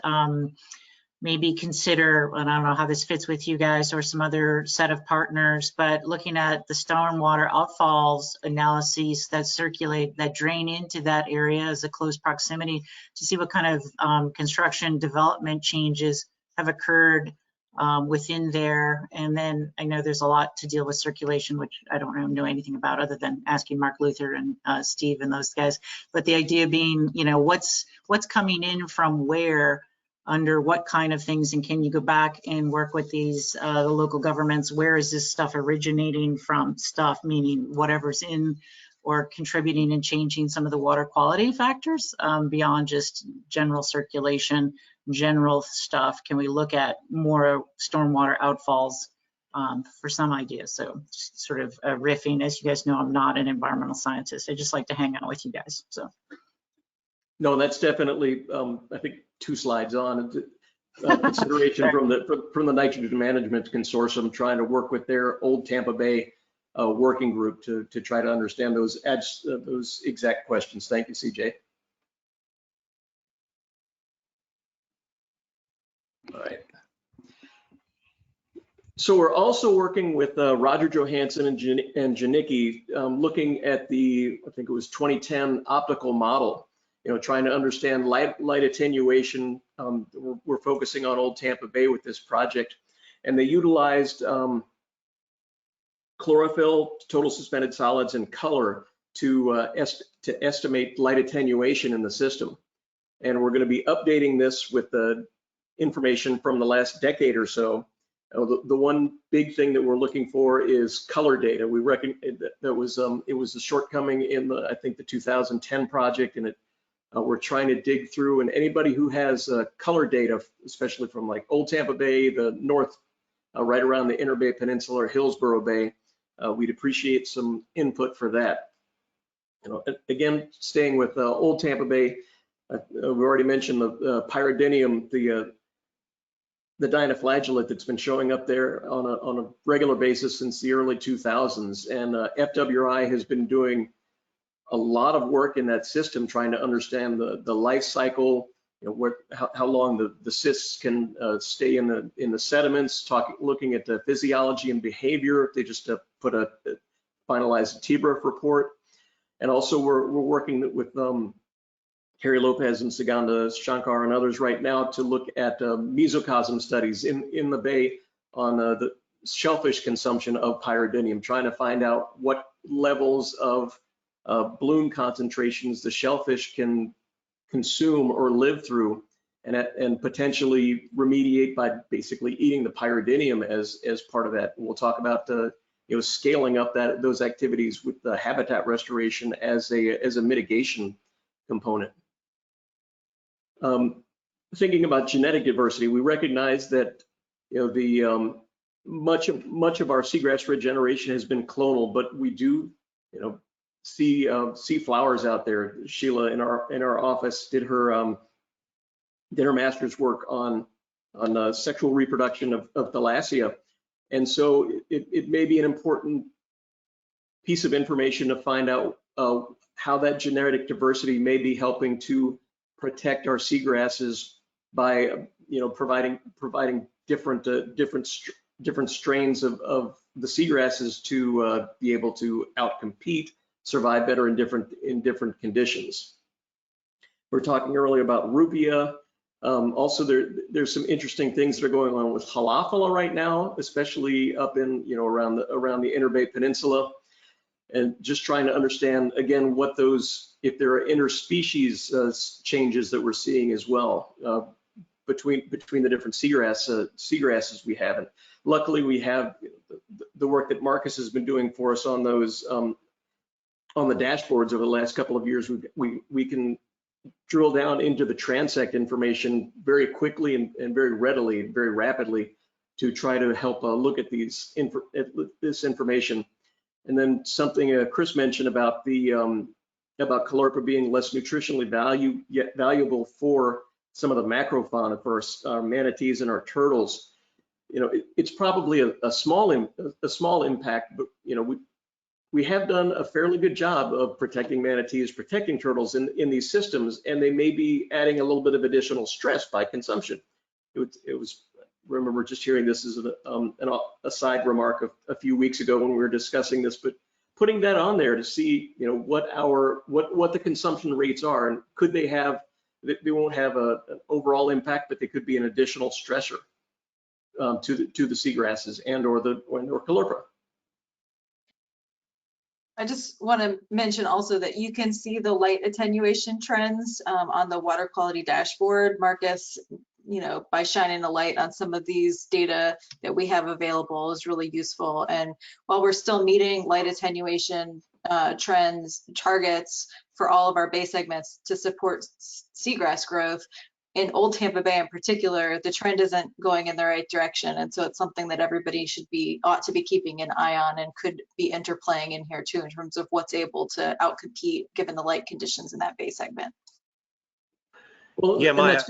Maybe consider, and I don't know how this fits with you guys or some other set of partners, but looking at the stormwater outfalls analyses that circulate, that drain into that area as a close proximity, to see what kind of construction development changes have occurred within there. And then I know there's a lot to deal with circulation, which I don't really know anything about other than asking Mark Luther and Steve and those guys. But the idea being, what's coming in from where, under what kind of things, and can you go back and work with these the local governments? Where is this stuff originating from? Stuff meaning whatever's in or contributing and changing some of the water quality factors beyond just general circulation, general stuff. Can we look at more stormwater outfalls for some ideas? So just sort of riffing. As you guys know, I'm not an environmental scientist. I just like to hang out with you guys. So. No, that's definitely, I think, 2 slides on consideration from the Nitrogen Management Consortium, trying to work with their old Tampa Bay working group to try to understand those exact questions. Thank you, CJ. All right. So we're also working with Roger Johansson and Janicki, looking at the, I think it was 2010 optical model, trying to understand light attenuation. We're focusing on Old Tampa Bay with this project, and they utilized chlorophyll, total suspended solids, and color to estimate light attenuation in the system. And we're going to be updating this with the information from the last decade or so. The one big thing that we're looking for is color data. We reckon that was it was a shortcoming in I think the 2010 project, and we're trying to dig through. And anybody who has color data, especially from like Old Tampa Bay, the north, right around the Inner Bay Peninsula or Hillsborough Bay, we'd appreciate some input for that. Again, staying with Old Tampa Bay, we've already mentioned the pyridinium, the dinoflagellate that's been showing up there on a regular basis since the early 2000s. And FWI has been doing a lot of work in that system, trying to understand the life cycle, how long the cysts can stay in the sediments, looking at the physiology and behavior. They just finalized a TBRF report. And also we're working with Harry Lopez and Suganda Shankar and others right now to look at mesocosm studies in the bay on the shellfish consumption of pyridinium, trying to find out what levels of bloom concentrations the shellfish can consume or live through, and potentially remediate by basically eating the pyridinium as part of that. We'll talk about scaling up those activities with the habitat restoration as a mitigation component. Thinking about genetic diversity, we recognize that much of our seagrass regeneration has been clonal, but we do see flowers out there. Sheila in our office did her master's work on sexual reproduction of Thalassia, and so it may be an important piece of information to find out how that genetic diversity may be helping to protect our seagrasses by providing different strains of the seagrasses to be able to outcompete, survive better in different conditions. We're talking earlier about rupia. Also, there's some interesting things that are going on with halophila right now, especially up in around the Inner Bay Peninsula, and just trying to understand again what those, if there are interspecies changes that we're seeing as well between the different seagrasses we have. And luckily, we have the work that Marcus has been doing for us on those on the dashboards over the last couple of years. We can drill down into the transect information very quickly and very readily, very rapidly, to try to help look at this information. And then something Chris mentioned about about chlorpra being less nutritionally valuable for some of the macrofauna, for our manatees and our turtles. It's probably a small impact, but we have done a fairly good job of protecting manatees, protecting turtles in these systems, and they may be adding a little bit of additional stress by consumption. It was remember just hearing this as a side remark a few weeks ago when we were discussing this, but putting that on there to see what the consumption rates are, and could they won't have an overall impact, but they could be an additional stressor to the seagrasses or chlorpra. I just want to mention also that you can see the light attenuation trends on the water quality dashboard. Marcus, by shining a light on some of these data that we have available is really useful. And while we're still meeting light attenuation trends, targets for all of our bay segments to support seagrass growth, in Old Tampa Bay in particular, the trend isn't going in the right direction. And so it's something that everybody ought to be keeping an eye on, and could be interplaying in here too, in terms of what's able to outcompete given the light conditions in that bay segment. Well, yeah, Maya,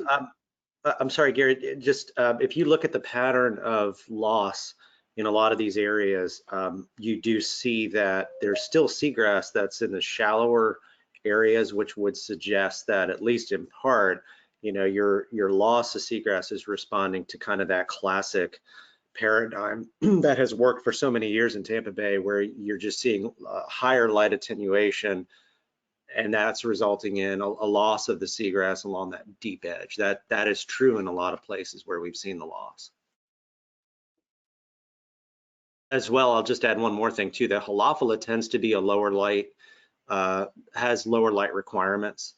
I'm sorry, Gary, just if you look at the pattern of loss in a lot of these areas, you do see that there's still seagrass that's in the shallower areas, which would suggest that, at least in part, your loss of seagrass is responding to kind of that classic paradigm that has worked for so many years in Tampa Bay, where you're just seeing higher light attenuation, and that's resulting in a loss of the seagrass along that deep edge. That is true in a lot of places where we've seen the loss. As well, I'll just add one more thing too. The Halophila tends to be a lower light, has lower light requirements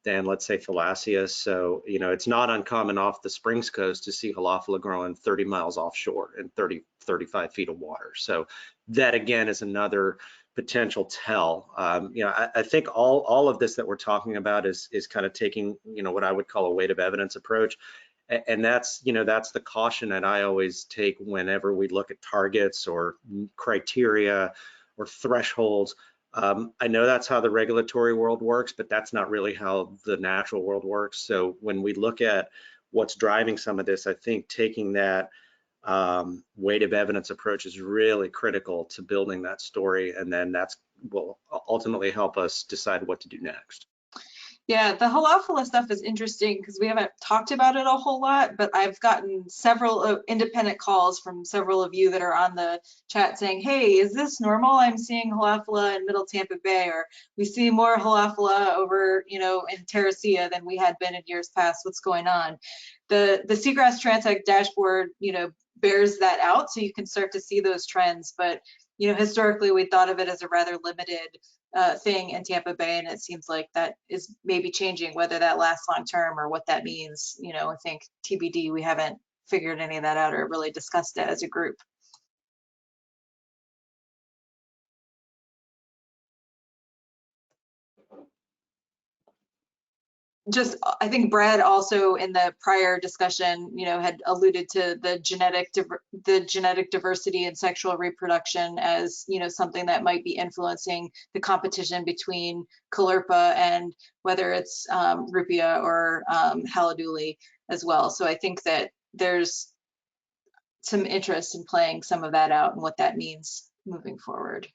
than, let's say, Thalassia. So, you know, it's not uncommon off the Springs coast to see Halophila growing 30 miles offshore in 35 feet of water. So that again is another potential tell. You know, I think all of this that we're talking about is kind of taking, you know, what I would call a weight of evidence approach. And that's, you know, that's the caution that I always take whenever we look at targets or criteria or thresholds. I know that's how the regulatory world works, but that's not really how the natural world works. So when we look at what's driving some of this, I think taking that weight of evidence approach is really critical to building that story, and then that's will ultimately help us decide what to do next. Yeah, the Halophila stuff is interesting because we haven't talked about it a whole lot, but I've gotten several independent calls from several of you that are on the chat saying, hey, is this normal? I'm seeing Halophila in Middle Tampa Bay, or we see more Halophila over, you know, in Terracea than we had been in years past. What's going on? The Seagrass Transect dashboard, you know, bears that out, so you can start to see those trends. But, you know, historically, we thought of it as a rather limited thing in Tampa Bay, and it seems like that is maybe changing. Whether that lasts long term or what that means, you know, I think TBD. We haven't figured any of that out or really discussed it as a group. Just, I think Brad also in the prior discussion, you know, had alluded to the genetic diversity and sexual reproduction as, you know, something that might be influencing the competition between Caulerpa and whether it's Rupia or Haladuli as well. So I think that there's some interest in playing some of that out and what that means moving forward.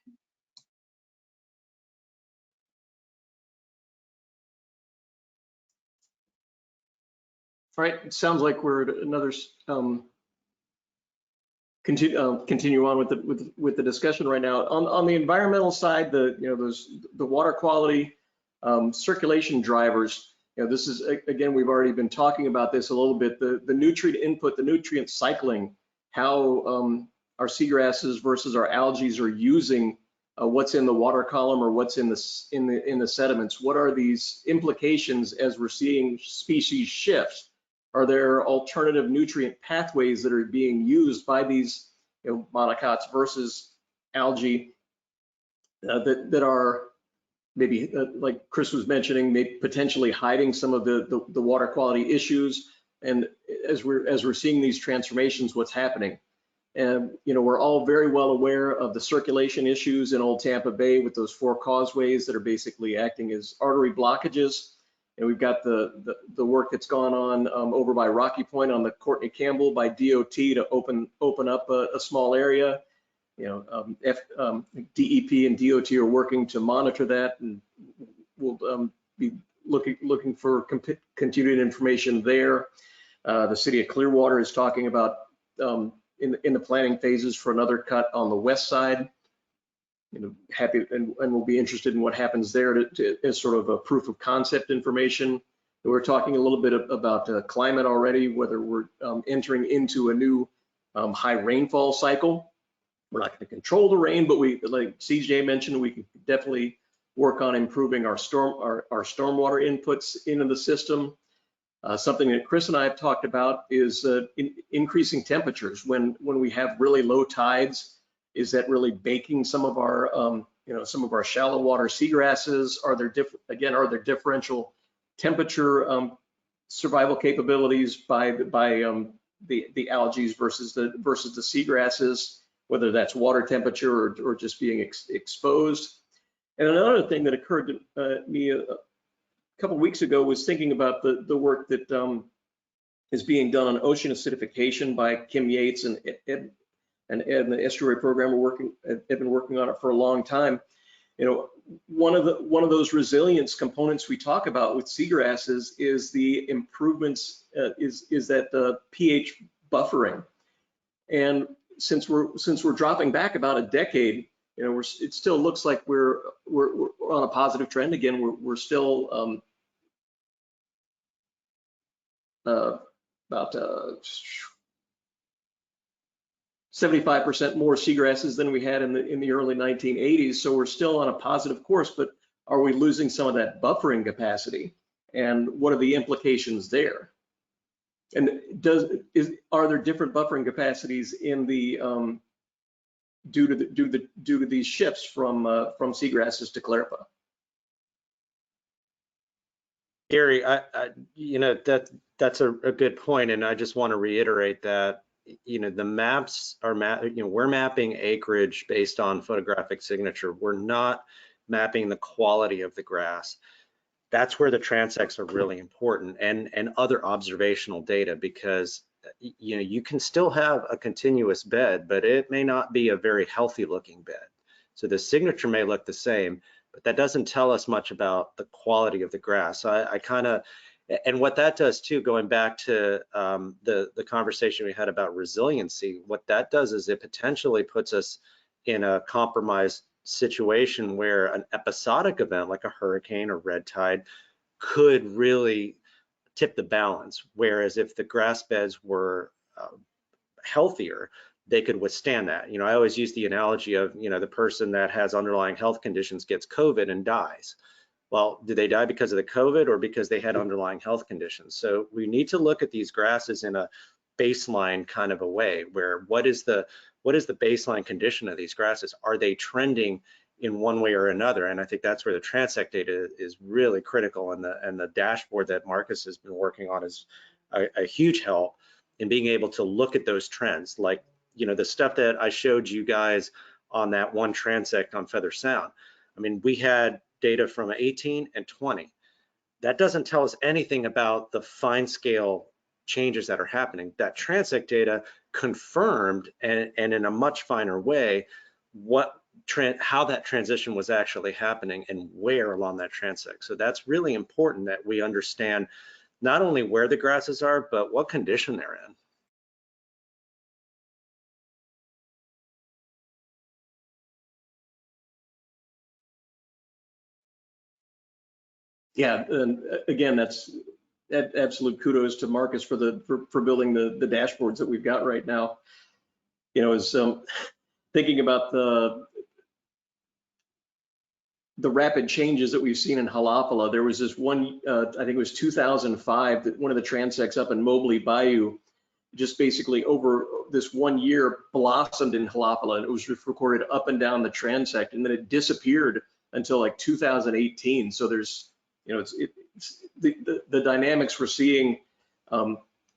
All right, it sounds like we're at another continue on with the discussion right now. On the environmental side, the water quality circulation drivers. You know, this is again, we've already been talking about this a little bit. The nutrient input, the nutrient cycling, how our seagrasses versus our algae are using what's in the water column or what's in the sediments. What are these implications as we're seeing species shifts? Are there alternative nutrient pathways that are being used by these, you know, monocots versus algae that are maybe like Chris was mentioning, maybe potentially hiding some of the water quality issues? And as we're seeing these transformations, what's happening? And you know, we're all very well aware of the circulation issues in Old Tampa Bay with those 4 causeways that are basically acting as artery blockages. And we've got the work that's gone on over by Rocky Point on the Courtney Campbell by DOT to open up a small area. You know, DEP and DOT are working to monitor that, and we'll be looking for continued information there. The city of Clearwater is talking about in the planning phases for another cut on the west side. You know, happy and we'll be interested in what happens there as sort of a proof of concept information. We're talking a little bit about climate already, whether we're entering into a new high rainfall cycle. We're not going to control the rain, but we, like CJ mentioned, we can definitely work on improving our stormwater inputs into the system. Something that Chris and I have talked about is increasing temperatures when we have really low tides. Is that really baking some of our, you know, some of our shallow water seagrasses? Are there differential temperature survival capabilities by the algae versus the seagrasses, whether that's water temperature or just being exposed? And another thing that occurred to me a couple of weeks ago was thinking about the work that is being done on ocean acidification by Kim Yates and Ed and the estuary program have been working on it for a long time. You know, one of those resilience components we talk about with seagrasses is the improvements is that the pH buffering. And since we're dropping back about a decade, you know, it still looks like we're on a positive trend again. We're still about 75% more seagrasses than we had in the early 1980s. So we're still on a positive course, but are we losing some of that buffering capacity? And what are the implications there? And are there different buffering capacities in the due to these shifts from seagrasses to Clerpa? Gary, you know, that's a good point, and I just want to reiterate that, you know, the maps are we're mapping acreage based on photographic signature. We're not mapping the quality of the grass. That's where the transects are really important, and other observational data, because you know, you can still have a continuous bed, but it may not be a very healthy looking bed. So the signature may look the same, but that doesn't tell us much about the quality of the grass. I kind of, and what that does too, going back to the conversation we had about resiliency, what that does is it potentially puts us in a compromised situation where an episodic event like a hurricane or red tide could really tip the balance. Whereas if the grass beds were healthier, they could withstand that. You know, I always use the analogy of, you know, the person that has underlying health conditions gets COVID and dies. Well, did they die because of the COVID or because they had underlying health conditions? So we need to look at these grasses in a baseline kind of a way, where what is the baseline condition of these grasses? Are they trending in one way or another? And I think that's where the transect data is really critical, and the dashboard that Marcus has been working on is a huge help in being able to look at those trends. Like, you know, the stuff that I showed you guys on that one transect on Feather Sound. I mean, we had data from 18 and 20. That doesn't tell us anything about the fine scale changes that are happening. That transect data confirmed, and in a much finer way, how that transition was actually happening and where along that transect. So that's really important that we understand not only where the grasses are, but what condition they're in. Yeah, and again, that's absolute kudos to Marcus for building the dashboards that we've got right now. You know, as thinking about the rapid changes that we've seen in Halapala, there was this one, I think it was 2005, that one of the transects up in Mobley Bayou just basically over this 1 year blossomed in Halapala, and it was recorded up and down the transect, and then it disappeared until like 2018. So there's, you know, it's the dynamics we're seeing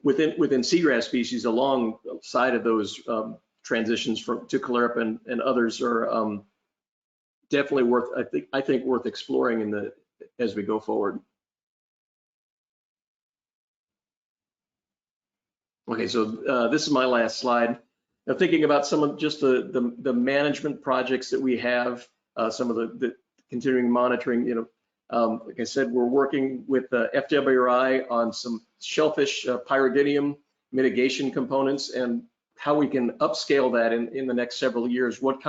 within seagrass species alongside of those transitions to Clerpa and others are definitely worth, I think worth exploring as we go forward. Okay, so this is my last slide. Now, thinking about some of just the management projects that we have, some of the continuing monitoring, you know, like I said, we're working with FWRI on some shellfish pyridinium mitigation components and how we can upscale that in the next several years. What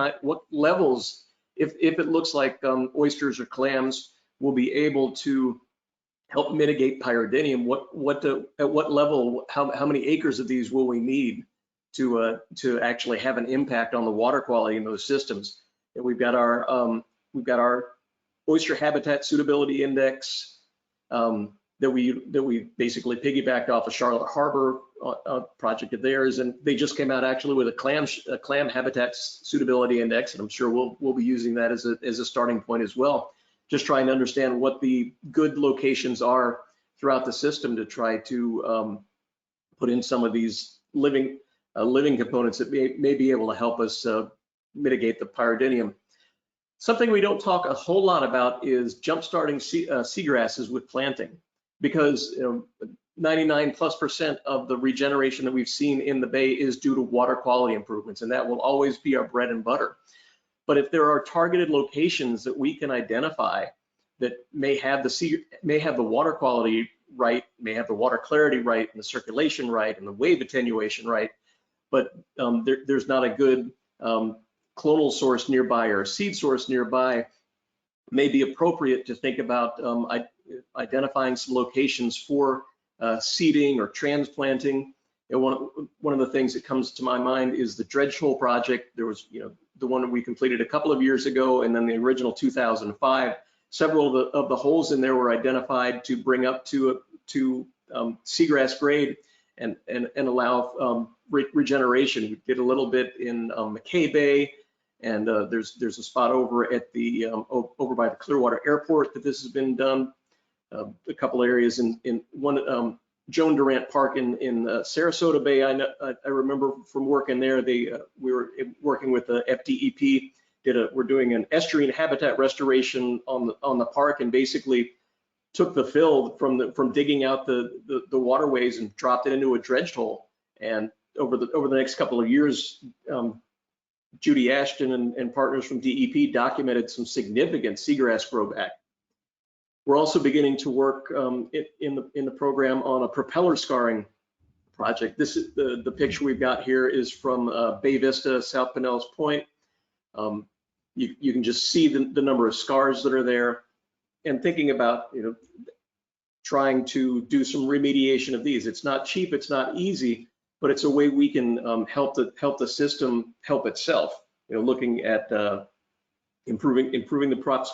levels, if it looks like oysters or clams will be able to help mitigate pyridinium, at what level, how many acres of these will we need to actually have an impact on the water quality in those systems? And we've got our oyster habitat suitability index that we basically piggybacked off of Charlotte Harbor project of theirs, and they just came out actually with a clam habitat suitability index, and I'm sure we'll be using that as a starting point as well. Just trying to understand what the good locations are throughout the system to try to put in some of these living components that may be able to help us mitigate the pyridinium. Something we don't talk a whole lot about is jump-starting seagrasses with planting, because 99+% of the regeneration that we've seen in the bay is due to water quality improvements, and that will always be our bread and butter. But if there are targeted locations that we can identify that may have the water quality right, may have the water clarity right, and the circulation right, and the wave attenuation right, but there's not a good clonal source nearby or a seed source nearby, it may be appropriate to think about identifying some locations for seeding or transplanting. And one of the things that comes to my mind is the dredge hole project. There was, the one that we completed a couple of years ago, and then the original 2005. Several of the holes in there were identified to bring up to seagrass grade and allow regeneration. We did a little bit in McKay Bay, and there's a spot over at the over by the Clearwater Airport that this has been done. A couple areas in one Joan Durant Park in Sarasota Bay. I remember from working there. We were working with the FDEP. We're doing an estuarine habitat restoration on the park, and basically took the fill from digging out the waterways and dropped it into a dredged hole. And over the next couple of years, Judy Ashton and partners from DEP documented some significant seagrass growback. We're also beginning to work in the program on a propeller scarring project. This is the picture we've got here is from Bay Vista, South Pinellas Point. You can just see the number of scars that are there, and thinking about trying to do some remediation of these. It's not cheap, it's not easy, but it's a way we can help the system help itself. Looking at improving the props.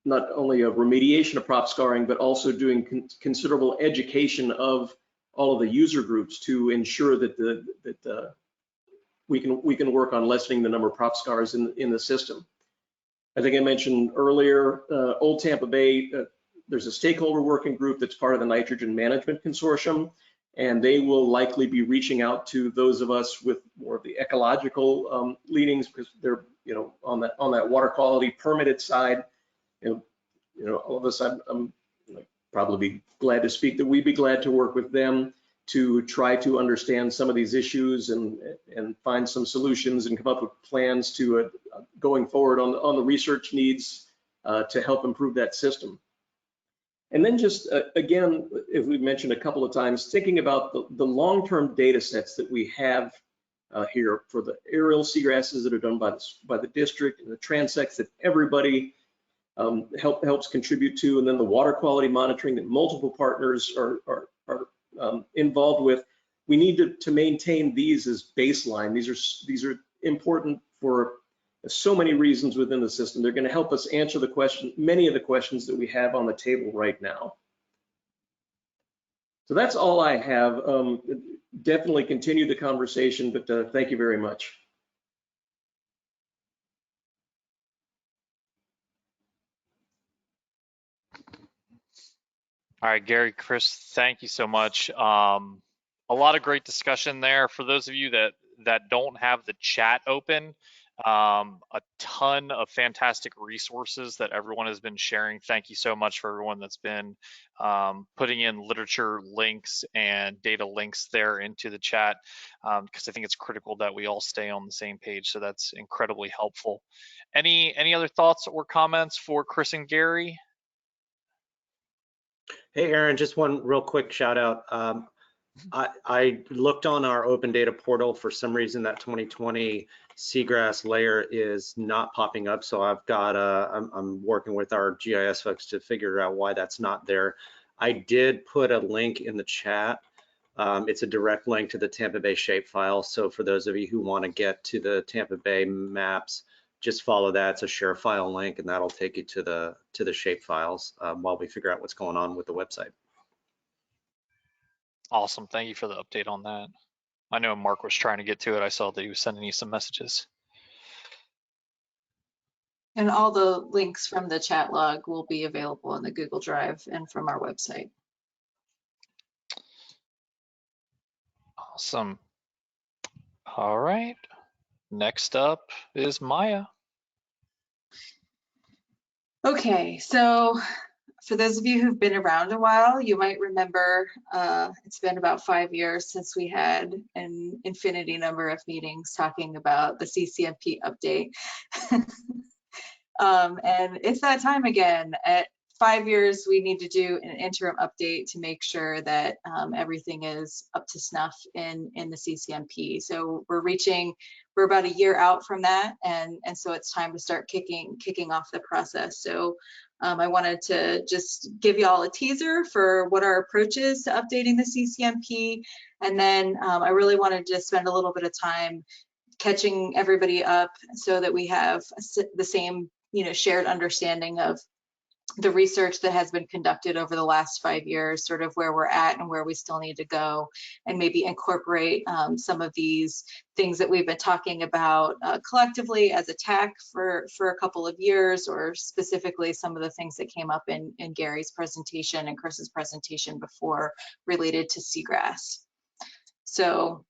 Not only a remediation of prop scarring, but also doing considerable education of all of the user groups to ensure that we can work on lessening the number of prop scars in the system. I think I mentioned earlier, Old Tampa Bay, there's a stakeholder working group that's part of the Nitrogen Management Consortium, and they will likely be reaching out to those of us with more of the ecological leanings, because they're on that water quality permitted side. All of us, I'm probably be glad to speak that we'd be glad to work with them to try to understand some of these issues and find some solutions and come up with plans to going forward on the research needs to help improve that system. And then just again, as we've mentioned a couple of times, thinking about the long-term data sets that we have here for the aerial seagrasses that are done by the district, and the transects that everybody helps contribute to, and then the water quality monitoring that multiple partners are involved with. We need to maintain these as baseline. These are important for so many reasons within the system. They're going to help us answer many of the questions that we have on the table right now. So that's all I have. Definitely continue the conversation, but thank you very much. All right, Gary, Chris, thank you so much. A lot of great discussion there. For those of you that don't have the chat open, a ton of fantastic resources that everyone has been sharing. Thank you so much for everyone that's been putting in literature links and data links there into the chat, because I think it's critical that we all stay on the same page. So that's incredibly helpful. Any other thoughts or comments for Chris and Gary? Hey, Aaron, just one real quick shout out. I looked on our open data portal. For some reason, that 2020 seagrass layer is not popping up. So I've got I'm working with our GIS folks to figure out why that's not there. I did put a link in the chat. It's a direct link to the Tampa Bay shapefile. So for those of you who want to get to the Tampa Bay maps, just follow that. It's a share file link, and that'll take you to the shapefiles while we figure out what's going on with the website. Awesome. Thank you for the update on that. I know Mark was trying to get to it. I saw that he was sending you some messages. And all the links from the chat log will be available in the Google Drive and from our website. Awesome. All right. Next up is Maya. Okay, so for those of you who've been around a while, you might remember it's been about 5 years since we had an infinity number of meetings talking about the CCMP update. And it's that time again. 5 years, we need to do an interim update to make sure that everything is up to snuff in the CCMP. So we're about a year out from that, and so it's time to start kicking off the process. So I wanted to just give you all a teaser for what our approach is to updating the CCMP, and then I really wanted to spend a little bit of time catching everybody up so that we have the same, shared understanding of the research that has been conducted over the last 5 years, sort of where we're at and where we still need to go, and maybe incorporate some of these things that we've been talking about collectively as a TAC for a couple of years, or specifically some of the things that came up in Gary's presentation and Chris's presentation before related to Seagrass. So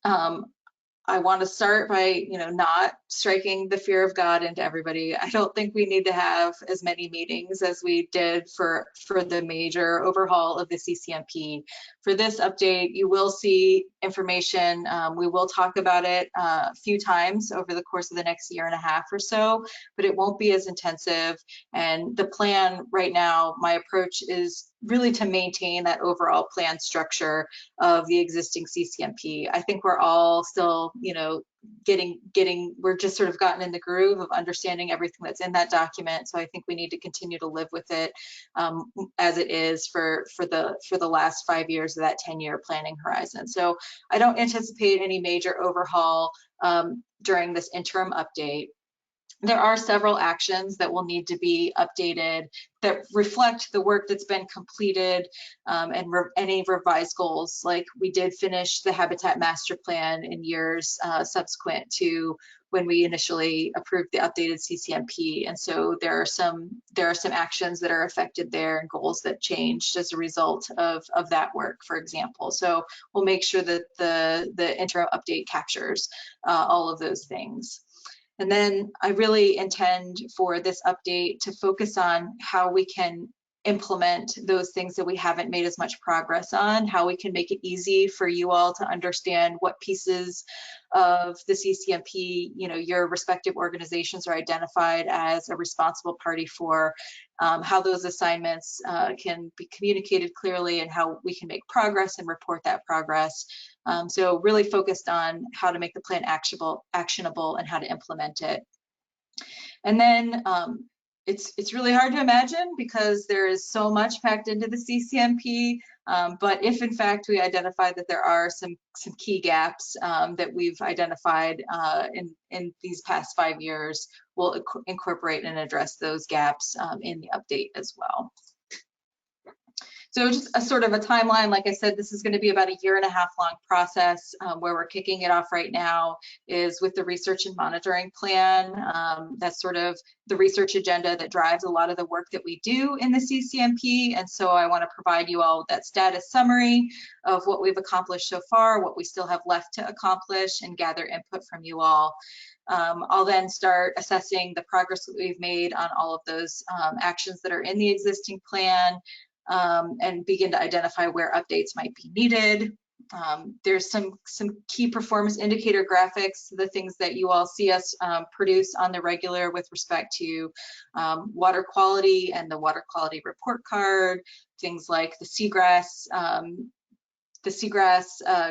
I want to start by, not striking the fear of God into everybody. I don't think we need to have as many meetings as we did for the major overhaul of the CCMP. For this update, you will see information. We will talk about it a few times over the course of the next year and a half or so, but it won't be as intensive. And the plan right now, my approach is really to maintain that overall plan structure of the existing CCMP. I think we're all still, we're just sort of gotten in the groove of understanding everything that's in that document. So I think we need to continue to live with it as it is for the last 5 years of that 10-year planning horizon. So I don't anticipate any major overhaul during this interim update. There are several actions that will need to be updated that reflect the work that's been completed and any revised goals. Like, we did finish the Habitat Master Plan in years subsequent to when we initially approved the updated CCMP, and so there are some actions that are affected there and goals that changed as a result of that work, for example. So we'll make sure that the interim update captures all of those things. And then I really intend for this update to focus on how we can implement those things that we haven't made as much progress on, how we can make it easy for you all to understand what pieces of the CCMP, your respective organizations are identified as a responsible party for, how those assignments can be communicated clearly, and how we can make progress and report that progress. So really focused on how to make the plan actionable and how to implement it. And then it's really hard to imagine because there is so much packed into the CCMP, but if in fact we identify that there are some key gaps that we've identified in these past 5 years, we'll incorporate and address those gaps in the update as well. So just a sort of a timeline, like I said, this is going to be about a 1.5 year long process. Where we're kicking it off right now is with the research and monitoring plan. That's sort of the research agenda that drives a lot of the work that we do in the CCMP. And so I want to provide you all with that status summary of what we've accomplished so far, what we still have left to accomplish, and gather input from you all. I'll then start assessing the progress that we've made on all of those actions that are in the existing plan. And begin to identify where updates might be needed. There's some key performance indicator graphics, the things that you all see us produce on the regular with respect to water quality and the water quality report card, things like the Seagrass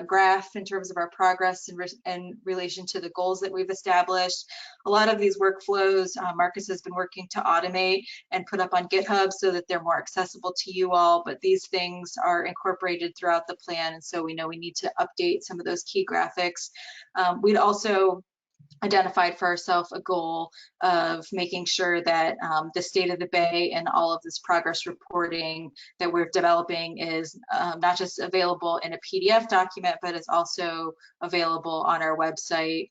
graph in terms of our progress in relation to the goals that we've established. A lot of these workflows, Marcus has been working to automate and put up on GitHub so that they're more accessible to you all, but these things are incorporated throughout the plan, and so we know we need to update some of those key graphics. We'd also identified for ourselves a goal of making sure that the state of the bay and all of this progress reporting that we're developing is not just available in a PDF document, but is also available on our website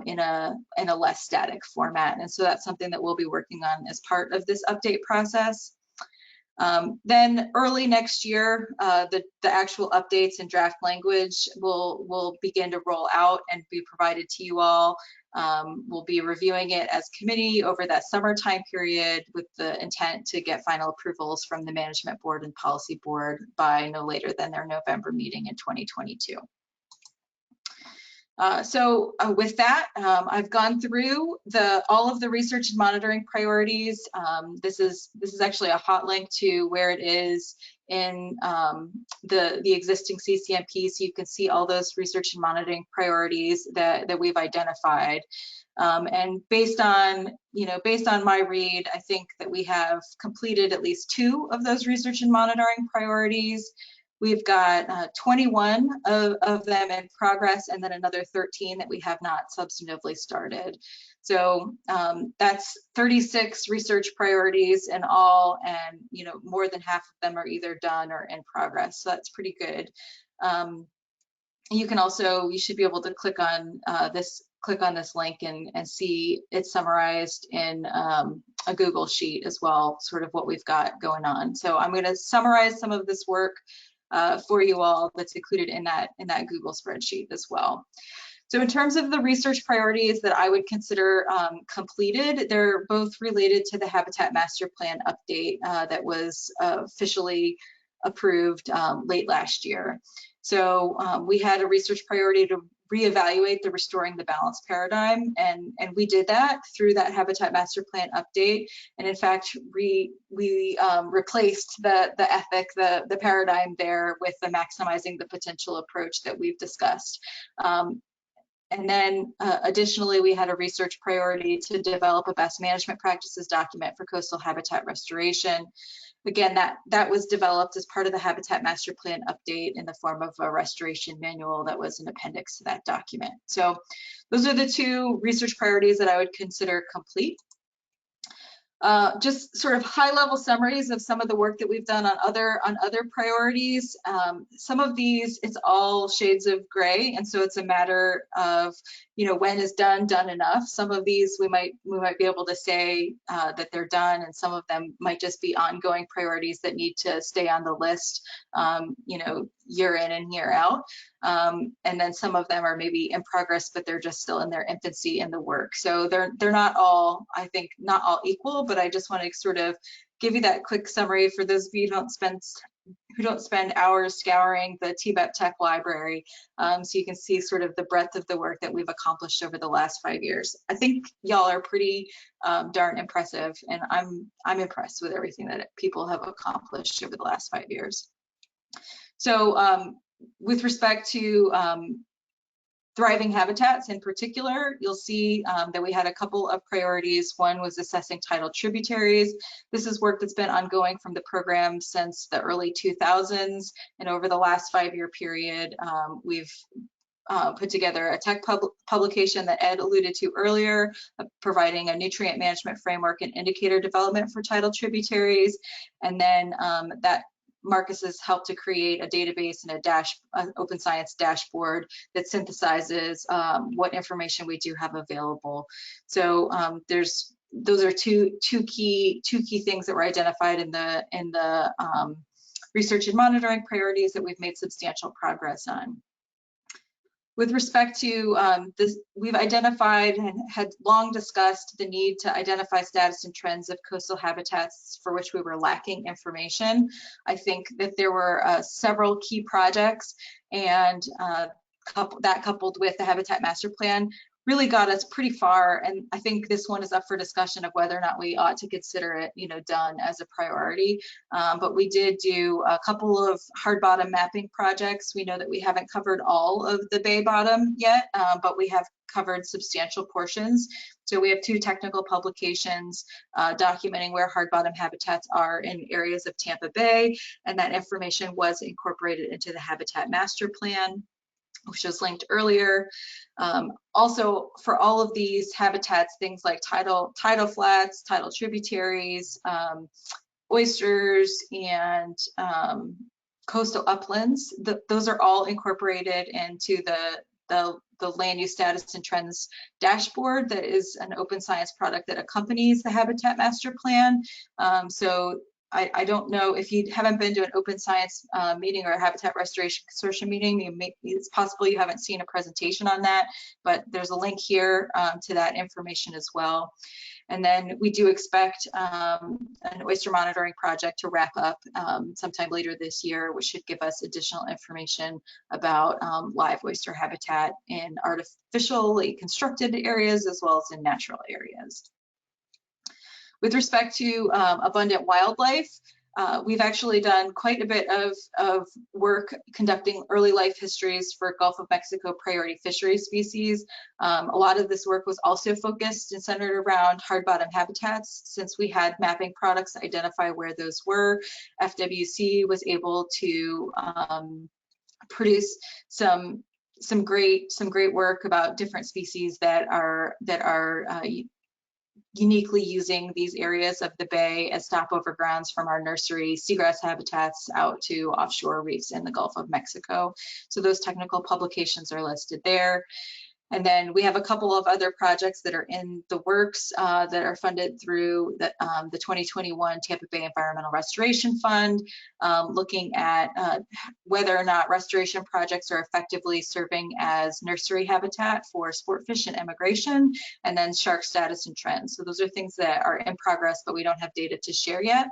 in a less static format. And so that's something that we'll be working on as part of this update process. Then early next year, the actual updates and draft language will begin to roll out and be provided to you all. We'll be reviewing it as committee over that summer time period with the intent to get final approvals from the management board and policy board by no later than their November meeting in 2022. With that, I've gone through all of the research and monitoring priorities. This is actually a hot link to where it is in the existing CCMP, so you can see all those research and monitoring priorities that we've identified. And based on my read, I think that we have completed at least 2 of those research and monitoring priorities. We've got 21 of them in progress, and then another 13 that we have not substantively started. So that's 36 research priorities in all, and more than half of them are either done or in progress. So that's pretty good. You should be able to click on this link and see it summarized in a Google sheet as well, sort of what we've got going on. So I'm going to summarize some of this work for you all that's included in that Google spreadsheet as well. So in terms of the research priorities that I would consider completed, they're both related to the Habitat Master Plan update that was officially approved late last year. So we had a research priority to reevaluate the Restoring the Balance paradigm, and we did that through that Habitat Master Plan update. And in fact, we replaced the ethic, the paradigm there with the maximizing the potential approach that we've discussed. And then additionally, we had a research priority to develop a best management practices document for coastal habitat restoration. Again, that was developed as part of the Habitat Master Plan update in the form of a restoration manual that was an appendix to that document. So those are the 2 research priorities that I would consider complete. Just sort of high-level summaries of some of the work that we've done on other priorities. Some of these, it's all shades of gray, and so it's a matter of when is done enough. Some of these we might be able to say that they're done, and some of them might just be ongoing priorities that need to stay on the list, year in and year out. And then some of them are maybe in progress, but they're just still in their infancy in the work. So they're not all, I think, not all equal, but I just want to sort of give you that quick summary for those of you who don't spend hours scouring the TBEP Tech Library, so you can see sort of the breadth of the work that we've accomplished over the last 5 years. I think y'all are pretty darn impressive, and I'm impressed with everything that people have accomplished over the last 5 years. So with respect to thriving habitats in particular, you'll see that we had a couple of priorities. One was assessing tidal tributaries. This is work that's been ongoing from the program since the early 2000s, and over the last 5-year period, we've put together a tech publication that Ed alluded to earlier, providing a nutrient management framework and indicator development for tidal tributaries, and then that Marcus has helped to create a database and an open science dashboard that synthesizes what information we do have available. So those are two key things that were identified in the research and monitoring priorities that we've made substantial progress on. With respect to this, we've identified and had long discussed the need to identify status and trends of coastal habitats for which we were lacking information. I think that there were several key projects, and that coupled with the Habitat Master Plan really got us pretty far, and I think this one is up for discussion of whether or not we ought to consider it, done as a priority. But we did do a couple of hard bottom mapping projects. We know that we haven't covered all of the bay bottom yet, but we have covered substantial portions. So we have 2 technical publications documenting where hard bottom habitats are in areas of Tampa Bay, and that information was incorporated into the Habitat Master Plan, which was linked earlier. Also, for all of these habitats, things like tidal flats, tidal tributaries, oysters, and coastal uplands, those are all incorporated into the land use status and trends dashboard that is an open science product that accompanies the Habitat Master Plan. So I don't know if you haven't been to an open science meeting or a habitat restoration consortium meeting, it's possible you haven't seen a presentation on that, but there's a link here to that information as well. And then we do expect an oyster monitoring project to wrap up sometime later this year, which should give us additional information about live oyster habitat in artificially constructed areas as well as in natural areas. With respect to abundant wildlife, we've actually done quite a bit of work conducting early life histories for Gulf of Mexico priority fisheries species. A lot of this work was also focused and centered around hard bottom habitats. Since we had mapping products to identify where those were, FWC was able to produce some great work about different species that are uniquely using these areas of the bay as stopover grounds from our nursery seagrass habitats out to offshore reefs in the Gulf of Mexico. So those technical publications are listed there. And then we have a couple of other projects that are in the works that are funded through the 2021 Tampa Bay Environmental Restoration Fund, looking at whether or not restoration projects are effectively serving as nursery habitat for sport fish and emigration, and then shark status and trends. So those are things that are in progress, but we don't have data to share yet.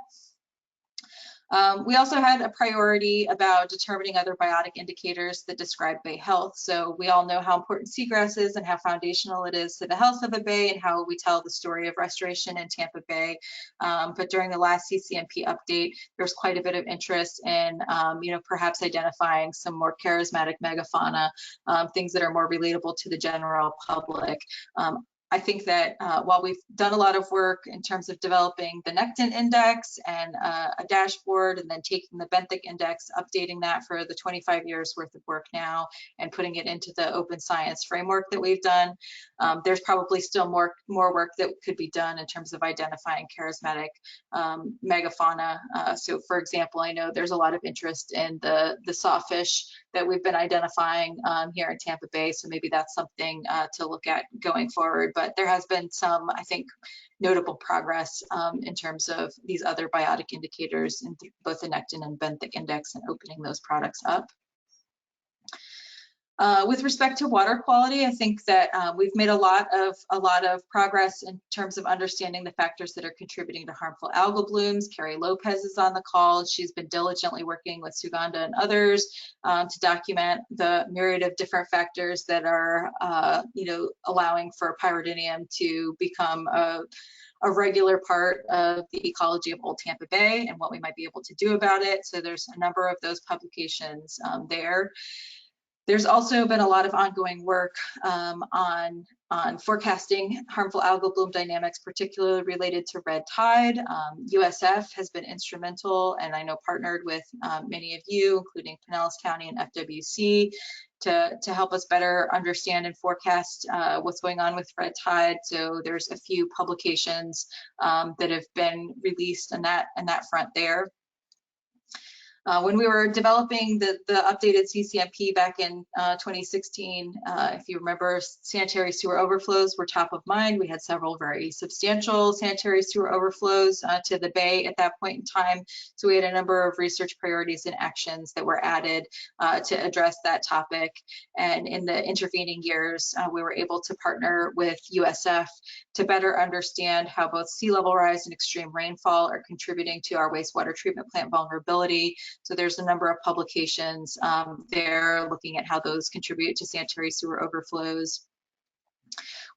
We also had a priority about determining other biotic indicators that describe bay health. So we all know how important seagrass is and how foundational it is to the health of a bay and how we tell the story of restoration in Tampa Bay. But during the last CCMP update, there's quite a bit of interest in, perhaps identifying some more charismatic megafauna, things that are more relatable to the general public. I think that while we've done a lot of work in terms of developing the Nectin Index and a dashboard, and then taking the Benthic Index, updating that for the 25 years worth of work now, and putting it into the open science framework that we've done, there's probably still more work that could be done in terms of identifying charismatic megafauna. So for example, I know there's a lot of interest in the sawfish that we've been identifying here in Tampa Bay. So maybe that's something to look at going forward. But there has been some, I think, notable progress in terms of these other biotic indicators in both the Nectin and Benthic Index and opening those products up. With respect to water quality, I think that we've made a lot of progress in terms of understanding the factors that are contributing to harmful algal blooms. Carrie Lopez is on the call. She's been diligently working with Suganda and others to document the myriad of different factors that are, allowing for pyridinium to become a regular part of the ecology of Old Tampa Bay and what we might be able to do about it. So there's a number of those publications there. There's also been a lot of ongoing work on forecasting harmful algal bloom dynamics, particularly related to red tide. USF has been instrumental, and I know partnered with many of you, including Pinellas County and FWC, to help us better understand and forecast what's going on with red tide. So there's a few publications that have been released on that front there. When we were developing the updated CCMP back in 2016, if you remember, sanitary sewer overflows were top of mind. We had several very substantial sanitary sewer overflows to the bay at that point in time. So we had a number of research priorities and actions that were added to address that topic. And in the intervening years, we were able to partner with USF to better understand how both sea level rise and extreme rainfall are contributing to our wastewater treatment plant vulnerability. So there's a number of publications there looking at how those contribute to sanitary sewer overflows.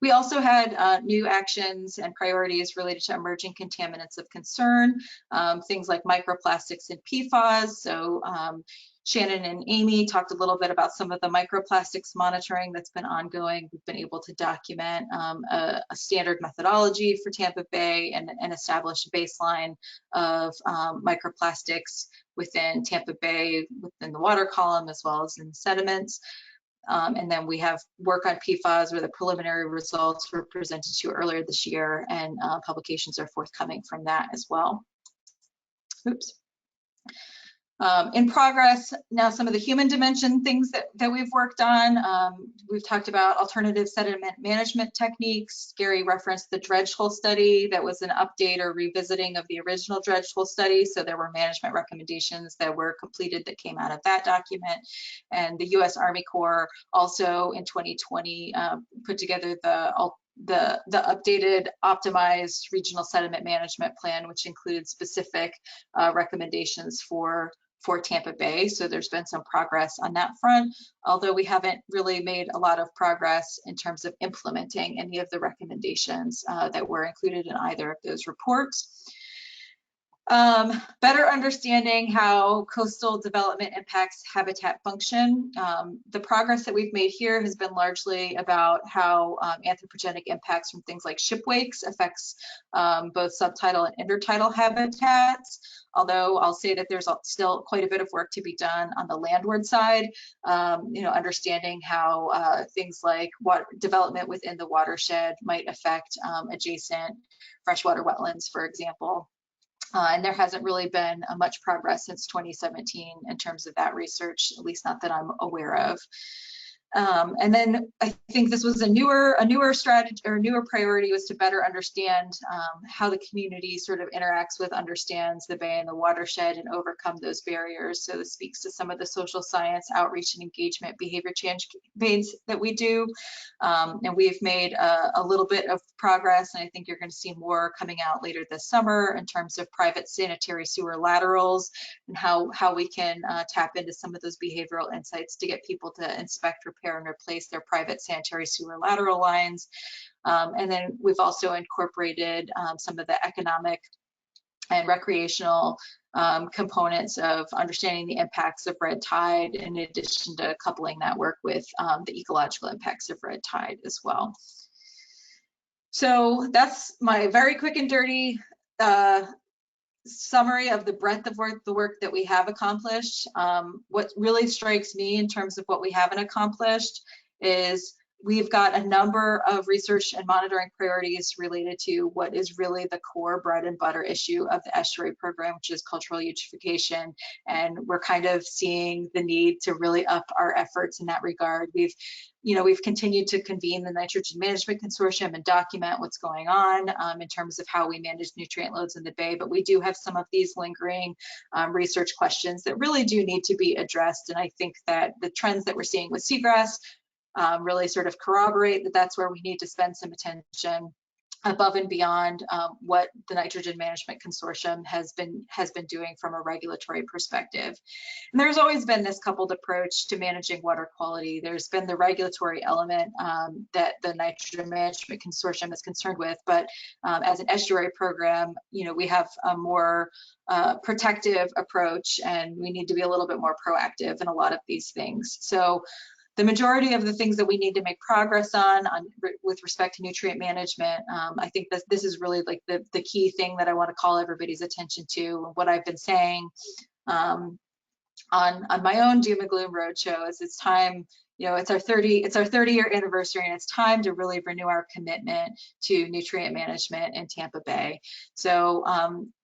We also had new actions and priorities related to emerging contaminants of concern, things like microplastics and PFAS. So Shannon and Amy talked a little bit about some of the microplastics monitoring that's been ongoing. We've been able to document a standard methodology for Tampa Bay and establish a baseline of microplastics within Tampa Bay, within the water column, as well as in sediments. And then we have work on PFAS, where the preliminary results were presented to you earlier this year, and publications are forthcoming from that as well. Oops. In progress, now some of the human dimension things that we've worked on. We've talked about alternative sediment management techniques. Gary referenced the dredge hole study that was an update or revisiting of the original dredge hole study. So there were management recommendations that were completed that came out of that document. And the U.S. Army Corps also in 2020 put together the updated optimized regional sediment management plan, which included specific recommendations for Tampa Bay. So there's been some progress on that front, although we haven't really made a lot of progress in terms of implementing any of the recommendations that were included in either of those reports. Better understanding how coastal development impacts habitat function. The progress that we've made here has been largely about how anthropogenic impacts from things like ship wakes affects both subtidal and intertidal habitats. Although I'll say that there's still quite a bit of work to be done on the landward side, understanding how things like development within the watershed might affect adjacent freshwater wetlands, for example. And there hasn't really been much progress since 2017 in terms of that research, at least not that I'm aware of. And then I think this was a newer strategy or newer priority was to better understand how the community sort of interacts with, understands the bay and the watershed and overcome those barriers. So this speaks to some of the social science outreach and engagement behavior change campaigns that we do. And we've made a little bit of progress, and I think you're going to see more coming out later this summer in terms of private sanitary sewer laterals and how we can tap into some of those behavioral insights to get people to inspect, repair, and replace their private sanitary sewer lateral lines. And then we've also incorporated some of the economic and recreational components of understanding the impacts of red tide, in addition to coupling that work with the ecological impacts of red tide as well. So that's my very quick and dirty summary of the breadth of the work that we have accomplished. What really strikes me in terms of what we haven't accomplished is we've got a number of research and monitoring priorities related to what is really the core bread and butter issue of the estuary program, which is cultural eutrophication. And we're kind of seeing the need to really up our efforts in that regard. We've continued to convene the Nitrogen Management Consortium and document what's going on in terms of how we manage nutrient loads in the bay, but we do have some of these lingering research questions that really do need to be addressed. And I think that the trends that we're seeing with seagrass really sort of corroborate that that's where we need to spend some attention above and beyond what the Nitrogen Management Consortium has been doing from a regulatory perspective. And there's always been this coupled approach to managing water quality. There's been the regulatory element that the Nitrogen Management Consortium is concerned with, but as an estuary program, we have a more protective approach, and we need to be a little bit more proactive in a lot of these things. So the majority of the things that we need to make progress on with respect to nutrient management, I think that this is really like the key thing that I want to call everybody's attention to. What I've been saying on my own doom and gloom roadshow is it's time. It's our 30-year anniversary, and it's time to really renew our commitment to nutrient management in Tampa Bay. So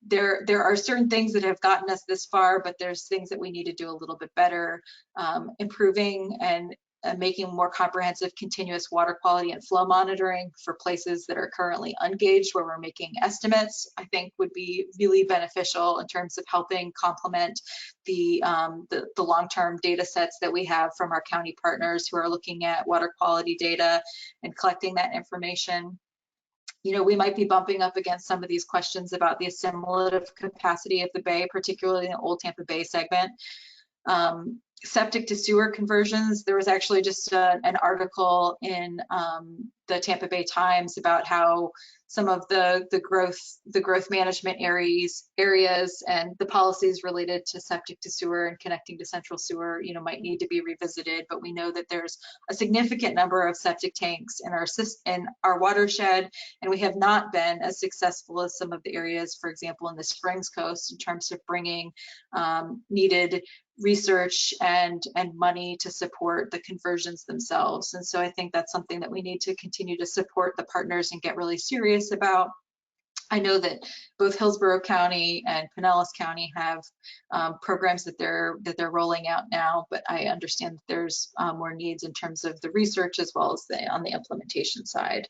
there are certain things that have gotten us this far, but there's things that we need to do a little bit better, improving and making more comprehensive continuous water quality and flow monitoring for places that are currently ungauged, where we're making estimates, I think would be really beneficial in terms of helping complement the long-term data sets that we have from our county partners who are looking at water quality data and collecting that information. We might be bumping up against some of these questions about the assimilative capacity of the bay, particularly in the Old Tampa Bay segment. Septic to sewer conversions. There was actually just an article in the Tampa Bay Times about how some of the growth management areas and the policies related to septic to sewer and connecting to central sewer, might need to be revisited. But we know that there's a significant number of septic tanks in our watershed, and we have not been as successful as some of the areas, for example, in the Springs Coast, in terms of bringing needed research and money to support the conversions themselves. And so I think that's something that we need to continue to support the partners and get really serious about. I know that both Hillsborough County and Pinellas County have programs that they're rolling out now, but I understand that there's more needs in terms of the research as well as on the implementation side.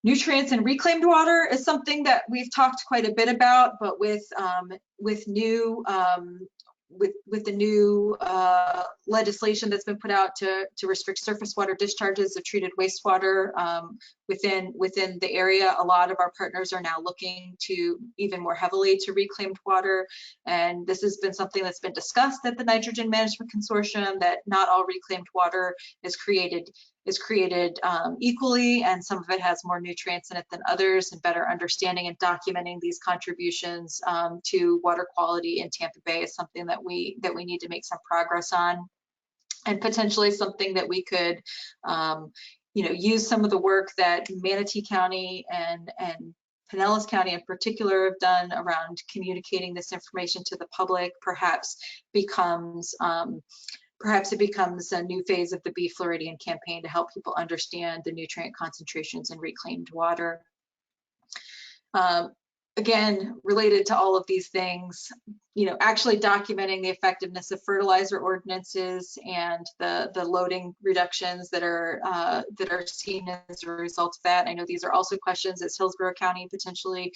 Nutrients and reclaimed water is something that we've talked quite a bit about, but with the new legislation that's been put out to restrict surface water discharges of treated wastewater within the area, a lot of our partners are now looking to even more heavily to reclaimed water. And this has been something that's been discussed at the Nitrogen Management Consortium, that not all reclaimed water is created equally, and some of it has more nutrients in it than others, and better understanding and documenting these contributions to water quality in Tampa Bay is something that we need to make some progress on, and potentially something that we could use some of the work that Manatee County and Pinellas County in particular have done around communicating this information to the public. Perhaps it becomes a new phase of the Be Floridian campaign to help people understand the nutrient concentrations in reclaimed water. Again, related to all of these things, actually documenting the effectiveness of fertilizer ordinances and the loading reductions that are seen as a result of that. I know these are also questions that Hillsborough County potentially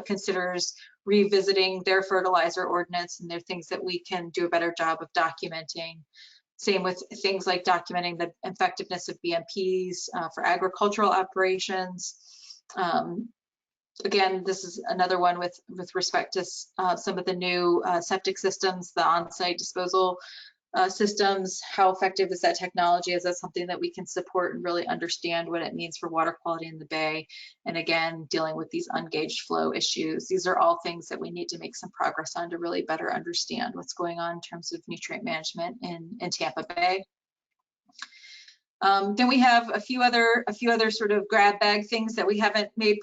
considers revisiting their fertilizer ordinance, and they're things that we can do a better job of documenting. Same with things like documenting the effectiveness of BMPs for agricultural operations. Again, this is another one with respect to some of the new septic systems, the on-site disposal systems. How effective is that technology? Is that something that we can support and really understand what it means for water quality in the Bay? And again, dealing with these ungauged flow issues. These are all things that we need to make some progress on to really better understand what's going on in terms of nutrient management in Tampa Bay. Then we have a few other sort of grab bag things that we haven't made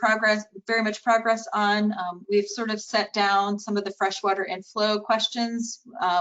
very much progress on. We've sort of set down some of the freshwater inflow questions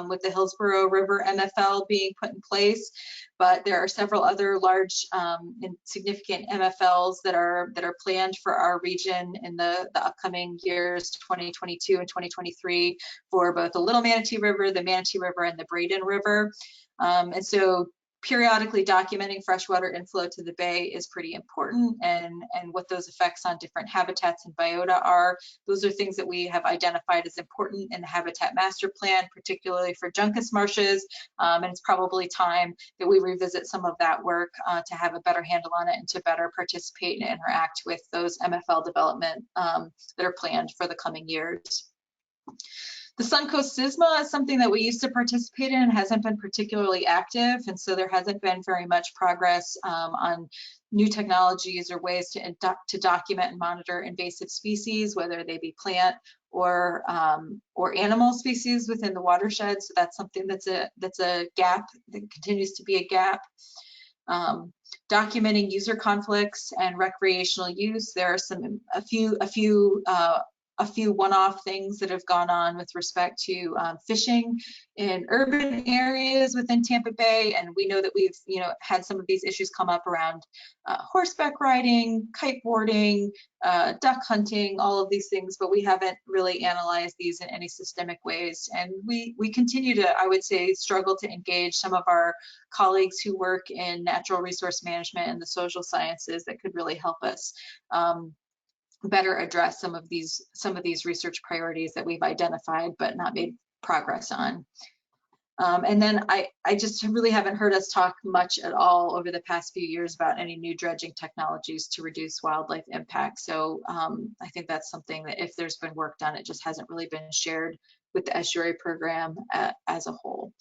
with the Hillsborough River MFL being put in place, but there are several other large and significant MFLs that are planned for our region in the upcoming years, 2022 and 2023, for both the Little Manatee River, the Manatee River, and the Braden River. And so periodically documenting freshwater inflow to the Bay is pretty important, and what those effects on different habitats and biota are. Those are things that we have identified as important in the Habitat Master Plan, particularly for Juncus marshes, and it's probably time that we revisit some of that work to have a better handle on it and to better participate and interact with those MFL development that are planned for the coming years. The Suncoast SISMA is something that we used to participate in and hasn't been particularly active, and so there hasn't been very much progress on new technologies or ways to document and monitor invasive species, whether they be plant or animal species within the watershed. So that's something that's a gap, that continues to be a gap. Documenting user conflicts and recreational use. There are a few one-off things that have gone on with respect to fishing in urban areas within Tampa Bay, and we know that we've had some of these issues come up around horseback riding, kiteboarding, duck hunting, all of these things, but we haven't really analyzed these in any systemic ways. And we continue to, I would say, struggle to engage some of our colleagues who work in natural resource management and the social sciences that could really help us better address some of these research priorities that we've identified but not made progress on. And then I just really haven't heard us talk much at all over the past few years about any new dredging technologies to reduce wildlife impact. So I think that's something that if there's been work done, it just hasn't really been shared with the estuary program as a whole.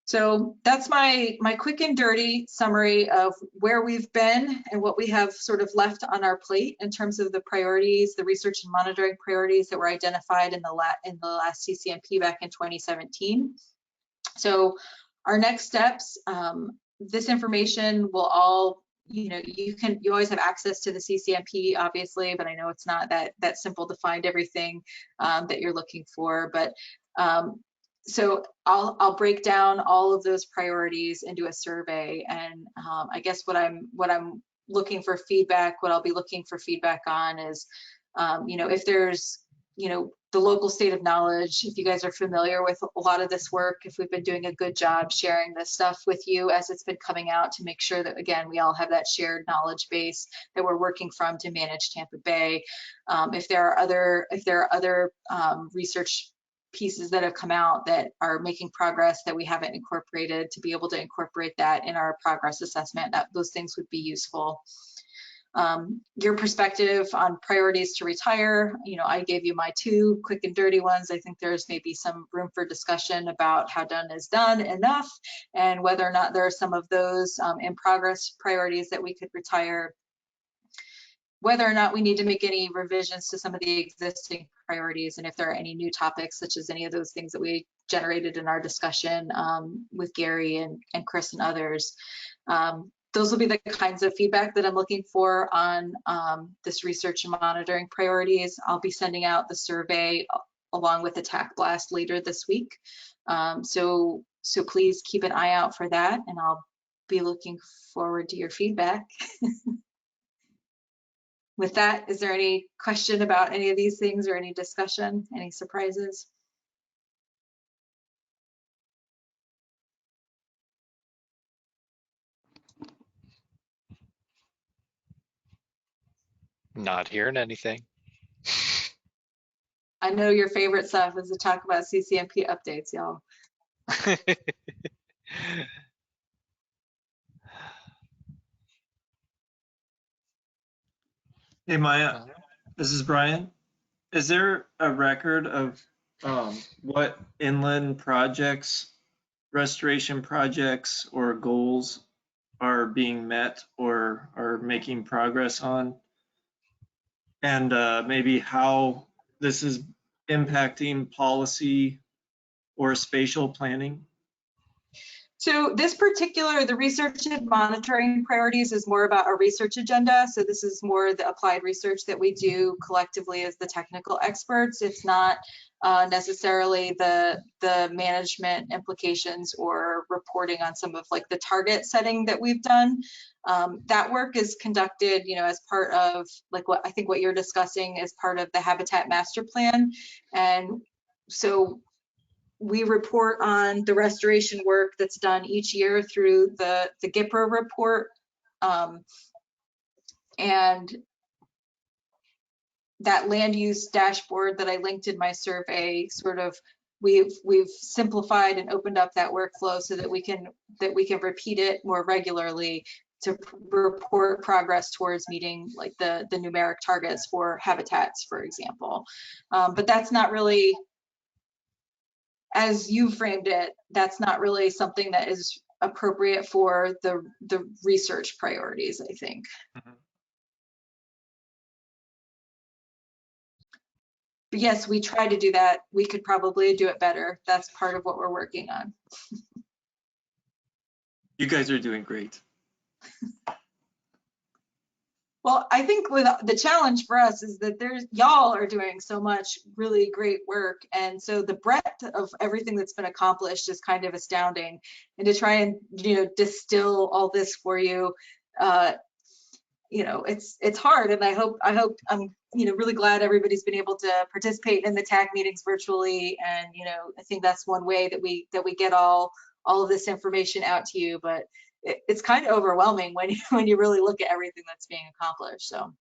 So that's my quick and dirty summary of where we've been and what we have sort of left on our plate in terms of the priorities, the research and monitoring priorities that were identified in the last CCMP back in 2017. So our next steps, this information will all, you always have access to the CCMP, obviously, but I know it's not that simple to find everything that you're looking for. But so I'll break down all of those priorities into a survey, and I guess what I'm looking for feedback, what I'll be looking for feedback on is If there's, the local state of knowledge, if you guys are familiar with a lot of this work, if we've been doing a good job sharing this stuff with you as it's been coming out, to make sure that, again, we all have that shared knowledge base that we're working from to manage Tampa Bay. If there are other research pieces that have come out that are making progress that we haven't incorporated, to be able to incorporate that in our progress assessment, those things would be useful. Your perspective on priorities to retire, I gave you my 2 quick and dirty ones. I think there's maybe some room for discussion about how done is done enough, and whether or not there are some of those in progress priorities that we could retire, whether or not we need to make any revisions to some of the existing priorities, and if there are any new topics, such as any of those things that we generated in our discussion with Gary and Chris and others. Those will be the kinds of feedback that I'm looking for on this research and monitoring priorities. I'll be sending out the survey along with the TAC blast later this week. So please keep an eye out for that, and I'll be looking forward to your feedback. With that, is there any question about any of these things or any discussion, any surprises? Not hearing anything. I know your favorite stuff is to talk about CCMP updates, y'all. Hey, Maya, this is Brian. Is there a record of what inland projects, restoration projects, or goals are being met or are making progress on? And maybe how this is impacting policy or spatial planning? So this particular, the research and monitoring priorities is more about a research agenda. So this is more the applied research that we do collectively as the technical experts. It's not necessarily the management implications or reporting on some of like the target setting that we've done. That work is conducted, as part of like what I think what you're discussing is part of the Habitat Master Plan. And so we report on the restoration work that's done each year through the GIPRA report. And that land use dashboard that I linked in my survey, sort of, we've simplified and opened up that workflow so that we can repeat it more regularly to report progress towards meeting like the numeric targets for habitats, for example. But that's not really, as you framed it, that's not really something that is appropriate for the research priorities, I think. Mm-hmm. But yes, we try to do that. We could probably do it better. That's part of what we're working on. You guys are doing great. Well, I think with the challenge for us is that y'all are doing so much really great work. And so the breadth of everything that's been accomplished is kind of astounding. And to try and, distill all this for you, it's hard. And I hope I'm, really glad everybody's been able to participate in the TAC meetings virtually. And, I think that's one way that we get all of this information out to you. But it's kind of overwhelming when you really look at everything that's being accomplished. So,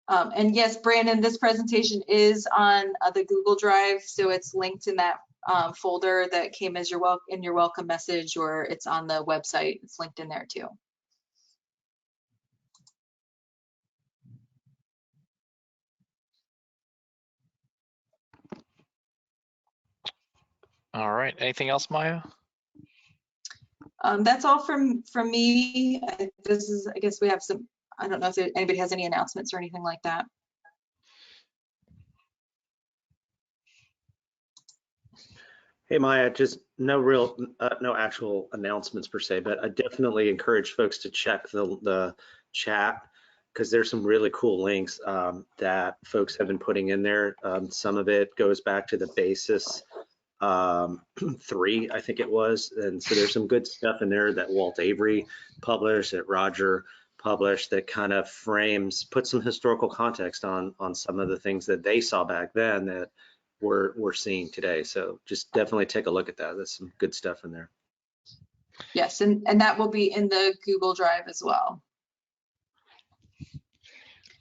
and yes, Brandon, this presentation is on the Google Drive, so it's linked in that folder that came as your welcome message, or it's on the website. It's linked in there too. All right. Anything else, Maya? That's all from me. I guess we have some, I don't know if anybody has any announcements or anything like that. Hey, Maya, just no actual announcements per se, but I definitely encourage folks to check the chat, because there's some really cool links that folks have been putting in there. Some of it goes back to the basis 3, I think it was. And so there's some good stuff in there that Walt Avery published, that Roger published that kind of puts some historical context on some of the things that they saw back then that we're seeing today. So just definitely take a look at that. There's some good stuff in there. Yes, and that will be in the Google Drive as well.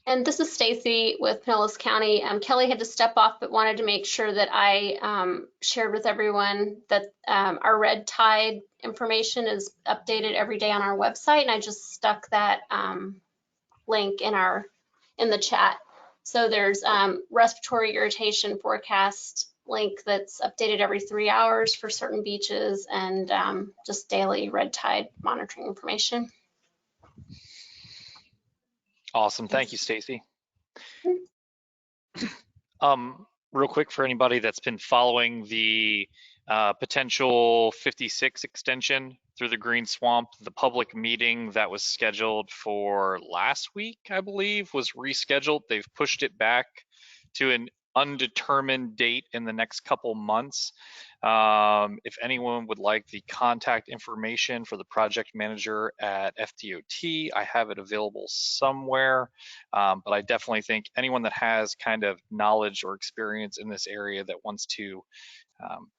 And this is Stacy with Pinellas County. Kelly had to step off, but wanted to make sure that I shared with everyone that our red tide information is updated every day on our website, and I just stuck that link in the chat. So there's respiratory irritation forecast link that's updated every 3 hours for certain beaches, and just daily red tide monitoring information. Awesome. Thank you, Stacy. Real quick, for anybody that's been following the potential 56 extension through the Green Swamp, the public meeting that was scheduled for last week, I believe, was rescheduled. They've pushed it back to an undetermined date in the next couple months. If anyone would like the contact information for the project manager at FDOT, I have it available somewhere. But I definitely think anyone that has kind of knowledge or experience in this area that wants to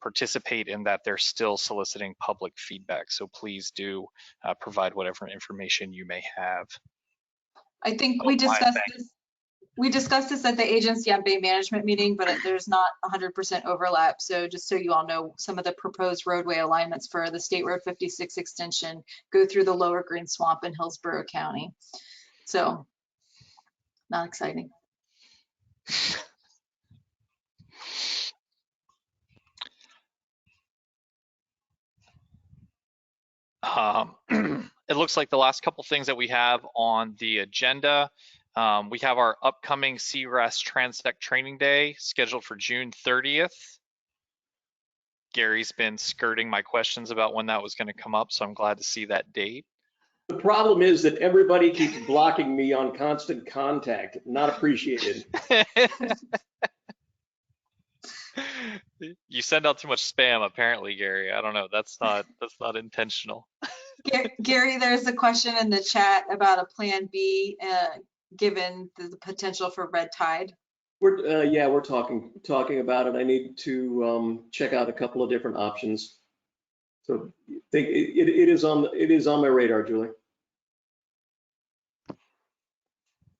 participate in that, they're still soliciting public feedback. So please do provide whatever information you may have. I think we discussed this at the agency on Bay Management meeting, but there's not 100% overlap. So just so you all know, some of the proposed roadway alignments for the State Road 56 extension go through the lower Green Swamp in Hillsborough County. So not exciting. It looks like the last couple things that we have on the agenda, we have our upcoming Seagrass Transect Training Day scheduled for June 30th. Gary's been skirting my questions about when that was going to come up, so I'm glad to see that date. The problem is that everybody keeps blocking me on Constant Contact. Not appreciated. You send out too much spam, apparently, Gary. I don't know. That's not intentional. Gary, there's a question in the chat about a plan B, given the potential for red tide. We're talking about it. I need to check out a couple of different options. So it is on my radar, Julie.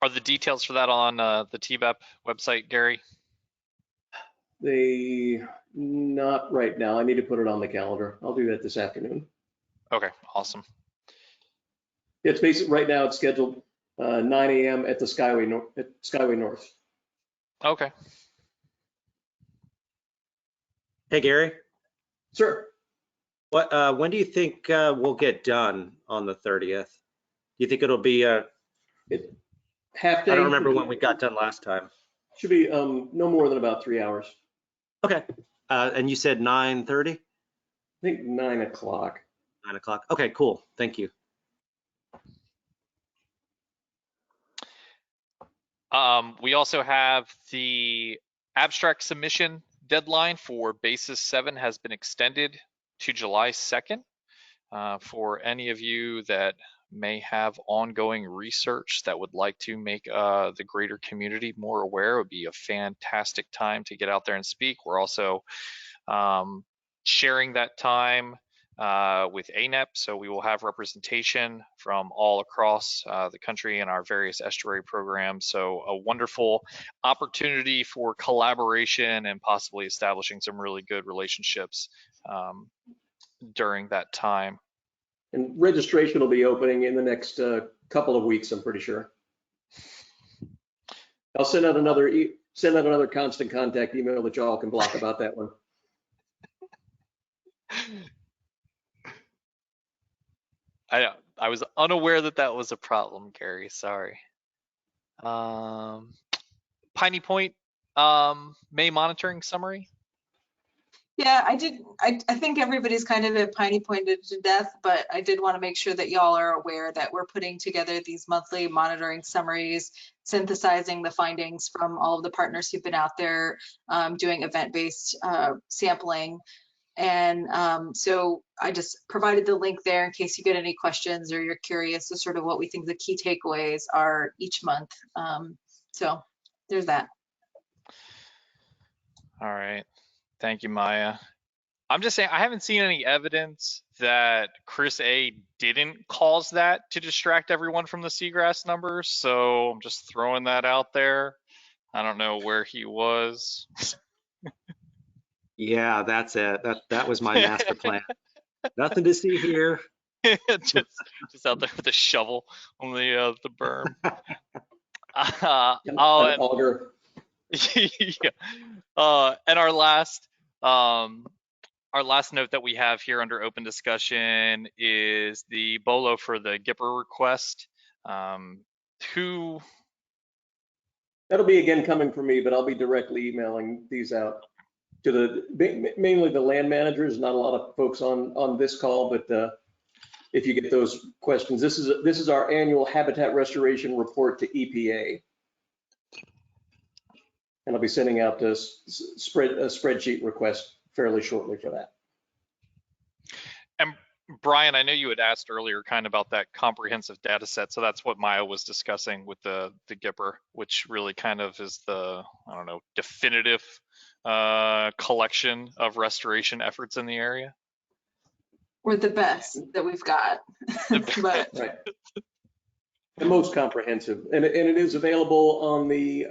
Are the details for that on the TBEP website, Gary? Not right now. I need to put it on the calendar. I'll do that this afternoon. Okay, awesome. It's basically right now. It's scheduled 9 a.m. at the Skyway North. Okay. Hey, Gary. Sir. When do you think we'll get done on the 30th? Do you think it'll be half day? I don't remember when we got done last time. Should be no more than about 3 hours. Okay. And you said 9:30? I think 9 o'clock. 9 o'clock. Okay, cool. Thank you. We also have the abstract submission deadline for Basis 7 has been extended to July 2nd. For any of you that may have ongoing research that would like to make the greater community more aware, it would be a fantastic time to get out there and speak. We're also sharing that time with ANEP, so we will have representation from all across the country in our various estuary programs. So a wonderful opportunity for collaboration and possibly establishing some really good relationships during that time. And registration will be opening in the next couple of weeks, I'm pretty sure. I'll send out another Constant Contact email that y'all can block about that one. I was unaware that that was a problem, Gary. Sorry. Piney Point May monitoring summary. Yeah, I think everybody's kind of at Piney Pointed to death, but I did want to make sure that y'all are aware that we're putting together these monthly monitoring summaries, synthesizing the findings from all of the partners who've been out there doing event-based sampling. And so I just provided the link there in case you get any questions or you're curious to sort of what we think the key takeaways are each month. So there's that. All right. Thank you, Maya. I'm just saying, I haven't seen any evidence that Chris A didn't cause that to distract everyone from the Seagrass numbers. So I'm just throwing that out there. I don't know where he was. Yeah, that's it. That was my master plan. Nothing to see here. just out there with a shovel on the berm. An auger. Yeah. And our last note that we have here under open discussion is the BOLO for the GIPR request. Who? That'll be again coming from me, but I'll be directly emailing these out to mainly the land managers. Not a lot of folks on this call, but if you get those questions, this is our annual habitat restoration report to EPA, and I'll be sending out a spreadsheet request fairly shortly for that. And Brian, I know you had asked earlier kind of about that comprehensive data set. So that's what Maya was discussing with the GIPR, which really kind of is the, I don't know, definitive collection of restoration efforts in the area. We're the best that we've got. But right. The most comprehensive, and it is available on the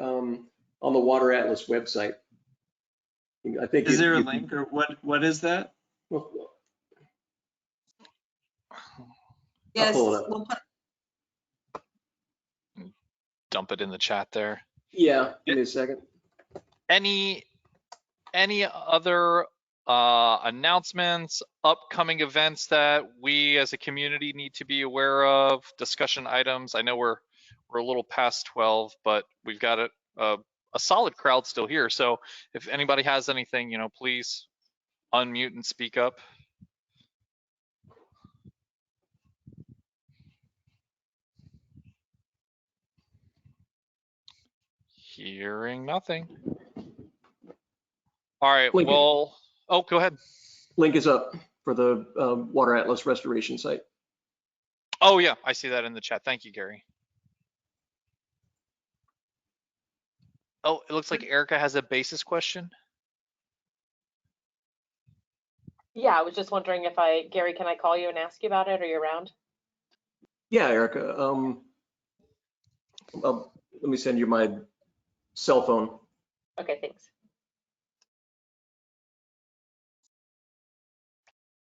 Water Atlas website. I think. Is there a link, or what is that? Well, yes, I'll pull it up. we'll put. Dump it in the chat there. Yeah, give me a second. Any other announcements, upcoming events that we as a community need to be aware of, discussion items? I know we're a little past 12, but we've got a solid crowd still here. So if anybody has anything, please unmute and speak up. Hearing nothing. All right, Link well, oh, go ahead. Link is up for the Water Atlas restoration site. Oh yeah, I see that in the chat. Thank you, Gary. Oh, it looks like Erica has a basis question. Yeah, I was just wondering if Gary, can I call you and ask you about it? Are you around? Yeah, Erica. Let me send you my cell phone. Okay, thanks.